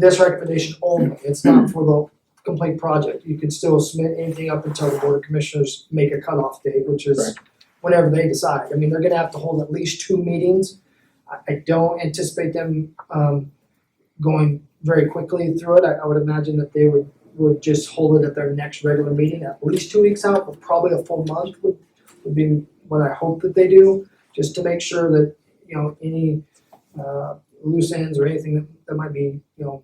recommendation only, it's not for the complete project. You can still submit anything up until the Board of Commissioners make a cutoff date, which is whenever they decide. I mean, they're gonna have to hold at least 2 meetings. I don't anticipate them going very quickly through it. I would imagine that they would just hold it at their next regular meeting, at least 2 weeks out, but probably a full month would be what I hope that they do, just to make sure that, you know, any loose ends or anything that might be, you know,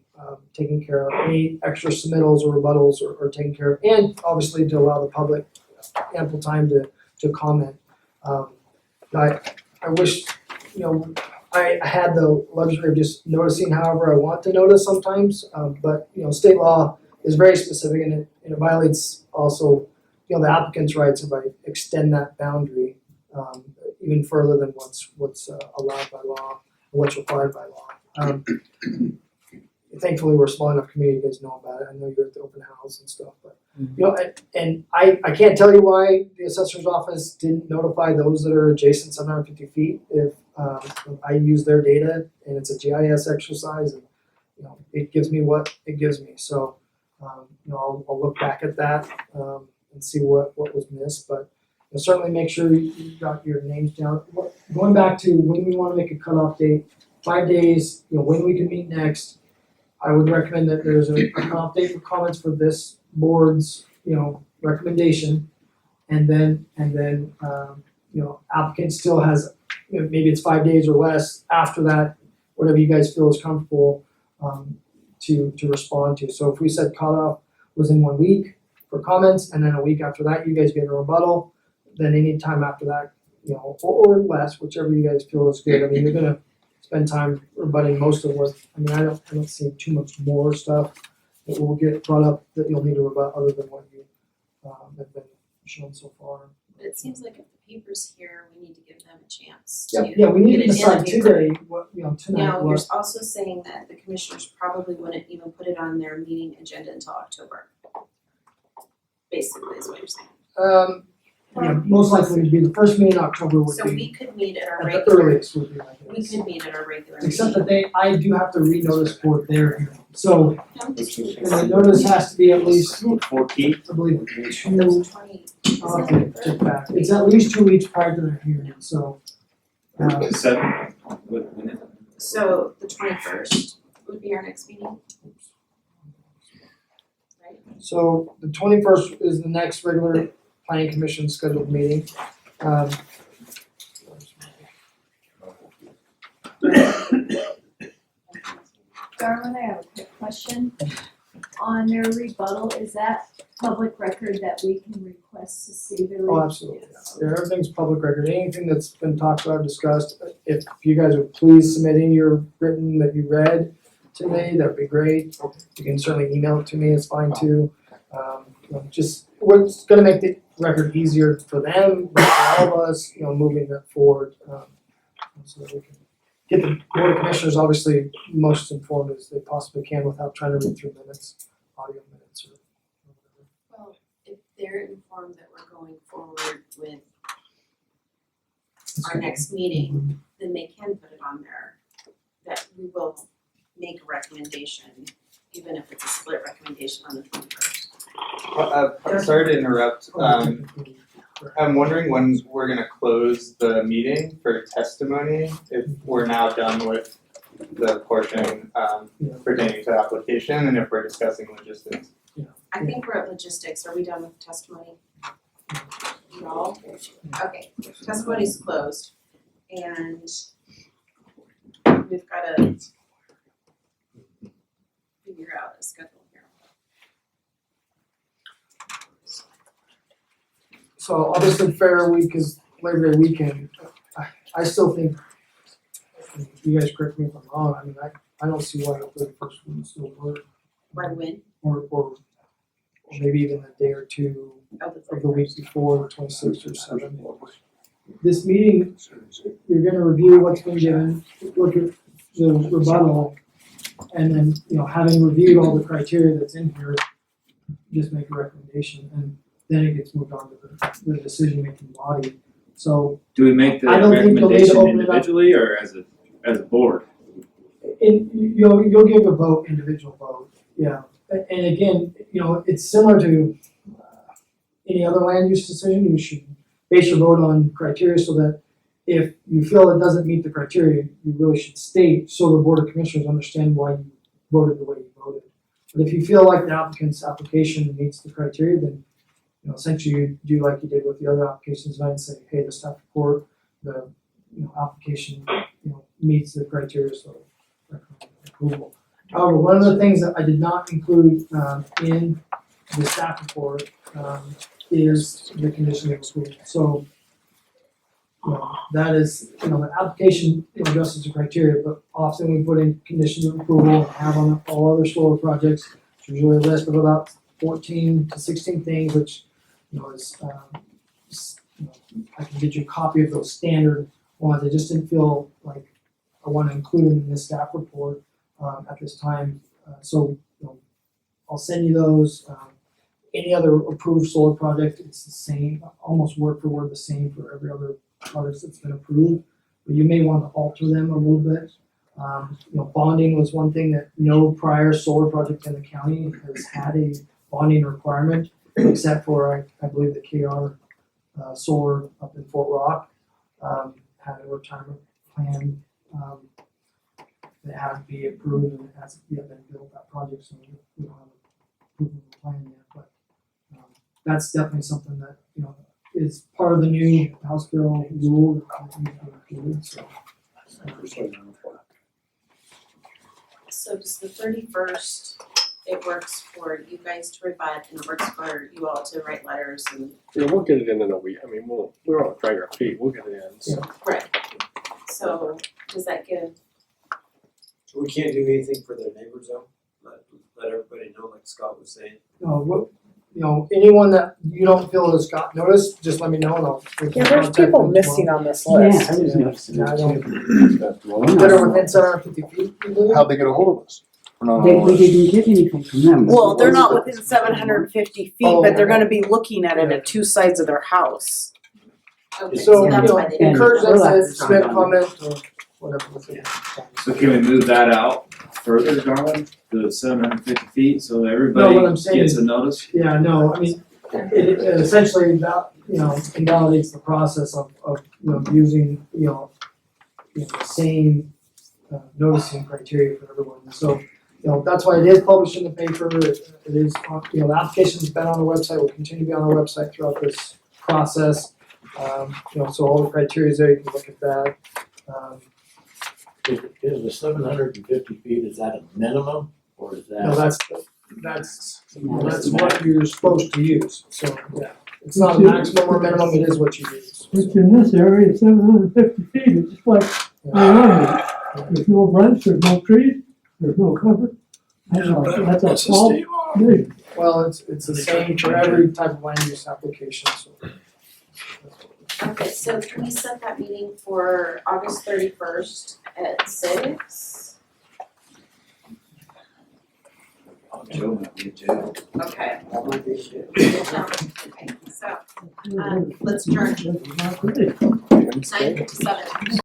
taken care of, any extra submittals or rebuttals are taken care of, and obviously to allow the public ample time to comment. I wish, you know, I had the luxury of just noticing however I want to notice sometimes, but, you know, state law is very specific and it violates also, you know, the applicant's rights if I extend that boundary even further than what's allowed by law, or what's required by law. Thankfully, we're a small enough community, you guys know about it. I know you're at the open house and stuff, but you know, and I can't tell you why the assessor's office didn't notify those that are adjacent 750 feet if I use their data and it's a GIS exercise, and you know, it gives me what it gives me. So you know, I'll look back at that and see what was missed, but you know, certainly make sure you got your names down. Going back to when we want to make a cutoff date, 5 days, you know, when we can meet next. I would recommend that there's a cutoff date for comments for this board's, you know, recommendation, and then you know, applicant still has, you know, maybe it's 5 days or less after that, whatever you guys feel is comfortable to respond to. So if we said cutoff was in 1 week for comments, and then a week after that you guys get a rebuttal, then any time after that, you know, or less, whichever you guys feel is good. I mean, you're gonna spend time rebutting most of what, I mean, I don't see too much more stuff that will get brought up that you'll need to rebut other than what you, have been shown so far. But it seems like if the paper's here, we need to give them a chance Yeah, to yeah, we need get to it in the decide paper. today, what, you know, tonight, Now, you're what, also saying that the commissioners probably wouldn't even put it on their meeting agenda until October. Basically is what you're saying. yeah, most likely it'd be the first meeting in October would So be, we could meet at our at the regular, earliest would be like we this. could meet at our regular meeting. Except that I do have to renotice for their hearing. So, I'm just and curious. the notice has to be at least, 14th. I believe, That's 2, 20, I'll have to check back. It's at least 2 weeks prior to their hearing, so. 7. When is it? so the 21st would be our next meeting. Right? So the 21st is the next regular planning commission scheduled meeting. Darwin, I have a quick question. On their rebuttal, is that public record that we can request to see the Oh, absolutely. Yeah, everything's public record. Anything that's been talked about, discussed, if you guys would please submit in your written that you read to me, that'd be great. You can certainly email it to me, it's fine too. You know, just, what's gonna make the record easier for them, for all of us, you know, moving that forward. So that we can get the board of commissioners obviously most informed as they possibly can without trying to read through minutes, audio minutes or whatever. Well, if they're informed that we're going forward with our next meeting, then they can put it on there, that we will make a recommendation, even if it's a split recommendation on the 21st. Sorry to interrupt, I'm wondering when we're gonna close the meeting for testimony, if we're now done with the portion pertaining to application, and if we're discussing logistics. I think we're at logistics, are we done with testimony? No? Okay, testimony's closed, and we've gotta figure out a schedule here. So obviously Fair Week is Labor Day weekend. I still think, you guys correct me if I'm wrong, I mean, I don't see why the 31st wouldn't still work. Why win? Or maybe even a day or two Of of the week before, the 26th or 7th. This meeting, you're gonna review what's been given, look at the rebuttal, and then, you know, having reviewed all the criteria that's in here, just make a recommendation, and then it gets moved on to the decision-making body. So, Do we make the I don't think you'll need to recommendation open it up. individually or as a board? you'll give a vote, individual vote, yeah. And again, you know, it's similar to any other land use decision, you should base your vote on criteria so that if you feel it doesn't meet the criteria, you really should state so the board of commissioners understand why you voted the way you voted. But if you feel like the applicant's application meets the criteria, then, you know, essentially you do like you did with the other applications tonight and say, hey, the staff report, the, you know, application, you know, meets the criteria, so recommend approval. However, one of the things that I did not include in the staff report is the condition of approval. So, you know, that is, you know, the application, you know, addresses the criteria, but often we put in conditions of approval and have on all other solar projects. There's usually a list of about 14 to 16 things, which, you know, is, you know, I can get you a copy of those standard ones. I just didn't feel like I want to include them in this staff report at this time. So, you know, I'll send you those. Any other approved solar project, it's the same, almost word for word the same for every other project that's been approved. But you may want to alter them a little bit. You know, bonding was one thing that no prior solar project in the county has had a bonding requirement, except for I believe the KR solar up in Fort Rock had a retirement plan that had to be approved and it hasn't yet been built, that project, so we don't have approval of the plan yet, but that's definitely something that, you know, is part of the new House bill rule that needs to be included, so. So does the 31st it works for you guys to rebut and it works for you all to write letters and. Yeah, we'll get it in a week, I mean, we're all drag our feet, we'll get it in, so. Right. So does that give, So we can't do anything for the neighbors though? Let everybody know, like Scott was saying. Anyone that you don't feel has got notice, just let me know and I'll. we can Yeah, there's contact people them missing tomorrow. on this list. Yeah, I was noticing Yeah, I that don't, too. that are within 750 feet, you believe? How'd they get a hold of us? We're not on They, the we list. didn't get anything from them. Well, they're not within 750 feet, but they're Oh. gonna be looking at it at two sides of their house. okay, So, so that's why they didn't. encourage them to And- submit comment or whatever. So can we move that out further, Darwin, to 750 feet, so No, everybody what I'm saying gets is- a notice? Yeah, no, I mean, it essentially invalidates the process of using, the same noticing criteria for everyone. So, that's why it is published in the paper, it is, the application's been on the website, will continue to be on our website throughout this process. So all the criteria is there, you can look at that. Is the 750 feet, is that a minimum, or is that? No, that's what you're supposed to use, so, yeah. It's not a maximum or minimum, it is what you use. Which in this area, 750 feet, it's just like around it. There's no branch, there's no trees, there's no cover. That's a small big. Well, it's the same for every type of land use application, so. Okay, so can we set that meeting for August 31st at 6? Joe might be in jail. Okay. Okay, so, let's adjourn. 9:57.